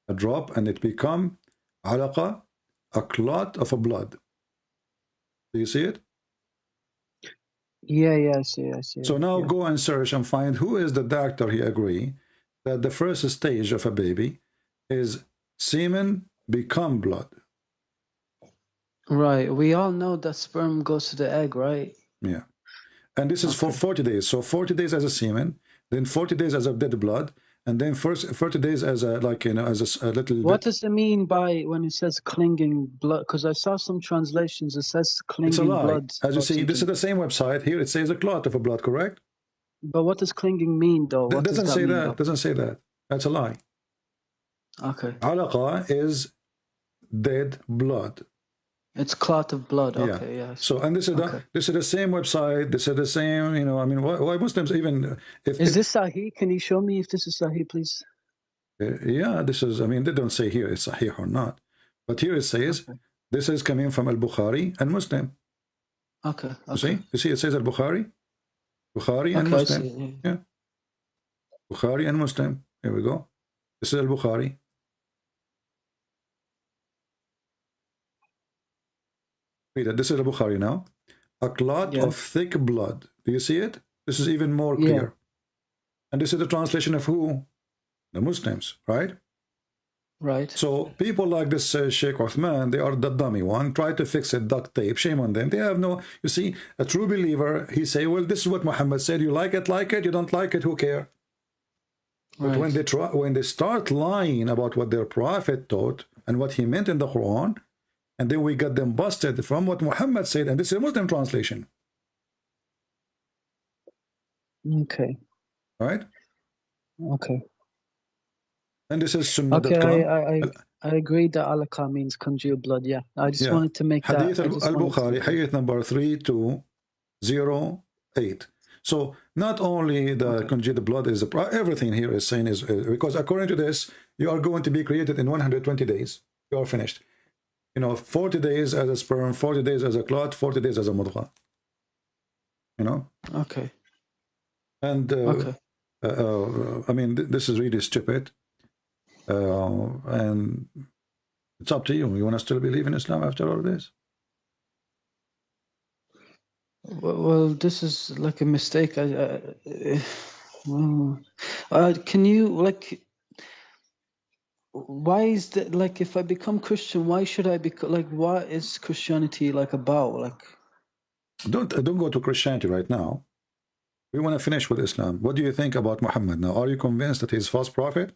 a drop, and it become alaqa, a clot of a blood. Do you see it? Yeah, I see. So now go and search and find who is the doctor he agree that the first stage of a baby is semen become blood. Right. We all know that sperm goes to the egg, right? Yeah. And this is for 40 days. So 40 days as a semen, then 40 days as a dead blood, and then first 30 days as a little. What does it mean by when it says clinging blood? Because I saw some translations. It says clinging it's a lie. blood. As you see, this is the same website. Here it says a clot of a blood, correct? But what does clinging mean, though? It doesn't say that. Doesn't say that. That's a lie. Okay. Alaqa is dead blood. It's clot of blood. Okay, yeah. So, and this is the same website. This is the same. Why Muslims even? Is this Sahih? Can you show me if this is Sahih, please? Yeah, this is. They don't say here it's Sahih or not, but here it says this is coming from Al-Bukhari and Muslim. Okay. You see, it says Al-Bukhari, and Muslim. Yeah, Bukhari and Muslim. Here we go. This is Al-Bukhari. This is Al-Bukhari now. A clot of thick blood. Do you see it? This is even more clear. And this is the translation of who? The Muslims, right? Right. So people like this Sheikh Uthman, they are the dummy one. Try to fix it, duct tape. Shame on them. They have no. You see, a true believer, he say, well, this is what Muhammad said. You like it, like it. You don't like it, who care? But Right. when they start lying about what their prophet taught and what he meant in the Quran, and then we got them busted from what Muhammad said, and this is a Muslim translation, Okay. right? Okay. And this is Okay. Sunnah.com. I agree that alaka means congealed blood. Yeah. I just Yeah. wanted to make Hadith that. I just al-Bukhari, hadith number 3208. So not only the congealed blood is everything here is saying is because according to this, you are going to be created in 120 days. You are finished. 40 days as a sperm, 40 days as a clot, 40 days as a mudghah. Okay. And I mean, this is really stupid. And it's up to you. You want to still believe in Islam after all this? Well, this is like a mistake. Can you like? Why is that? Like, if I become Christian, why should I be like? What is Christianity like about? Like, don't go to Christianity right now. We want to finish with Islam. What do you think about Muhammad now? Are you convinced that he's false prophet?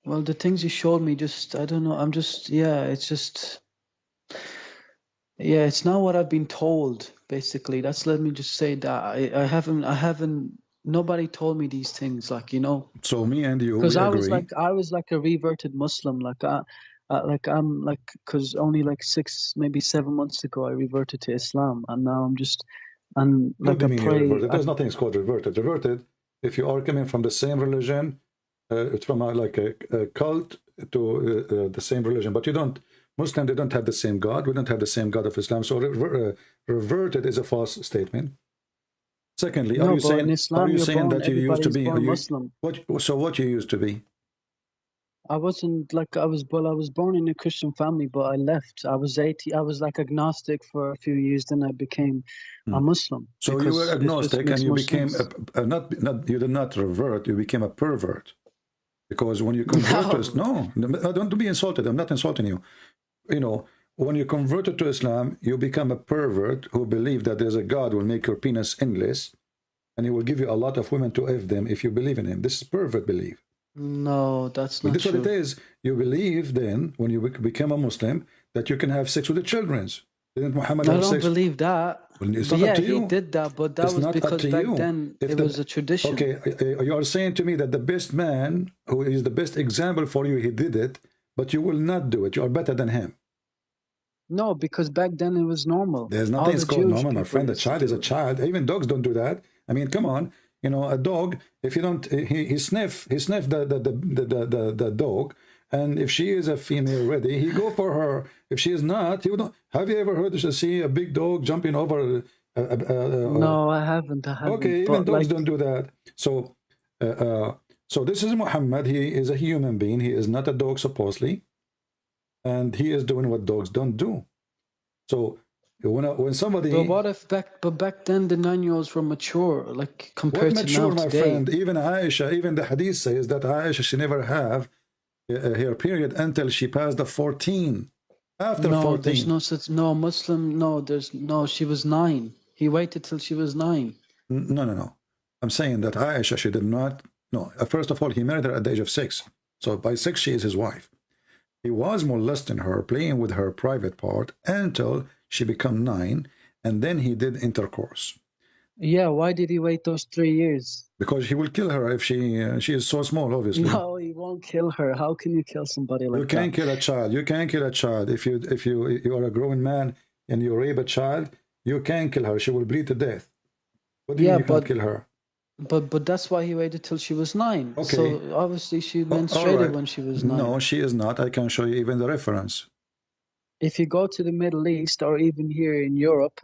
well, the things you showed me, just I don't know. I'm just it's just it's not what I've been told. Basically, let me just say that I haven't. Nobody told me these things, like, So me and you, because we I agree. was like a reverted Muslim, because only like 6, maybe 7 months ago I reverted to Islam, and now I'm What like do a you mean you're prey. reverted? There's nothing called reverted. Reverted, if you are coming from the same religion, it's from like a cult to the same religion, but you don't. Muslim, they don't have the same God. We don't have the same God of Islam. So reverted is a false statement. Secondly, No, are you but in Islam, saying you're born. that you used to Everybody's be? born Muslim. What you used to be? I wasn't like I was born in a Christian family, but I left. I was 80. I was like agnostic for a few years, then I became a Muslim. So you were because it just agnostic and makes you more became sense. not you did not revert. You became a pervert because when you convert to don't be insulted. I'm not insulting you. When you converted to Islam, you become a pervert who believe that there's a God who will make your penis endless, and he will give you a lot of women to F them if you believe in him. This is pervert belief. No, that's not This is true. what it is. You believe then, when you become a Muslim, that you can have sex with the children. Didn't Muhammad have I don't sex? believe that. Well, it's But not up to he you. did that, but that It's was not up because to back you. then If it was a tradition. Okay, you are saying to me that the best man, who is the best example for you, he did it, but you will not do it. You are better than him. No, because back then it was normal. There's All nothing the called Jewish normal, my people friend. A used to child do is a it. child. Even dogs don't do that. I mean, come on. A dog, if you don't, he sniff the dog, and if she is a female ready, he go for her. If she is not, he would not. Have you ever heard see a big dog jumping over? No, I haven't. Okay, even But dogs like, don't do that. So, so this is Muhammad. He is a human being. He is not a dog, supposedly, and he is doing what dogs don't do. So when somebody, but what if back then the 9-year-olds were mature, like compared to now my today? friend, even Aisha, even the hadith says that Aisha, she never have her period until she passed the 14. After 14. There's no such, Muslim, she was 9. He waited till she was 9. No. I'm saying that Aisha, she did not, no. First of all, he married her at the age of 6. So by 6, she is his wife. He was molesting her, playing with her private part until she became 9, and then he did intercourse. Yeah, why did he wait those 3 years? Because he will kill her if she is so small, obviously. No, he won't kill her. How can you kill somebody like that? You can't kill a child. You can't kill a child. If you are a grown man and you rape a child, you can't kill her. She will bleed to death. What do you mean you can't kill her? But that's why he waited till she was 9. Okay. So obviously she menstruated when she was 9. No, she is not. I can show you even the reference. If you go to the Middle East or even here in Europe,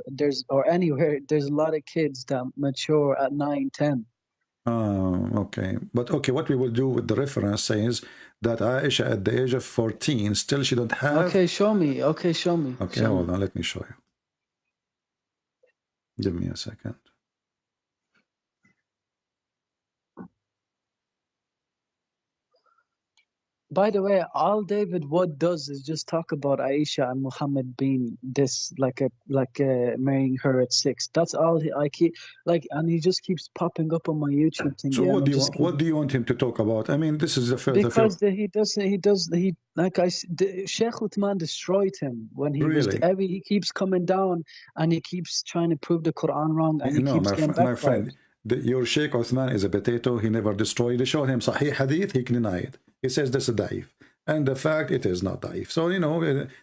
or anywhere, there's a lot of kids that mature at 9, 10. Okay. But okay, what we will do with the reference says that Aisha at the age of 14, still she don't have... Okay, show me. Okay, show me. Okay, hold on, let me show you. Give me a second. By the way, all David Wood does is just talk about Aisha and Muhammad being this, like marrying her at 6. That's all I keep like, and he just keeps popping up on my YouTube thing. So Yeah, what do you want him to talk about? I mean, this is the first. Because he like Sheikh Uthman destroyed him when he was he keeps coming down and he keeps trying to prove the Quran wrong, and he keeps getting back. My friend, your Sheikh Uthman is a potato. He never destroyed. They showed him Sahih Hadith. He can deny it. He says this is daif, and the fact it is not daif. So you know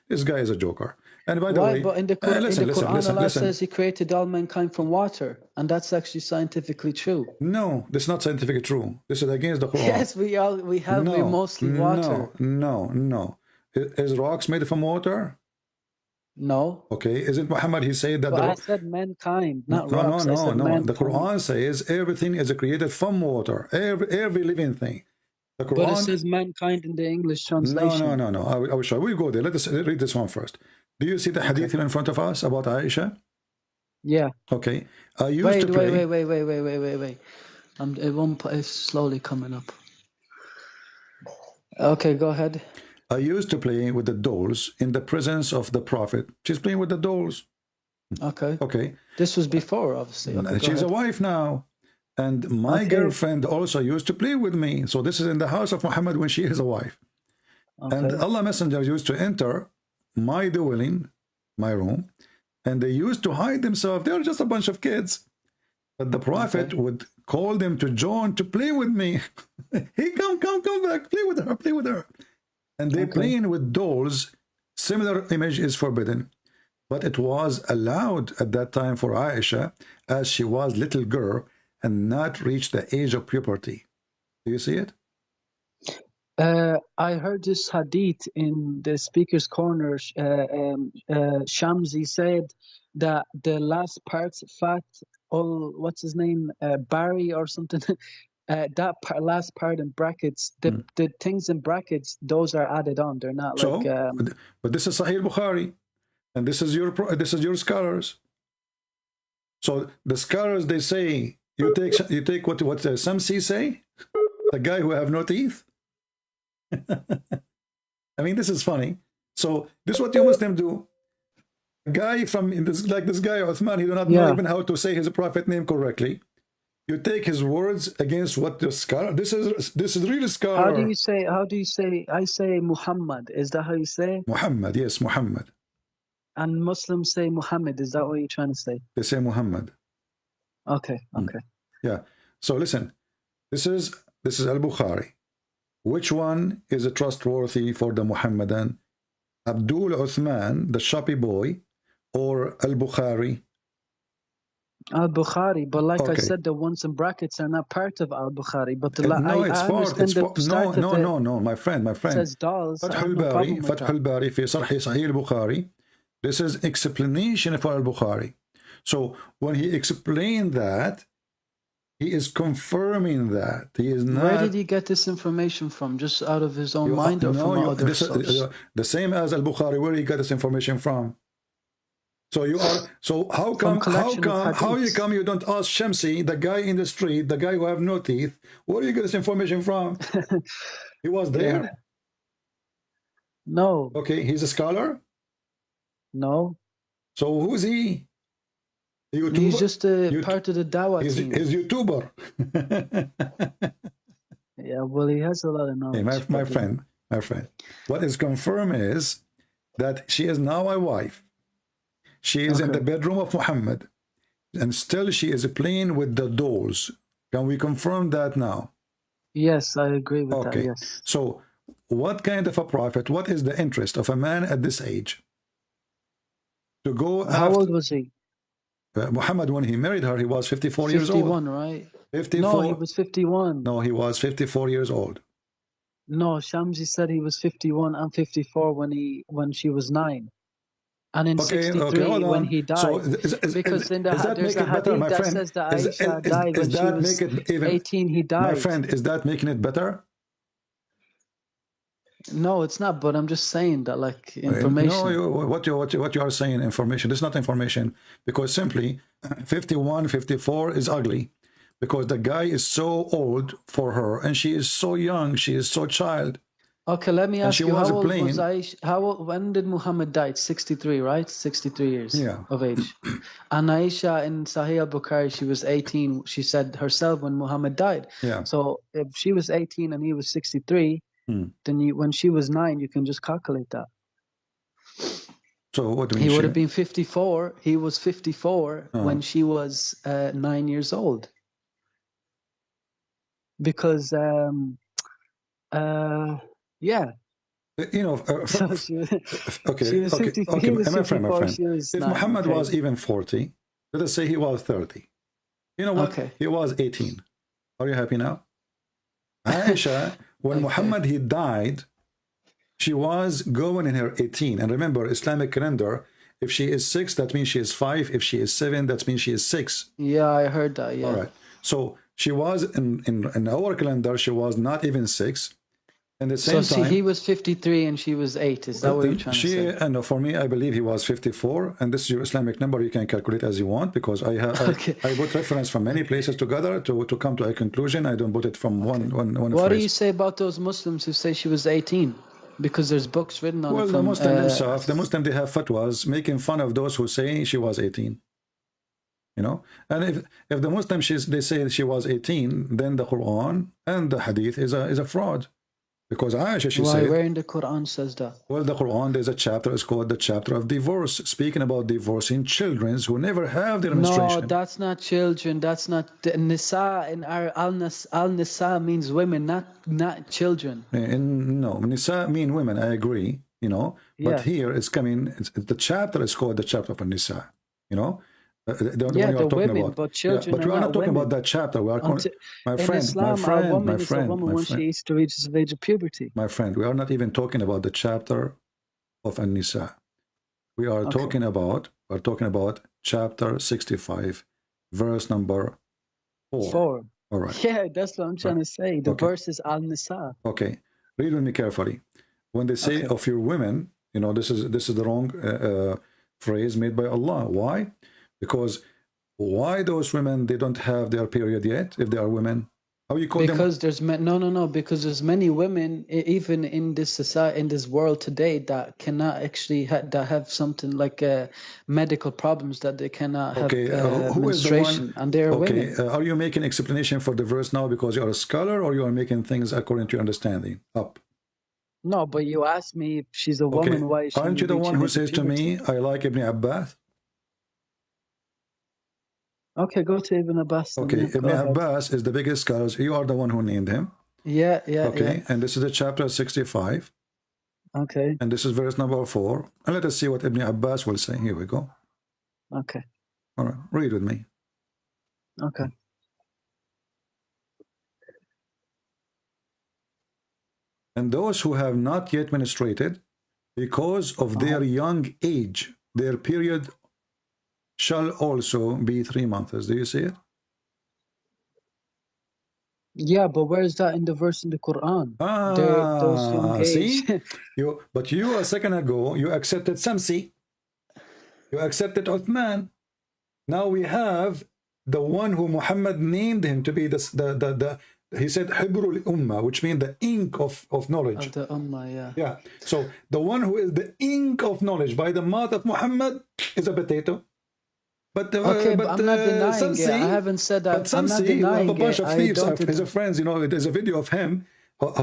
this guy is a joker. And by the way, but in the Quran, listen, Allah says He created all mankind from water, and that's actually scientifically true. No, that's not scientifically true. This is against the Quran. Yes, we're mostly water. No. Is rocks made from water? No. Okay, isn't Muhammad? He said that. But I said mankind, not rocks. No. The Quran says everything is created from water. Every living thing. The Quran, but it says mankind in the English translation. No. I will show. We'll go there. Let us read this one first. Do you see the hadith in front of us about Aisha? Yeah. Okay. I used to play. Wait. It's slowly coming up. Okay, go ahead. I used to play with the dolls in the presence of the Prophet. She's playing with the dolls. Okay. This was before, obviously. Okay, she's a wife now. And my girlfriend also used to play with me. So this is in the house of Muhammad when she is a wife. And Allah Messenger used to enter my dwelling, my room, and they used to hide themselves. They were just a bunch of kids. But the Prophet would call them to join to play with me. Hey, come back, play with her. And they playing with dolls. Similar image is forbidden. But it was allowed at that time for Aisha, as she was little girl and not reached the age of puberty. Do you see it? I heard this hadith in the speaker's corner. Shamsi said that the last part, what's his name, Barry or something, last part in brackets, the things in brackets, those are added on. They're not but this is Sahih Bukhari, and this is your scholars. So the scholars, they say you take what Shamsi say, the guy who have no teeth. I mean, this is funny. So this is what you Muslim do. A guy from this guy Uthman, he do not know even how to say his prophet name correctly. You take his words against what the scholar. This is really scholar. How do you say? I say Muhammad. Is that how you say? Muhammad, yes, Muhammad. And Muslims say Muhammad. Is that what you're trying to say? They say Muhammad. Okay. Yeah. So listen, this is Al-Bukhari. Which one is trustworthy for the Muhammadan? Abdul Uthman, the shoppy boy, or Al-Bukhari? Al-Bukhari, but like I said, the ones in brackets are not part of Al-Bukhari. But no, my friend. It says dolls. Fath al-Bari fi Sahih al-Bukhari. This is explanation for Al-Bukhari. So when he explained that, he is confirming that he is not. Where did he get this information from? Just out of his own mind, or from other sources? The same as Al-Bukhari. Where he got this information from? So you are. So how come you don't ask Shamsi, the guy in the street, the guy who have no teeth? Where do you get this information from? He was there. Yeah. No. Okay, he's a scholar. No. So who's he? YouTuber? He's just part of the Dawah team. He's YouTuber. Yeah, well, he has a lot of knowledge. Hey, my friend. What is confirmed is that she is now a wife. She is in the bedroom of Muhammad, and still she is playing with the dolls. Can we confirm that now? Yes, I agree with that. Yes. So, what kind of a prophet? What is the interest of a man at this age? To go. How old was he? Muhammad, when he married her, he was 54 years old. 51, right? 54. No, he was 51. No, he was 54 years old. No, Shamsi said he was 51 and 54 when she was 9. And in 63 when he died. So because there's a hadith that says that Aisha died when she was 18, he died. My friend, is that making it better? No, it's not, but I'm just saying that, like, information. No, what you are saying, information. It's not information, because simply 51, 54 is ugly, because the guy is so old for her, and she is so young, she is so child. Okay, let me And ask she you, was how old playing. was Aisha? When did Muhammad die? 63, right? 63 years Yeah. of age. And Aisha in Sahih al-Bukhari, she was 18. She said herself when Muhammad died. Yeah. So if she was 18 and he was 63, then when she was 9, you can just calculate that. So what do you mean? He would have been 54. He was 54 when she was 9 years old. Because, yeah. You know, So she was okay, 54, he was my friend, 54, she was if 9, Muhammad okay. was even 40, let us say he was 30. You know what? Okay. He was 18. Are you happy now? Aisha, when Muhammad he died, she was going in her 18. And remember, Islamic calendar, if she is 6, that means she is 5. If she is 7, that means she is 6. Yeah, I heard that, yeah. All right. So she was in our calendar, she was not even 6. And at the same time, he was 53 and she was 8. Is that what you're trying to say? No, for me, I believe he was 54. And this is your Islamic number. You can calculate as you want, because I put reference from many places together to come to a conclusion. I don't put it from one What phrase. do you say about those Muslims who say she was 18? Because there's books written on it. Well, the Muslim themselves, the Muslim, they have fatwas making fun of those who say she was 18. You know, and if the Muslim they say she was 18, then the Quran and the Hadith is a fraud. Because Aisha, she said... Where in the Quran says that? Well, the Quran, there's a chapter, it's called the chapter of divorce, speaking about divorcing children who never have their menstruation. No, that's not children. That's not... Nisa in our al-Nisa means women, not children. No, Nisa mean women, I agree, you know. But here it's coming, the chapter is called the chapter of Nisa, you know. The women, but children but we are not talking about that chapter. We are in Islam, a woman is a woman when she reaches the age of puberty. My friend, we are not even talking about the chapter of An-Nisa. We are talking about chapter 65, verse number 4. All right. Yeah, that's what I'm trying to say. The verse is Al-Nisa. Okay, read with me carefully. When they say of your women, you know, this is the wrong phrase made by Allah. Why? Because why those women, they don't have their period yet if they are women? How you call them? Because there's because there's many women even in this society, in this world today, that cannot actually that have something like medical problems that they cannot have menstruation, and they're women. Are you making explanation for the verse now because you are a scholar, or you are making things according to your understanding up? No, but you asked me if she's a woman. Why is she? Aren't you the one who says to me, I like Ibn Abbas? Okay, go to Ibn Abbas. Okay, Ibn Abbas is the biggest scholar. You are the one who named him. Yeah. Okay, and this is the chapter 65. Okay. And this is verse number 4. And let us see what Ibn Abbas will say. Here we go. Okay. All right, read with me. Okay. And those who have not yet menstruated, because of their young age, their period shall also be 3 months. Do you see it? Yeah, but where is that in the verse in the Quran? See? But you a second ago, you accepted Samsi. You accepted Uthman. Now we have the one who Muhammad named him to be he said Hibrul Ummah, which means the ink of knowledge. Of the Ummah, yeah. Yeah. So the one who is the ink of knowledge by the mouth of Muhammad is a potato. But but I'm not denying it. I haven't said that. But some see, you have a bunch of thieves. His friends, you know, there's a video of him.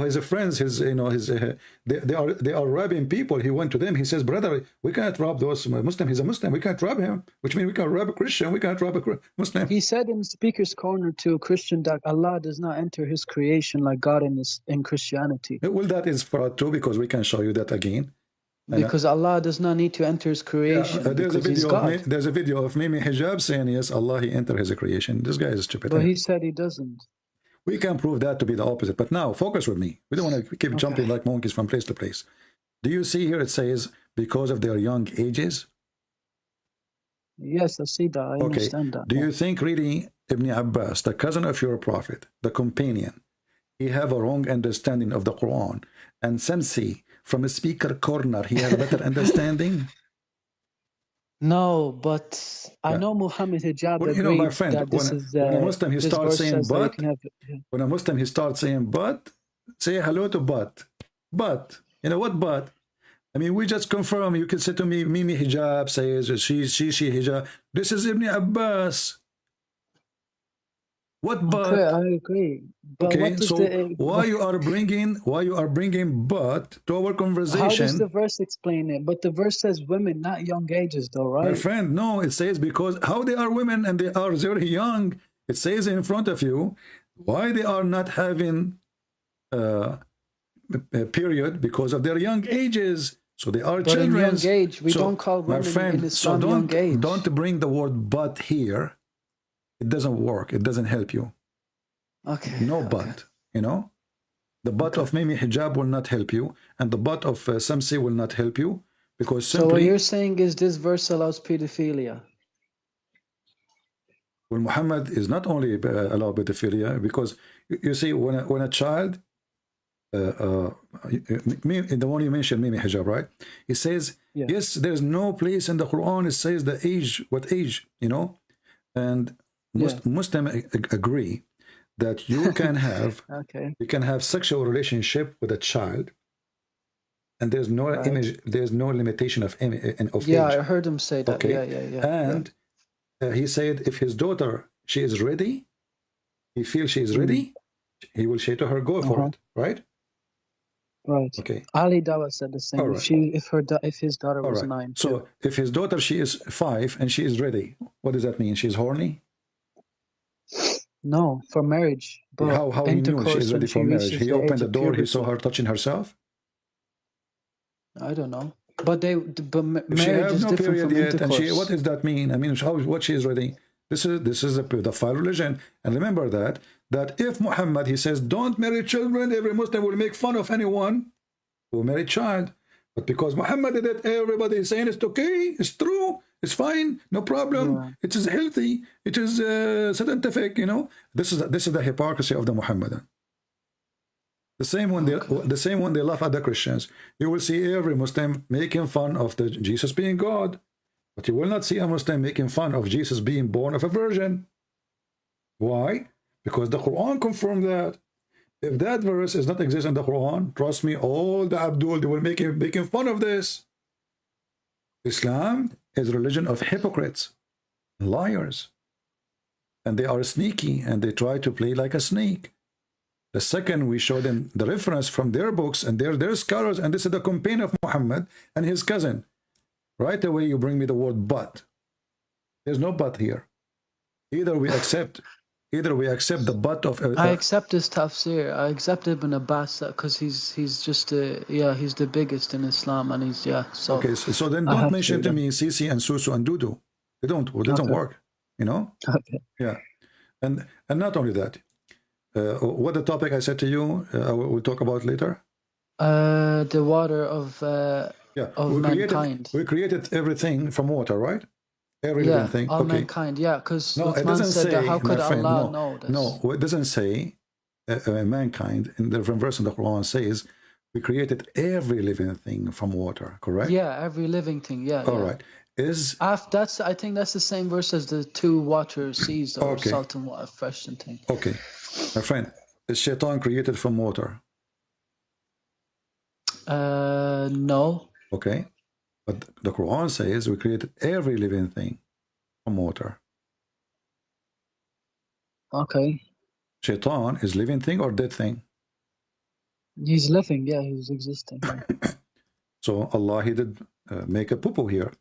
His friends, they are robbing people. He went to them. He says, "Brother, we can't rob those Muslim. He's a Muslim. We can't rob him. Which means we can rob a Christian. We can't rob a Muslim." He said in Speaker's Corner to a Christian that Allah does not enter His creation like God in Christianity. Well, that is fraud too, because we can show you that again. Because Allah does not need to enter His creation. There's a video of Mimi Hijab saying, yes, Allah, He entered His creation. This guy is stupid. But he said He doesn't. We can prove that to be the opposite. But now, focus with me. We don't want to keep jumping like monkeys from place to place. Do you see here it says, because of their young ages? Yes, I see that. I understand that. Do you think really Ibn Abbas, the cousin of your prophet, the companion, he have a wrong understanding of the Quran? And Samsi, from a speaker corner, he have a better understanding? No, but I know Muhammad Hijab agreed my friend, that this is when a Muslim he starts saying but, when a Muslim he starts saying but, say hello to but. But, you know what but? I mean, we just confirm. You can say to me, Mimi Hijab says, she Hijab. This is Ibn Abbas. What but? Okay, I agree. But Okay, what does so why you are bringing but to our conversation? How does the verse explain it? But the verse says women, not young ages, though, right? My friend, no, it says because how they are women and they are very young. It says in front of you why they are not having a period because of their young ages. So they are but children. In young age, we don't call women in Islam young age. Don't bring the word but here. It doesn't work. It doesn't help you. Okay. No but, you know. The but of Mimi Hijab will not help you, and the but of Samsi will not help you because simply. So what you're saying is this verse allows pedophilia. Well, Muhammad is not only allowed pedophilia because you see when a child, the one you mentioned, Mimi Hijab, right? He says yes, there's no place in the Quran it says the age, what age, you know, and Muslims agree that you can have you can have sexual relationship with a child, and there's no image, there's no limitation of age. I heard him say that. And he said if his daughter she is ready, he feels she is ready, he will say to her, go for it, right? Right. Okay. Ali Dawah said the same. Right. If his daughter was 9. So if his daughter she is 5 and she is ready, what does that mean? She's horny? No, for marriage. But how he knew she is ready for marriage? He opened the door, he saw her touching herself? I don't know. But marriage she has is no different period from yet, intercourse. and what does that mean? I mean, what she is ready? This is a pedophile religion. And remember that if Muhammad, he says, don't marry children, every Muslim will make fun of anyone who marry child. But because Muhammad did it, everybody is saying it's okay, it's true, it's fine, no problem, it is healthy, it is scientific, you know. This is the hypocrisy of the Muhammadan. The same when they laugh at the Christians. You will see every Muslim making fun of the Jesus being God, but you will not see a Muslim making fun of Jesus being born of a virgin. Why? Because the Quran confirmed that. If that verse is not exist in the Quran, trust me, all the Abdul, they will making fun of this. Islam is a religion of hypocrites, liars, and they are sneaky and they try to play like a snake. The second we show them the reference from their books and their scholars, and this is the campaign of Muhammad and his cousin. Right away you bring me the word but. There's no but here. Either we accept the but of. I accept his tafsir. I accept Ibn Abbas because he's just he's the biggest in Islam, and he's So okay, so then don't mention to me Sisi and Susu and Dudu. It doesn't work. You know. Okay. Yeah, and not only that. What the topic I said to you, we'll talk about later. The water of mankind. We created everything from water, right? Every living thing. All mankind. Yeah, because no, it doesn't say. How could Allah know this? No, it doesn't say mankind. In the different verse in the Quran says we created every living thing from water. Correct? Yeah, every living thing. Yeah. All right. I think that's the same verse as the 2 water seas or salt and water, fresh and thing. Okay, my friend, is Shaitan created from water? No. Okay, but the Quran says we created every living thing from water. Okay. Shaitan is living thing or dead thing? He's living. Yeah, he's existing. So Allah, he did make a poo-poo here.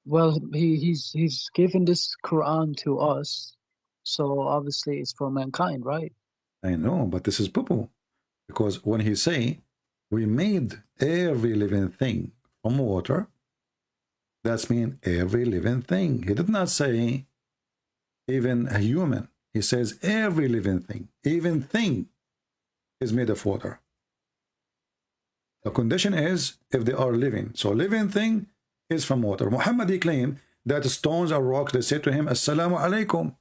Well, he's given this Quran to us, so obviously it's for mankind, right? I know, but this is poo-poo, because when he say we made every living thing from water, that's mean every living thing. He did not say even a human. He says every living thing, even thing is made of water. The condition is if they are living. So living thing is from water. Muhammad, he claimed that stones are rocks. They said to him, Assalamu alaikum.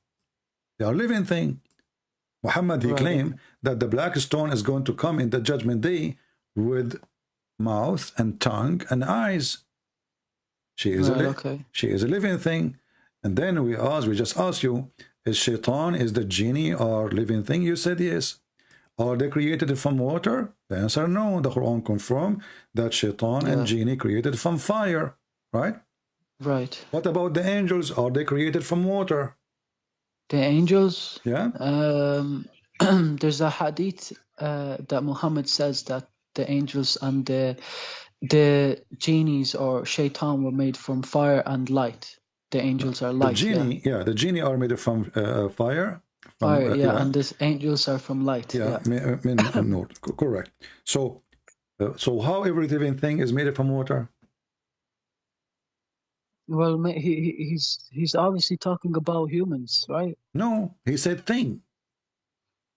They are living thing. Muhammad, he claimed that the black stone is going to come in the judgment day with mouth and tongue and eyes. She is she is a living thing. And then we just asked you, is Shaitan, is the genie or living thing? You said yes. Are they created from water? The answer no. The Quran confirms that shaitan and genie created from fire, right? Right. What about the angels? Are they created from water? The angels? Yeah. There's a hadith that Muhammad says that the angels and the genies or shaitan were made from fire and light. The angels are light. The genie are made from fire. Fire, and the angels are from light. No, correct. So how every living thing is made from water? Well, he's obviously talking about humans, right? No, he said thing.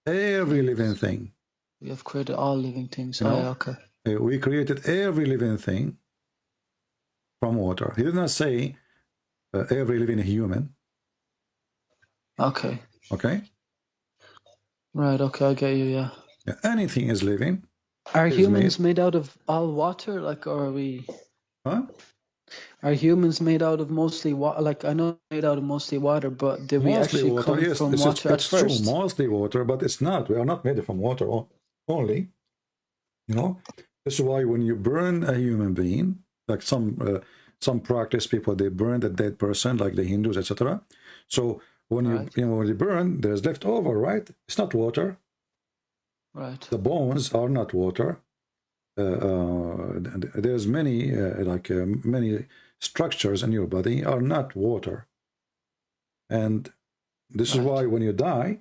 Every living thing. We have created all living things. Okay. We created every living thing from water. He did not say every living human. Okay. Okay. Right. Okay, I get you. Yeah. Anything is living. Are humans made out of all water? Like, or are we? Huh? Are humans made out of mostly water? Like, I know made out of mostly water, but did we actually come from water at first? It's true, mostly water, but it's not. We are not made from water only. You know, this is why when you burn a human being, like some practice people, they burn a dead person, like the Hindus, etc. So when when you burn, there's left over, right? It's not water. Right. The bones are not water. There's many many structures in your body are not water, and this is why when you die,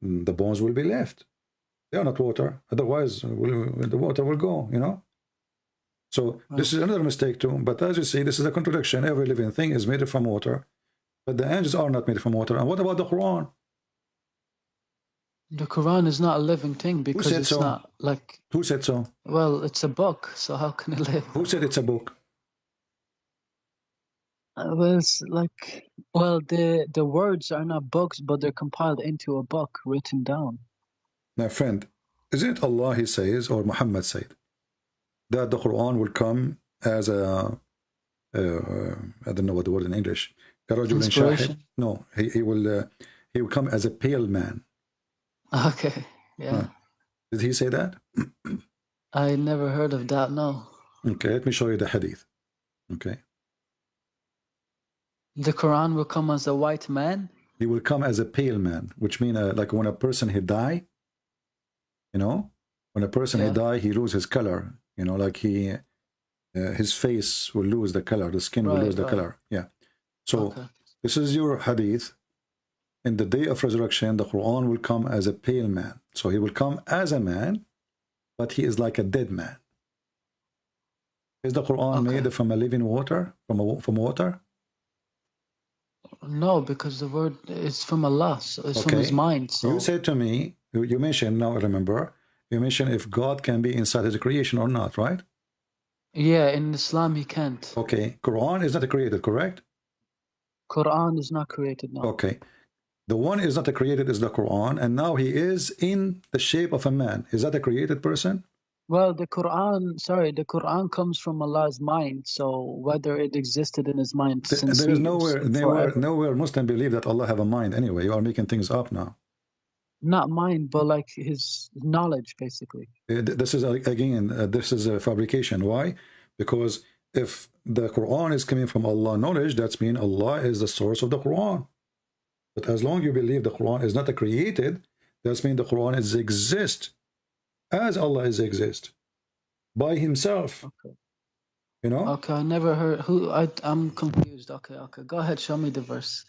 the bones will be left. They are not water. Otherwise, the water will go. You know. So this is another mistake too. But as you see, this is a contradiction. Every living thing is made from water, but the angels are not made from water. And what about the Quran? The Quran is not a living thing because it's not like... Who said so? Well, it's a book, so how can it live? Who said it's a book? Well, it's like... Well, the words are not books, but they're compiled into a book, written down. My friend, is it Allah he says, or Muhammad said, that the Quran will come as a... I don't know what the word in English. Inspiration? No, he will come as a pale man. Okay, yeah. Did he say that? I never heard of that, no. Okay, let me show you the hadith. Okay. The Quran will come as a white man? He will come as a pale man, which means like when a person he die, you know, when a person he die, he loses his color, you know, like his face will lose the color, the skin will lose the color. Yeah. So this is your hadith. In the day of resurrection, the Quran will come as a pale man. So he will come as a man, but he is like a dead man. Is the Quran made from a living water, from water? No, because the word is from Allah, so it's from His mind. So. You said to me, you mentioned, now I remember, you mentioned if God can be inside His creation or not, right? Yeah, in Islam He can't. Okay, Quran is not created, correct? Quran is not created, no. Okay. The one is not created is the Quran, and now he is in the shape of a man. Is that a created person? Well, the Quran comes from Allah's mind, so whether it existed in His mind since there is nowhere Muslim believe that Allah have a mind anyway. You are making things up now. Not mind, but like His knowledge, basically. This is, again, this is a fabrication. Why? Because if the Quran is coming from Allah knowledge, that means Allah is the source of the Quran. But as long as you believe the Quran is not created, that means the Quran is exist as Allah is exist by Himself. Okay. You know? Okay, I never heard I'm confused. Okay. Go ahead, show me the verse.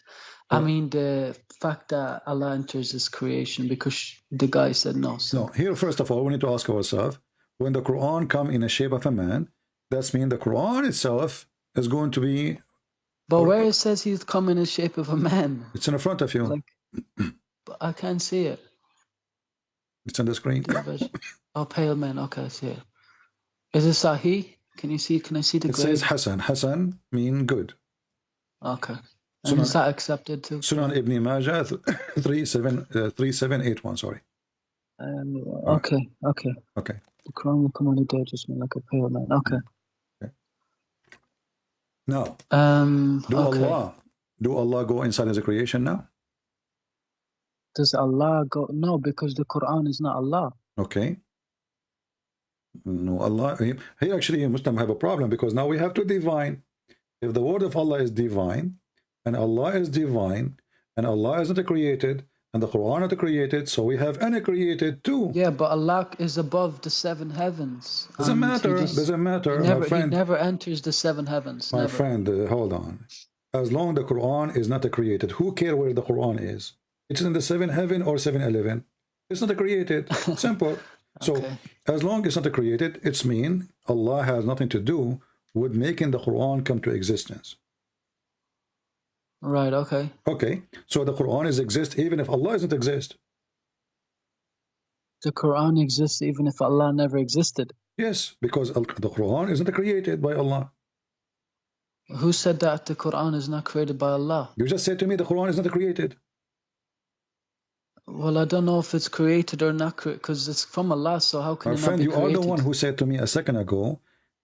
I mean the fact that Allah enters His creation, because the guy said no. So. No, here first of all we need to ask ourselves, when the Quran come in the shape of a man, that means the Quran itself is going to be. But where it says He's come in the shape of a man? It's in front of you. But I can't see it. It's on the screen. Oh, pale man. Okay, I see it. Is it Sahih? Can I see the grade? It says Hasan. Hasan mean good. Okay. And is that accepted too? Sunan Ibn Majah 3781, sorry. Okay. The Quran will come on a day just like a pale man. Okay. Now, do Allah go inside His creation now? Does Allah go? No, because the Quran is not Allah. Okay. No, Allah. He actually, Muslim have a problem because now we have to divine. If the word of Allah is divine, and Allah is divine, and Allah is not created, and the Quran not created, so we have any created too. Yeah, but Allah is above the 7 heavens. Doesn't matter. Doesn't matter. He My friend, never enters the 7 heavens. my Never. friend, hold on. As long the Quran is not created, who care where the Quran is? It's in the 7th heaven or 7-11. It's not created. Simple. So Okay. as long as it's not created, it's mean Allah has nothing to do with making the Quran come to existence. Right, okay. Okay, so the Quran is exist even if Allah doesn't exist. The Quran exists even if Allah never existed. Yes, because the Quran isn't created by Allah. Who said that the Quran is not created by Allah? You just said to me the Quran is not created. Well, I don't know if it's created or not, because it's from Allah, so how can My it not friend, be you created? are the one who said to me a second ago,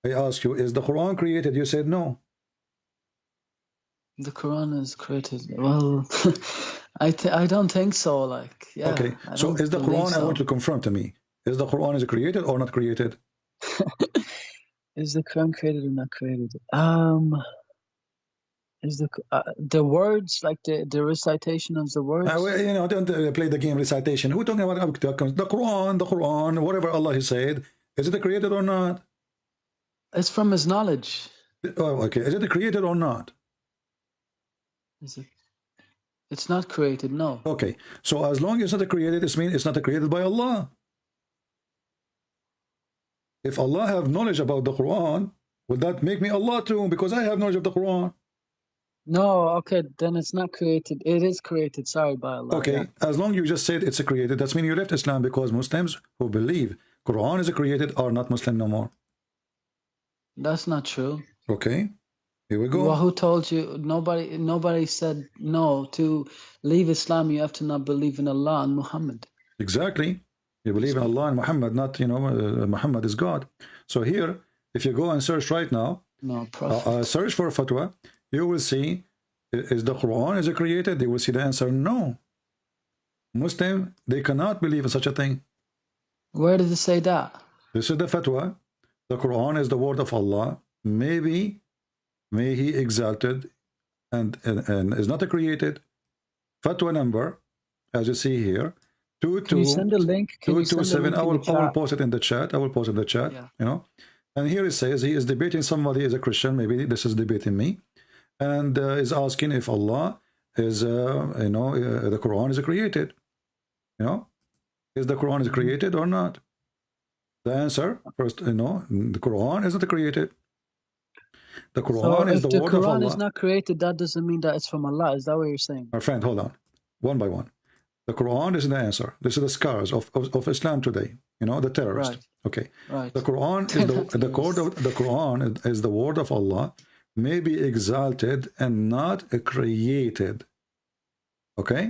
I asked you, is the Quran created? You said no. The Quran is created. Well, I don't think so. Like, yeah. Okay, I so don't is the believe Quran, I so. want to confirm to me, is the Quran is created or not created? Is the Quran created or not created? Is the words, like the recitation of the words? You know, don't play the game recitation. We're talking about the Quran, whatever Allah has said. Is it created or not? It's from His knowledge. Oh, okay. Is it created or not? Is it? It's not created, no. Okay. So as long as it's not created, it means it's not created by Allah. If Allah have knowledge about the Quran, would that make me Allah too? Because I have knowledge of the Quran. No, okay, then it's not created. It is created, sorry, by Allah. Okay, yeah. as long as you just said it's created, that's mean you left Islam, because Muslims who believe Quran is created are not Muslim no more. That's not true. Okay, here we go. Well, who told you? Nobody said no. To leave Islam, you have to not believe in Allah and Muhammad. Exactly. You believe in Allah and Muhammad, not, you know, Muhammad is God. So here, if you go and search right now, No, Prophet. search for fatwa, you will see, is the Quran is created? They will see the answer, no. Muslim, they cannot believe in such a thing. Where did it say that? This is the fatwa. The Quran is the word of Allah. Maybe, may He exalted, and is not created. Fatwa number, as you see here, Can you send a link? Can you send a 227. link I in will the chat? post it in the chat. I will post it in the chat. Yeah. You know, and here it says he is debating somebody is a Christian. Maybe this is debating me, and is asking if Allah is, you know, the Quran is created. You know, is the Quran is created or not? The answer first, you know, the Quran isn't created. The Quran is the word of Allah. If the Quran is not created, that doesn't mean that it's from Allah. Is that what you're saying? My friend, hold on, one by one. The Quran is the answer. This is the scars of Islam today. You know, the terrorist. Right. Okay. Right. The Quran is the Quran is the word of Allah, may be exalted and not created. Okay.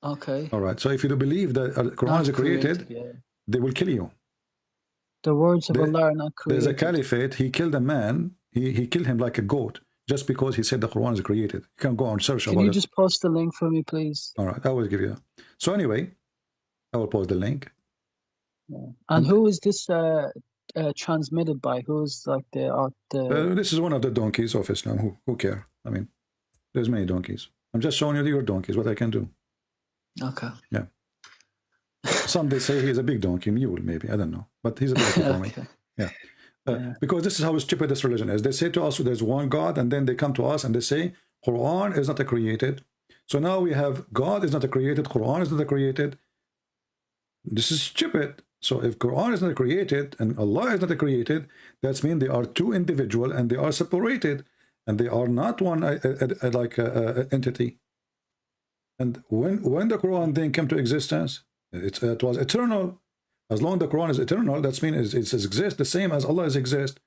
Okay. All right. So if you do believe that Quran is created, yeah. they will kill you. The words of Allah are not created. There's a caliphate. He killed a man. He killed him like a goat just because he said the Quran is created. You can go and search Can about you it. just post the link for me, please? All right. I will give you that. So anyway, I will post the link. Yeah. And who is this transmitted by? Who's like the This is one of the donkeys of Islam. Who care? I mean, there's many donkeys. I'm just showing you your donkeys, what I can do. Okay. Yeah. Some they say he's a big donkey, mule maybe, I don't know. But he's a donkey for me. Yeah. Because this is how stupid this religion is. They say to us there's one God, and then they come to us and they say Quran is not created. So now we have God is not created, Quran is not created. This is stupid. So if Quran is not created and Allah is not created, that means they are two individual and they are separated and they are not one entity. And when the Quran then came to existence, it was eternal. As long as the Quran is eternal, that means it exists the same as Allah exists,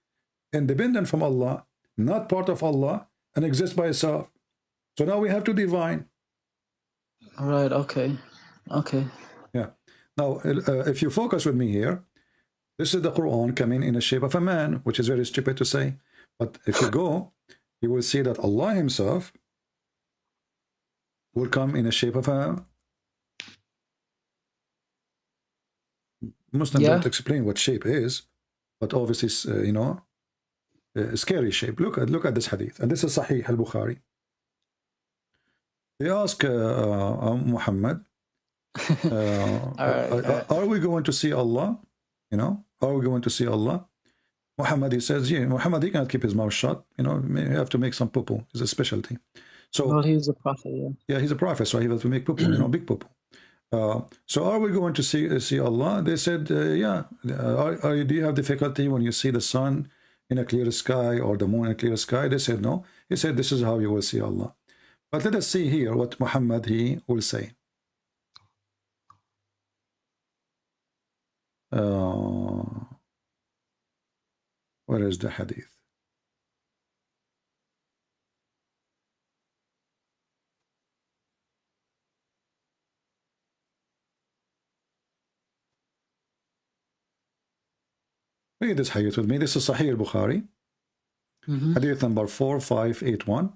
independent from Allah, not part of Allah, and exists by itself. So now we have to divine. All right. Okay. Okay. Yeah. Now, if you focus with me here, this is the Quran coming in the shape of a man, which is very stupid to say. But if you go, you will see that Allah Himself will come in the shape of a Muslims Yeah. don't explain what shape is, but obviously, you know, scary shape. Look at this hadith, and this is Sahih al-Bukhari. They ask Muhammad, are we going to see Allah? You know, are we going to see Allah? Muhammad, he says, yeah. Muhammad, he cannot keep his mouth shut. You know, you have to make some poo-poo. It's a specialty. So, Well, he's a prophet, yeah. yeah, he's a prophet, so he has to make poo-poo, you know, big poo-poo. So are we going to see Allah? They said, yeah. Do you have difficulty when you see the sun in a clear sky or the moon in a clear sky? They said, no. He said, this is how you will see Allah. But let us see here what Muhammad, he will say. Where is the hadith? Read this hadith with me. This is Sahih al-Bukhari. Hadith number 4581.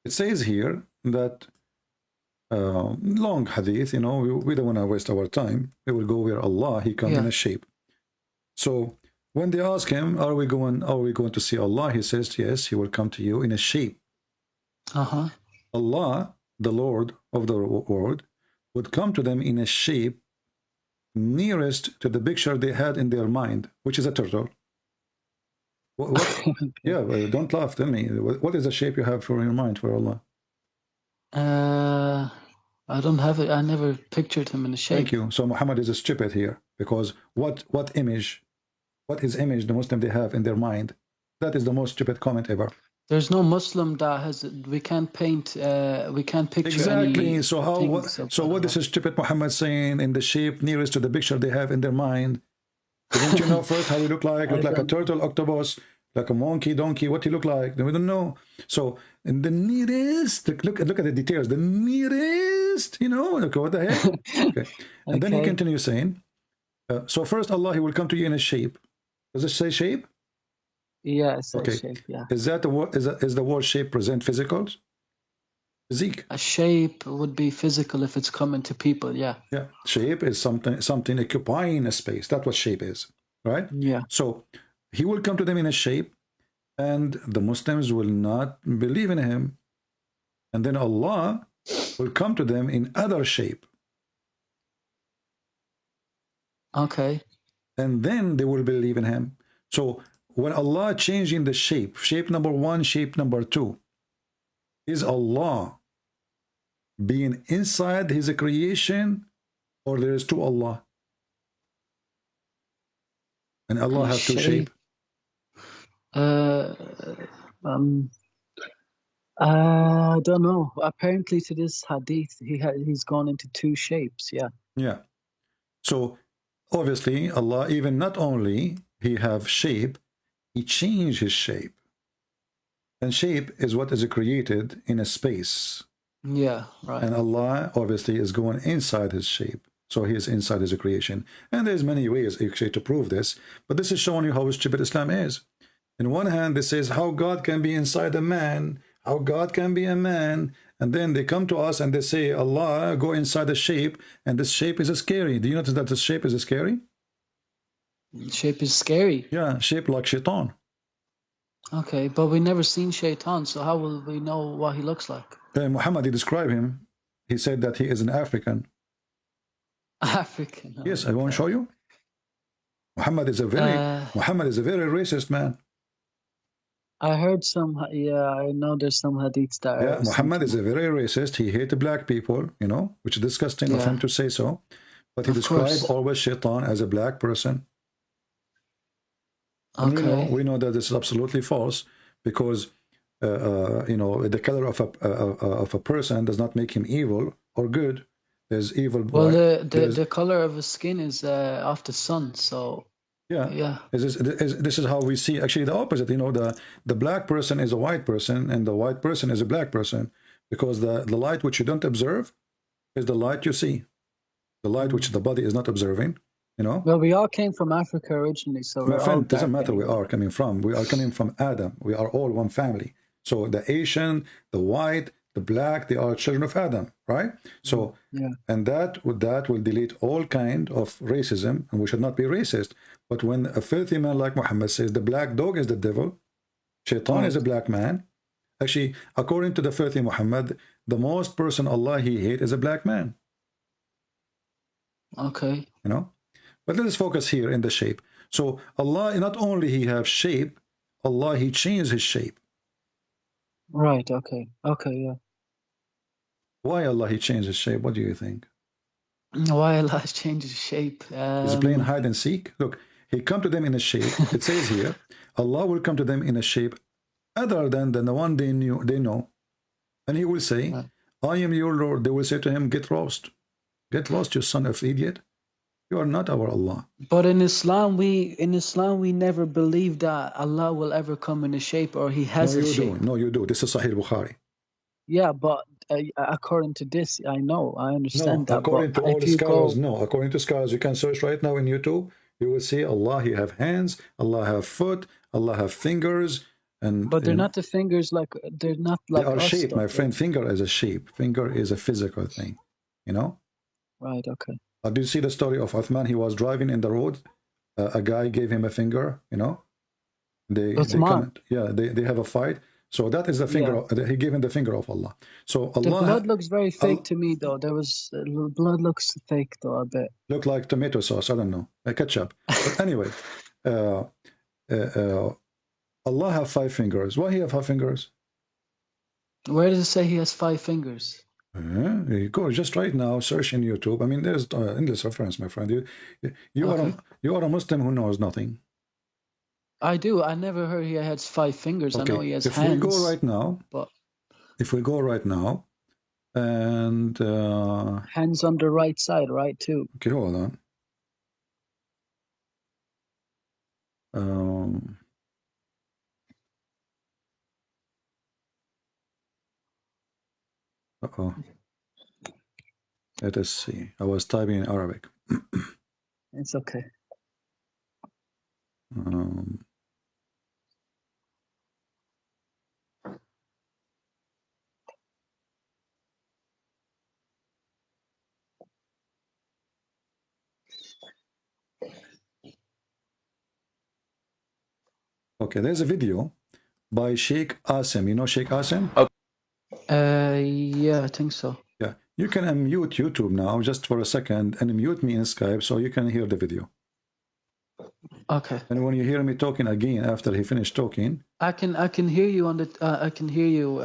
It says here that long hadith, you know, we don't want to waste our time. We will go where Allah, he comes in a shape. So when they ask him, are we going to see Allah? He says, yes, he will come to you in a shape. Allah, the Lord of the world, would come to them in a shape nearest to the picture they had in their mind, which is a turtle. What? Yeah, don't laugh. Tell me, what is the shape you have for your mind for Allah? I don't have it. I never pictured him in a shape. Thank you. So Muhammad is stupid here, because what image the Muslim they have in their mind? That is the most stupid comment ever. There's no Muslim that has. We can't paint. We can't picture. Exactly. So how? What is stupid Muhammad saying in the shape nearest to the picture they have in their mind? Don't you know first how he look like? Look like a turtle, octopus, like a monkey, donkey. What he look like? We don't know. So in the nearest, look at the details. The nearest, you know. Look, what the heck? Okay. And then he continues saying, so first Allah, he will come to you in a shape. Does it say shape? Yeah, it's okay. shape. Yeah. Is that the word? Is the word shape present physicals? Physique. A shape would be physical if it's coming to people. Yeah. Yeah. Shape is something occupying a space. That's what shape is, right? Yeah. So he will come to them in a shape, and the Muslims will not believe in him, and then Allah will come to them in other shape. Okay. And then they will believe in him. So when Allah changing the shape number 1, shape number 2, is Allah being inside his creation, or there is two Allah? And Allah has two shape. I don't know. Apparently, to this hadith, he's gone into two shapes. Yeah. Yeah. So obviously, Allah, even not only he have shape, he changed his shape. And shape is what is created in a space. Yeah, right. And Allah obviously is going inside his shape. So he is inside his creation. And there's many ways actually to prove this. But this is showing you how stupid Islam is. In one hand, this says how God can be inside a man, how God can be a man. And then they come to us and they say, Allah, go inside the shape. And this shape is scary. Do you notice that this shape is scary? Shape is scary. Yeah, shape like shaitan. Okay, but we never seen shaitan, so how will we know what he looks like? Muhammad, he described him. He said that he is an African. African. Yes, I want to show you. Muhammad is a very racist man. I heard some. Yeah, I know there's some hadiths that. Yeah, Muhammad is a very racist. He hated black people, you know, which is disgusting of him to say so. But he described always shaitan as a black person. Okay. We know that this is absolutely false, because you know, the color of a person does not make him evil or good. There's evil. Well, the color of his skin is of the sun, so. Yeah. This is how we see actually the opposite. You know, the black person is a white person, and the white person is a black person, because the light which you don't observe is the light you see. The light which the body is not observing. You know? Well, we all came from Africa originally, so my friend, doesn't matter where we are coming from. We are coming from Adam. We are all one family. So the Asian, the white, the black, they are children of Adam, right? So, Yeah. and that will delete all kind of racism, and we should not be racist. But when a filthy man like Muhammad says the black dog is the devil, Shaitan is a black man. Actually, according to the filthy Muhammad, the most person Allah he hate is a black man. Okay. You know, but let us focus here in the shape. So Allah, not only he have shape, Allah he changed his shape. Right. Okay. Okay. Yeah. Why Allah he changed his shape? What do you think? Why Allah has changed his shape? Is he playing hide and seek? Look, he come to them in a shape. It says here, Allah will come to them in a shape other than the one they know, and he will say, I am your Lord. They will say to him, get lost, you son of idiot. You are not our Allah. But in Islam, we never believe that Allah will ever come in a shape, or He has a shape. No, you do. This is Sahih Bukhari. Yeah, but according to this, I understand that. According but to all if the you scholars, go, no. According to scholars, you can search right now in YouTube. You will see Allah. He have hands. Allah have foot. Allah have fingers. But they're not the fingers they're not like they are us shape, my stuff. friend. Finger is a shape. Finger is a physical thing. You know. Right. Okay. Do you see the story of Uthman? He was driving in the road. A guy gave him a finger. You know. They have a fight. So that is the finger. Yeah. He gave him the finger of Allah. So Allah. The blood looks very fake to me, though. Blood looks fake, though, a bit. Look like tomato sauce. I don't know, ketchup. But anyway, Allah have 5 fingers. Why he have 5 fingers? Where does it say he has 5 fingers? You go just right now, search in YouTube. I mean, there's endless reference, my friend. You are a Muslim who knows nothing. I do. I never heard he has 5 fingers. Okay. I know he has if hands. If we go right now, and hands on the right side, right too. Okay, hold on. Let us see. I was typing in Arabic. It's okay. Okay, there's a video by Sheikh Asim. You know Sheikh Asim? Yeah, I think so. Yeah, you can unmute YouTube now just for a second and mute me in Skype so you can hear the video. Okay. And when you hear me talking again after he finished talking, I can hear you on the I can hear you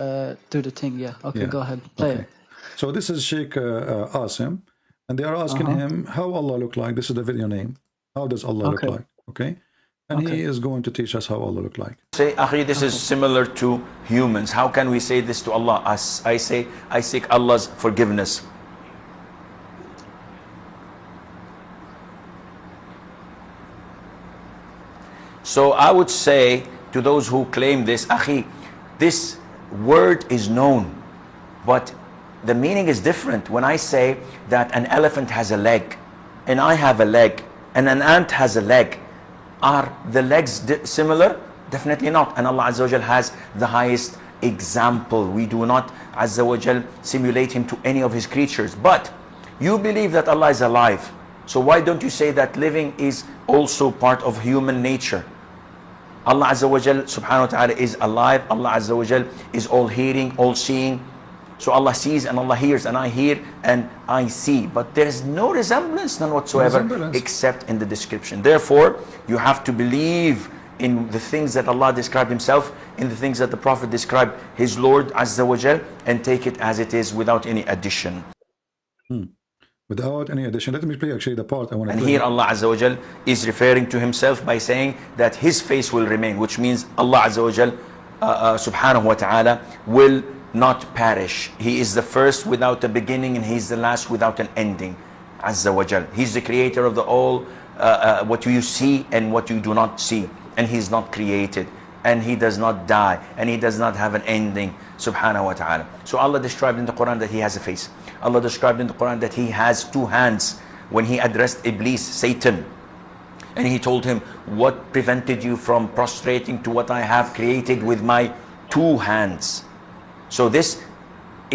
through the thing. Yeah. Okay, yeah. Go ahead. Play it. So this is Sheikh Asim, and they are asking him how Allah look like. This is the video name. How does Allah look like? Okay. And he is going to teach us how Allah look like. Say, Akhi, this is similar to humans. How can we say this to Allah? As I say, I seek Allah's forgiveness. So I would say to those who claim this, Akhi, this word is known, but the meaning is different. When I say that an elephant has a leg, and I have a leg, and an ant has a leg, are the legs similar? Definitely not. And Allah Azza wa Jal has the highest example. We do not Azza wa Jal simulate him to any of his creatures. But you believe that Allah is alive. So why don't you say that living is also part of human nature? Allah Azza wa Jal subhanahu wa ta'ala is alive. Allah Azza wa Jal is all hearing, all seeing. So Allah sees and Allah hears, and I hear and I see. But there is no resemblance, none whatsoever, except in the description. Therefore, you have to believe in the things that Allah described himself, in the things that the Prophet described his Lord Azza wa Jal, and take it as it is without any addition. Without any addition. Let me play actually the part I want to play. And here Allah Azza wa Jal is referring to himself by saying that his face will remain, which means Allah Azza wa Jal subhanahu wa ta'ala will not perish. He is the first without a beginning, and he's the last without an ending. Azza wa Jal. He's the creator of the all, what you see and what you do not see. And he's not created, and he does not die, and he does not have an ending, subhanahu wa ta'ala. So Allah described in the Quran that he has a face. Allah described in the Quran that he has 2 hands when he addressed Iblis, Satan. And he told him, what prevented you from prostrating to what I have created with my 2 hands? So this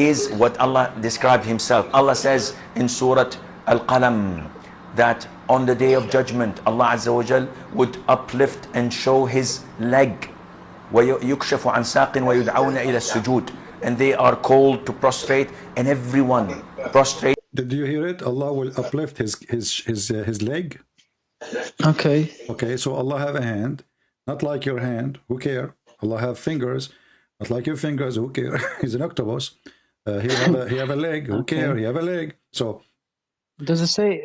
is what Allah described himself. Allah says in Surah Al-Qalam that on the day of judgment, Allah Azza wa Jal would uplift and show his leg. وَيُكْشَفُ عَنْ سَاقٍ وَيُدْعَوْنَ إِلَى السُّجُودِ, and they are called to prostrate, and everyone prostrate. Did you hear it? Allah will uplift his leg. Okay. Okay, so Allah have a hand, not like your hand. Who care? Allah have fingers, not like your fingers. Who care? He's an octopus. He have a leg. Who care? He have a leg. So does it say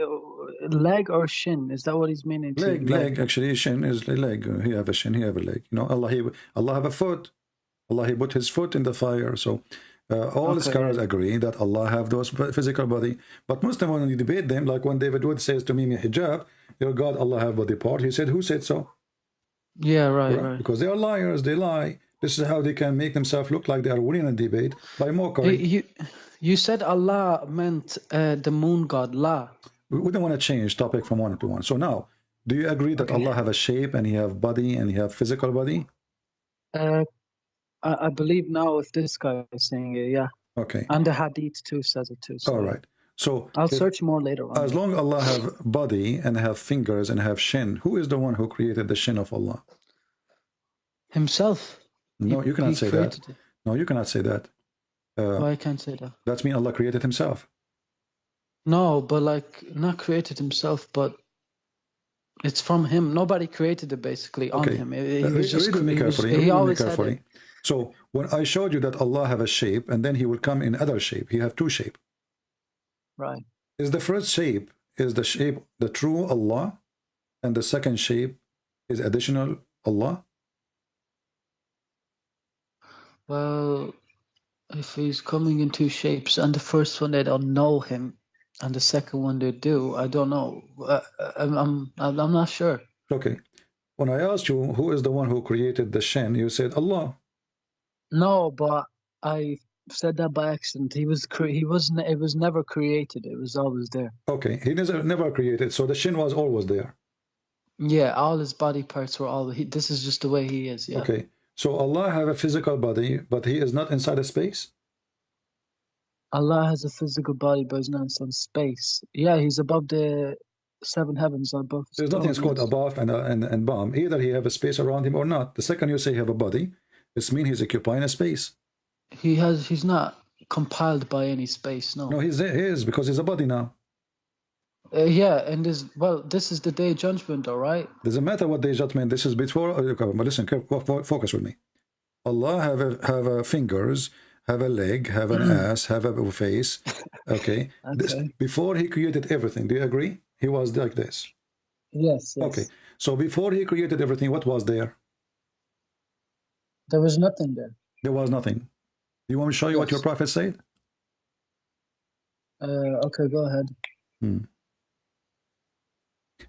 leg or shin? Is that what he's meaning? Leg. Actually, shin is a leg. He have a shin. He have a leg. You know, Allah have a foot. Allah, he put his foot in the fire. So all scholars agree that Allah have those physical body. But Muslim, when you debate them, like when David Wood says to me, Hijab, your God, Allah have body part. He said, who said so? Yeah, right. Because they are liars. They lie. This is how they can make themselves look like they are winning a debate by mockery. You said Allah meant the moon god, La. We don't want to change topic from one to one. So now, do you agree that Allah have a shape and he have body and he have physical body? I believe now if this guy is saying it, yeah. Okay. And the Hadith too says it too. So all right. So I'll search more later on. As long as Allah have body and have fingers and have shin, who is the one who created the shin of Allah? Himself. No, you cannot say that. No, you cannot say that. Why I can't say that? That means Allah created himself. No, but like not created himself, but it's from him. Nobody created it basically on him. He always had it. So when I showed you that Allah have a shape and then he will come in other shape, he have two shape. Right. Is the first shape is the shape the true Allah, and the second shape is additional Allah? Well, if he's coming in two shapes, and the first one they don't know him, and the second one they do, I don't know. I'm not sure. Okay. When I asked you who is the one who created the shin, you said Allah. No, but I said that by accident. It was never created. It was always there. Okay, he never created. So the shin was always there. Yeah, all his body parts were all. This is just the way he is. Yeah. Okay. So Allah have a physical body, but he is not inside a space? Allah has a physical body, but he's not inside space. Yeah, he's above the seven heavens. Above. There's nothing called above and bottom. Either he have a space around him or not. The second you say he have a body, it means he's occupying a space. He's not compiled by any space, no. No, he is because he's a body now. Yeah, and this is the day of judgment, all right? Doesn't matter what day of judgment. This is before. But listen, focus with me. Allah have fingers, have a leg, have an ass, have a face. Okay. Before he created everything, do you agree? He was like this. Yes. Okay. So before he created everything, what was there? There was nothing there. There was nothing. Do you want me to show you what your prophet said? Okay, go ahead.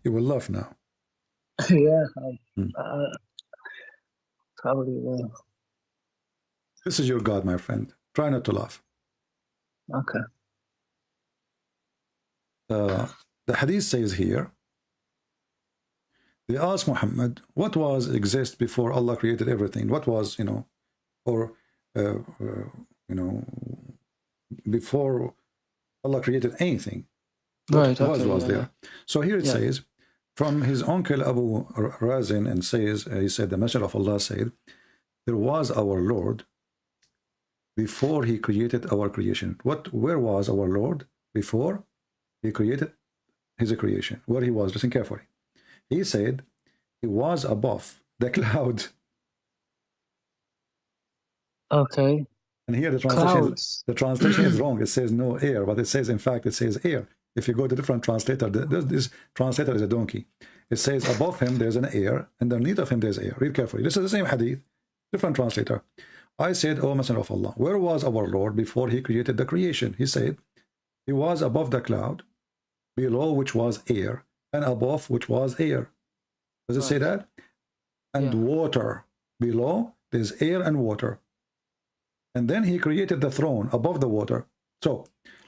You will laugh now. Yeah, probably will. This is your God, my friend. Try not to laugh. Okay. The hadith says here, they asked Muhammad, what was exist before Allah created everything? What was, before Allah created anything? What was there? So here it says, from his uncle Abu Razin, and says, he said, the Messenger of Allah said, there was our Lord before he created our creation. Where was our Lord before he created his creation? Where he was, listen carefully. He said he was above the cloud. Okay. And here the translation is wrong. It says no air, but it says, in fact, it says air. If you go to different translator, this translator is a donkey. It says above him there's an air, and underneath of him there's air. Read carefully. This is the same hadith, different translator. I said, O Messenger of Allah, where was our Lord before he created the creation? He said, he was above the cloud, below which was air, and above which was air. Does it say that? And water. Below there's air and water. And then he created the throne above the water. So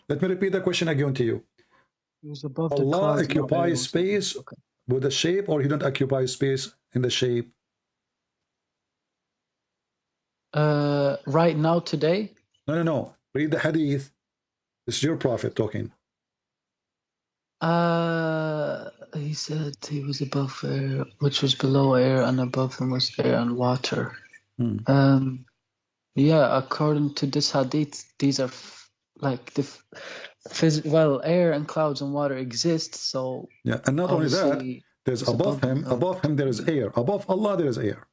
let me repeat the question again to you. He was above Allah the occupies space with the shape, or he don't occupy space in the shape? Right now, today? No. Read the hadith. This is your prophet talking. He said he was above air, which was below air, and above him was air and water. Yeah, according to this hadith, these are like the air and clouds and water exist. So yeah, and not only that, there's above him. Above him there is air. Above Allah there is air.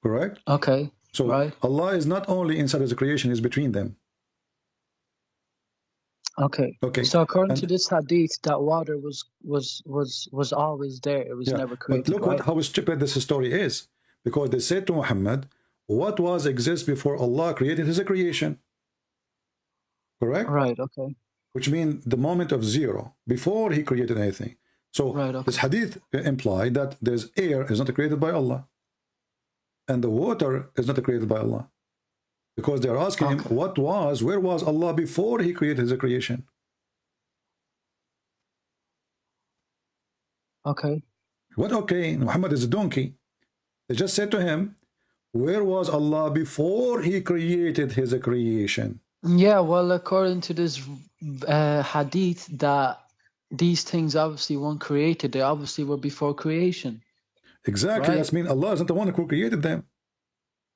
Correct? Okay. So right. Allah is not only inside His creation; He's between them. Okay. Okay. So according to this hadith, that water was always there. It was never created. But look how stupid this story is, because they said to Muhammad, "What was exist before Allah created His creation?" Correct. Right. Okay. Which means the moment of zero, before He created anything. So this hadith implied that there's air is not created by Allah, and the water is not created by Allah. Because they're asking him, where was Allah before He created His creation? Okay. What okay? Muhammad is a donkey. They just said to him, where was Allah before He created His creation? Yeah, well, according to this hadith, that these things obviously weren't created. They obviously were before creation. Exactly. That means Allah is not the one who created them.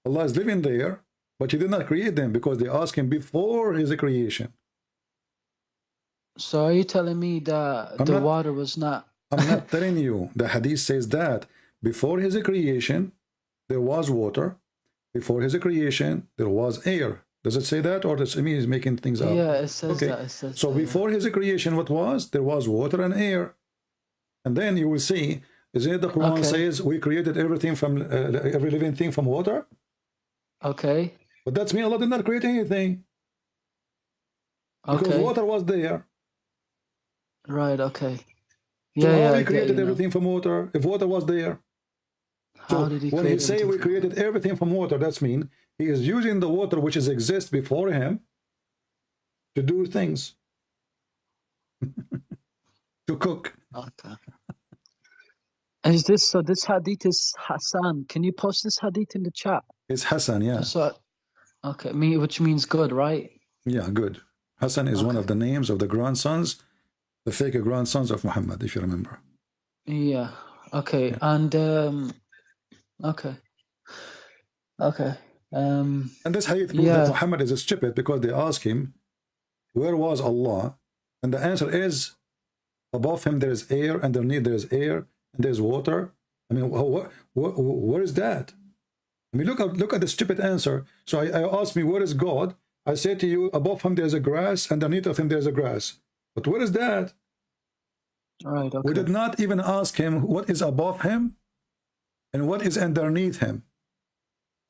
Allah is living there, but He did not create them because they asked Him before His creation. So are you telling me that the water was not... I'm not telling you. The hadith says that before His creation, there was water. Before His creation, there was air. Does it say that, or does it mean He's making things up? Yeah, it says that. It says so before His creation, what was? There was water and air. And then you will see, isn't it the Quran says we created everything from, every living thing from water? Okay. But that's mean Allah did not create anything. Because water was there. Right, okay. So how He created everything from water, if water was there? How did He when He say we created everything from water, that's mean He is using the water which is exist before Him to do things. To cook. Okay. Is this, so this hadith is Hassan. Can you post this hadith in the chat? It's Hassan, yeah. So, okay, which means good, right? Yeah, good. Hassan is one of the names of the grandsons, the fake grandsons of Muhammad, if you remember. Yeah. Okay. Yeah. And okay. And this hadith proves that Muhammad is stupid because they ask him, where was Allah? And the answer is, above Him there is air, underneath there is air, and there's water. I mean, where is that? I mean, look at the stupid answer. So I asked me, where is God? I say to you, above Him there's a grass, underneath of Him there's a grass. But where is that? Right. Okay. We did not even ask Him what is above Him and what is underneath Him.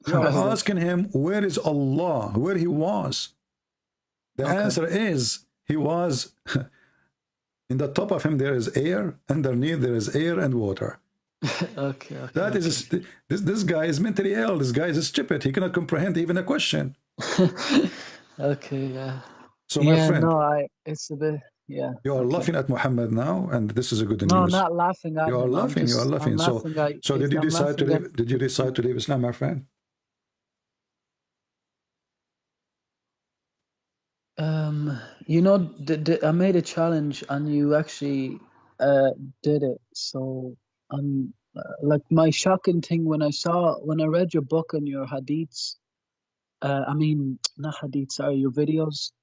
We are asking Him, where is Allah? Where He was? The answer is, He was in the top of Him there is air, underneath there is air and water. That is this guy is mentally ill. This guy is stupid. He cannot comprehend even a question. Okay, yeah. So my friend, no, it's a bit, yeah. You are laughing at Muhammad now, and this is a good news. No, I'm not laughing at you are him. laughing. You are laughing. So did you decide to leave? Did you decide to leave Islam, my friend? You know, I made a challenge, and you actually did it. So like my shocking thing when I read your book and your hadiths, I mean not hadiths, sorry, your videos.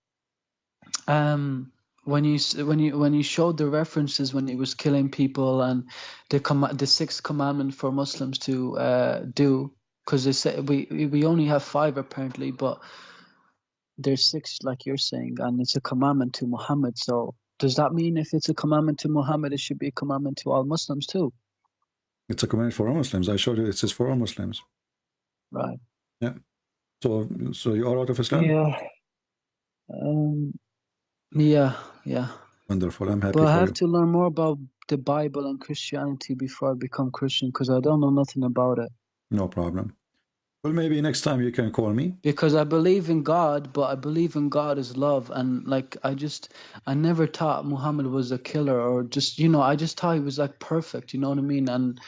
When you showed the references when he was killing people and the sixth commandment for Muslims to do, because they say we only have 5 apparently, but there's 6 like you're saying, and it's a commandment to Muhammad. So does that mean if it's a commandment to Muhammad, it should be a commandment to all Muslims too? It's a commandment for all Muslims. I showed you it says for all Muslims. Right. Yeah. So you are out of Islam? Yeah. Yeah. Wonderful. I'm happy. But I have to learn more about the Bible and Christianity before I become Christian, because I don't know nothing about it. No problem. Well, maybe next time you can call me. Because I believe in God, but I believe in God as love. And like, I never thought Muhammad was a killer, or just, I just thought he was like perfect, you know what I mean? And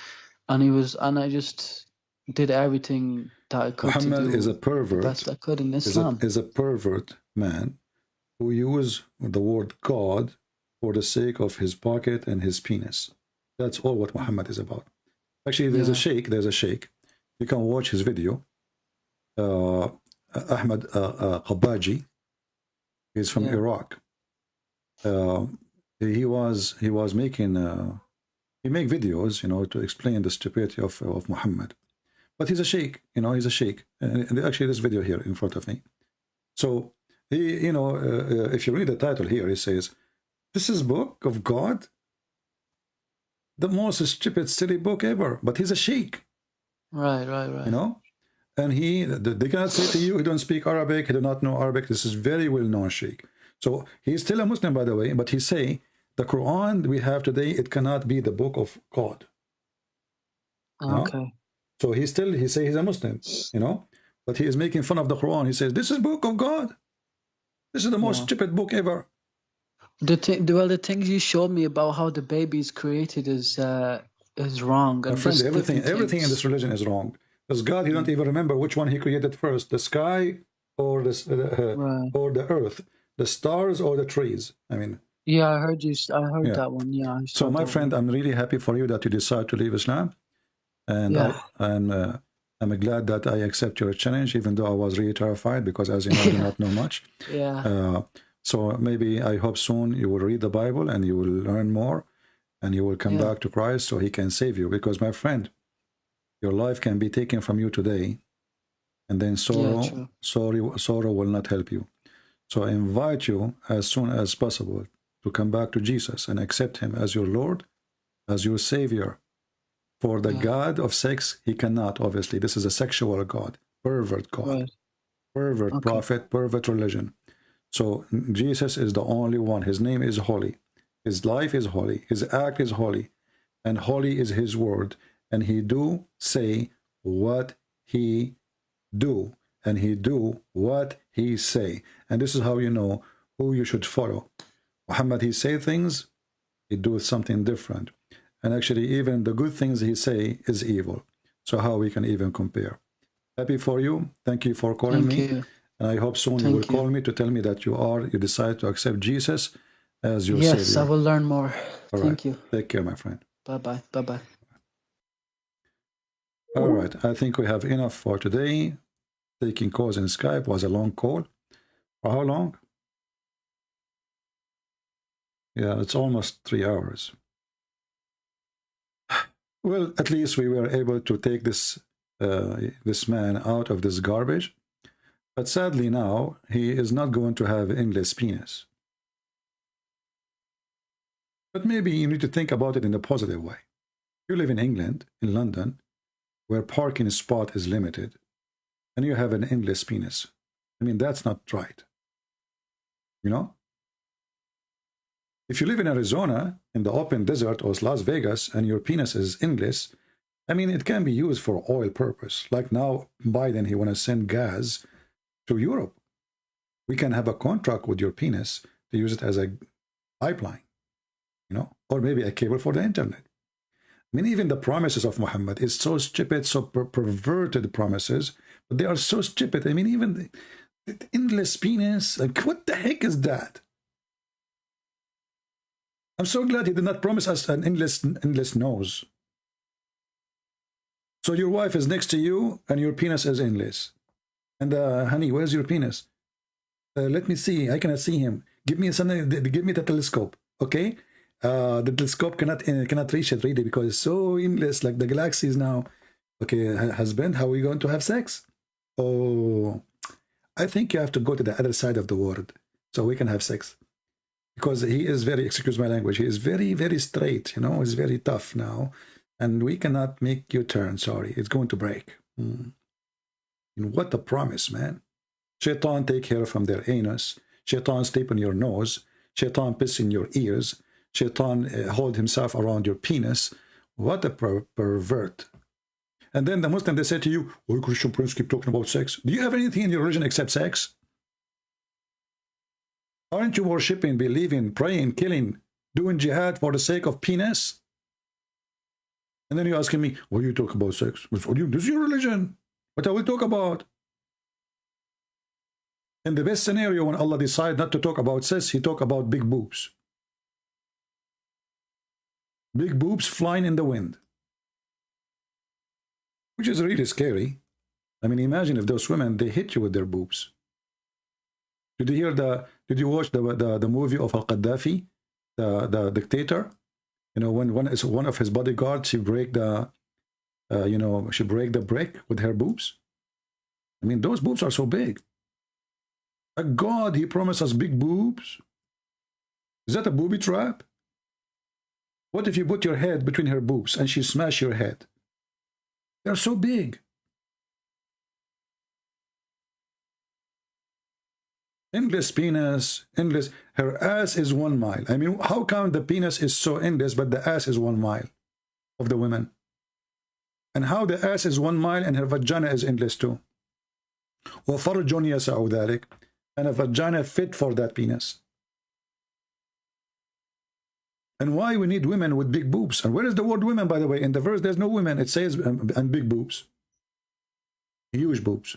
he was, and I just, did everything that I could Muhammad to do is a the pervert. best I could in Islam. Is a pervert man who used the word God for the sake of his pocket and his penis. That's all what Muhammad is about. Actually, there's a sheikh. There's a sheikh. You can watch his video. Ahmed Qabaji. He's from Iraq. He was making he make videos, you know, to explain the stupidity of Muhammad. But he's a sheikh, you know, he's a sheikh. And actually, this video here in front of me. So he, you know, if you read the title here, he says, "This is book of God, the most stupid, silly book ever." But he's a sheikh. Right. You know, and they cannot say to you, he don't speak Arabic, he do not know Arabic. This is very well known sheikh. So he's still a Muslim, by the way, but he say the Quran we have today, it cannot be the book of God. Okay. No? So he say he's a Muslim, you know, but he is making fun of the Quran. He says, this is book of God. This is the most stupid book ever. The things you showed me about how the baby is created is wrong. My friend, everything in this religion is wrong. Because God, he don't even remember which one he created first, the sky or the earth, the stars or the trees. I mean, yeah, I heard that one. Yeah. So my friend, I'm really happy for you that you decide to leave Islam, and I'm glad that I accept your challenge, even though I was really terrified because, as you know, I do not know much. So maybe I hope soon you will read the Bible and you will learn more, and you will come back to Christ so He can save you. Because my friend, your life can be taken from you today, and then sorrow will not help you. So I invite you as soon as possible to come back to Jesus and accept Him as your Lord, as your Savior. For the God of sex, He cannot, obviously. This is a sexual God, pervert God, pervert prophet, pervert religion. So Jesus is the only one. His name is holy. His life is holy. His act is holy. And holy is His word. And He do say what He do. And He do what He say. And this is how you know who you should follow. Muhammad, he say things, he do something different. And actually, even the good things he say is evil. So how we can even compare? Happy for you. Thank you for calling me. And I hope soon you will call me to tell me that you decide to accept Jesus as your Savior. Yes, I will learn more. Thank you. Take care, my friend. Bye-bye. Bye-bye. All right. I think we have enough for today. Taking calls in Skype was a long call. For how long? Yeah, it's almost 3 hours. Well, at least we were able to take this man out of this garbage. But sadly now, he is not going to have endless penis. But maybe you need to think about it in a positive way. You live in England, in London, where parking spot is limited, and you have an endless penis. I mean, that's not right. You know? If you live in Arizona, in the open desert, or Las Vegas, and your penis is endless, I mean, it can be used for oil purpose. Like now, Biden, he want to send gas to Europe. We can have a contract with your penis to use it as a pipeline, you know, or maybe a cable for the internet. I mean, even the promises of Muhammad is so stupid, so perverted promises, but they are so stupid. I mean, even the endless penis, like, what the heck is that? I'm so glad he did not promise us an endless nose. So your wife is next to you and your penis is endless. And honey, where's your penis? Let me see. I cannot see him. Give me something. Give me the telescope. Okay. The telescope cannot reach it really because it's so endless, like the galaxies now. Okay, husband, how are we going to have sex? Oh, I think you have to go to the other side of the world so we can have sex. Because he is very, excuse my language, he is very, very straight, you know, he's very tough now. And we cannot make you turn, sorry, it's going to break. And what a promise, man. Shaitan take hair from their anus. Shaitan sleep on your nose. Shaitan piss in your ears. Shaitan hold himself around your penis. What a pervert. And then the Muslim, they say to you, oh, Christian Prince keep talking about sex. Do you have anything in your religion except sex? Aren't you worshipping, believing, praying, killing, doing jihad for the sake of penis? And then you're asking me, what do you talk about sex? This is your religion. What I will talk about. In the best scenario, when Allah decides not to talk about sex, he talk about big boobs. Big boobs flying in the wind. Which is really scary. I mean, imagine if those women, they hit you with their boobs. Did you watch the movie of Al-Qaddafi, the dictator? You know, when one of his bodyguards, she break the brick with her boobs. I mean, those boobs are so big. A God, he promised us big boobs. Is that a booby trap? What if you put your head between her boobs and she smash your head? They're so big. Endless penis, endless. Her ass is 1 mile. I mean, how come the penis is so endless, but the ass is 1 mile of the women? And how the ass is 1 mile and her vagina is endless too? وَفَرْجٌ يَسَعُ ذَلِكَ. And a vagina fit for that penis. And why we need women with big boobs? And where is the word women, by the way? In the verse, there's no women. It says, and big boobs. Huge boobs.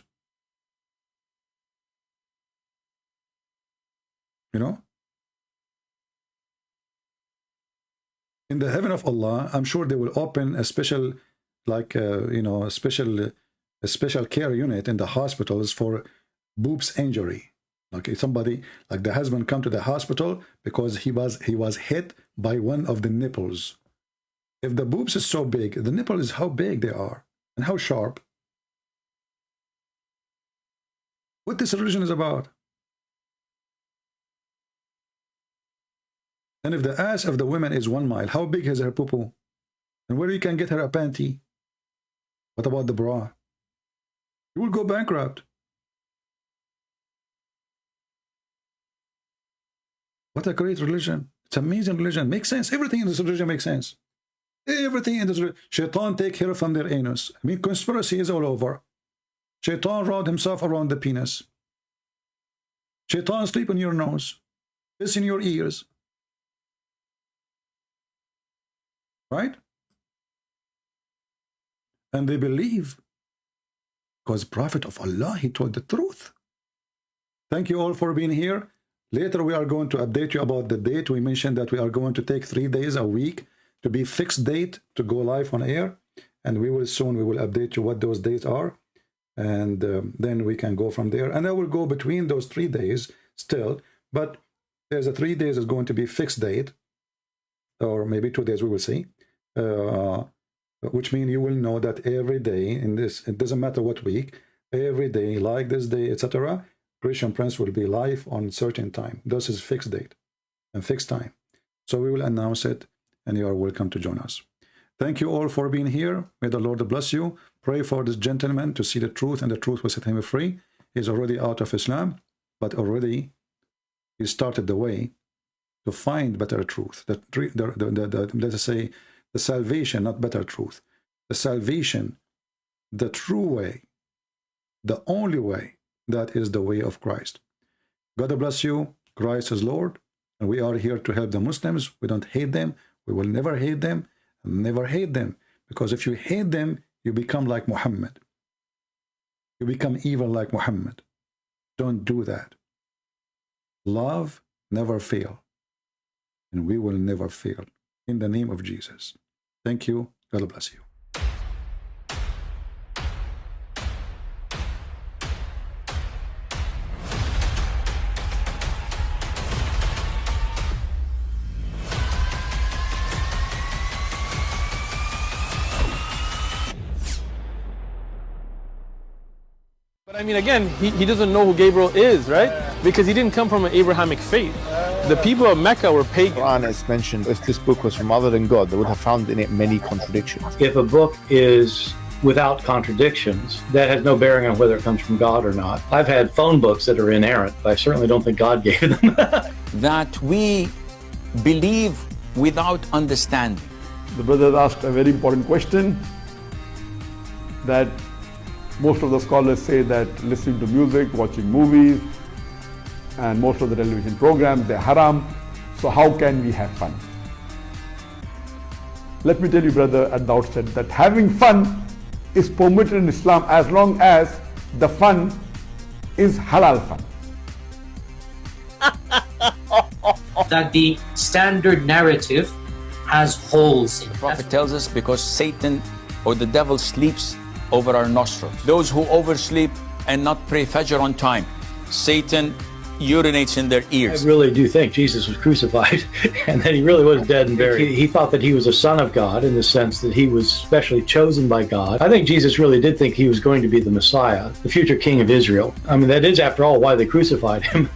You know? In the heaven of Allah, I'm sure they will open a special, like, a special care unit in the hospitals for boobs injury. Like if somebody, like the husband come to the hospital because he was hit by one of the nipples. If the boobs is so big, the nipple is how big they are and how sharp. What this religion is about. And if the ass of the woman is 1 mile, how big is her poo-poo? And where you can get her a panty? What about the bra? You will go bankrupt. What a great religion. It's amazing religion. Makes sense. Everything in this religion makes sense. Everything in this religion. Shaitan take hair from their anus. I mean, conspiracy is all over. Shaitan wrapped himself around the penis. Shaitan sleep in your nose. Piss in your ears. Right? And they believe because Prophet of Allah, he told the truth. Thank you all for being here. Later we are going to update you about the date. We mentioned that we are going to take 3 days a week to be fixed date to go live on air, and we will update you what those dates are, and then we can go from there. And I will go between those 3 days still, but there's a 3 days is going to be fixed date, or maybe 2 days, we will see, which means you will know that every day in this, it doesn't matter what week, every day like this day, etc., Christian Prince will be live on certain time. This is fixed date and fixed time. So we will announce it, and you are welcome to join us. Thank you all for being here. May the Lord bless you. Pray for this gentleman to see the truth, and the truth will set him free. He's already out of Islam, but already he started the way to find better truth. Let us say the salvation, not better truth. The salvation, the true way, the only way. That is the way of Christ. God bless you. Christ is Lord, and we are here to help the Muslims. We don't hate them. We will never hate them. Never hate them. Because if you hate them, you become like Muhammad. You become evil like Muhammad. Don't do that. Love never fail. And we will never fail. In the name of Jesus. Thank you. God bless you. But I mean, again, he doesn't know who Gabriel is, right? Because he didn't come from an Abrahamic faith. The people of Mecca were pagan. Quran is mentioned. If this book was from other than God, they would have found in it many contradictions. If a book is without contradictions, that has no bearing on whether it comes from God or not. I've had phone books that are inerrant, but I certainly don't think God gave them. That we believe without understanding. The brother asked a very important question, that most of the scholars say that listening to music, watching movies, and most of the television programs, they're haram. So how can we have fun? let me tell you, brother, at the outset, that having fun is permitted in Islam as long as the fun is halal fun. That the standard narrative has holes in it. The Prophet tells us because Satan or the devil sleeps over our nostrils. Those who oversleep and not pray Fajr on time, Satan urinates in their ears. I really do think Jesus was crucified and that he really was dead and buried. He thought that he was a son of God in the sense that he was specially chosen by God. I think Jesus really did think he was going to be the Messiah, the future king of Israel. I mean, that is, after all, why they crucified him,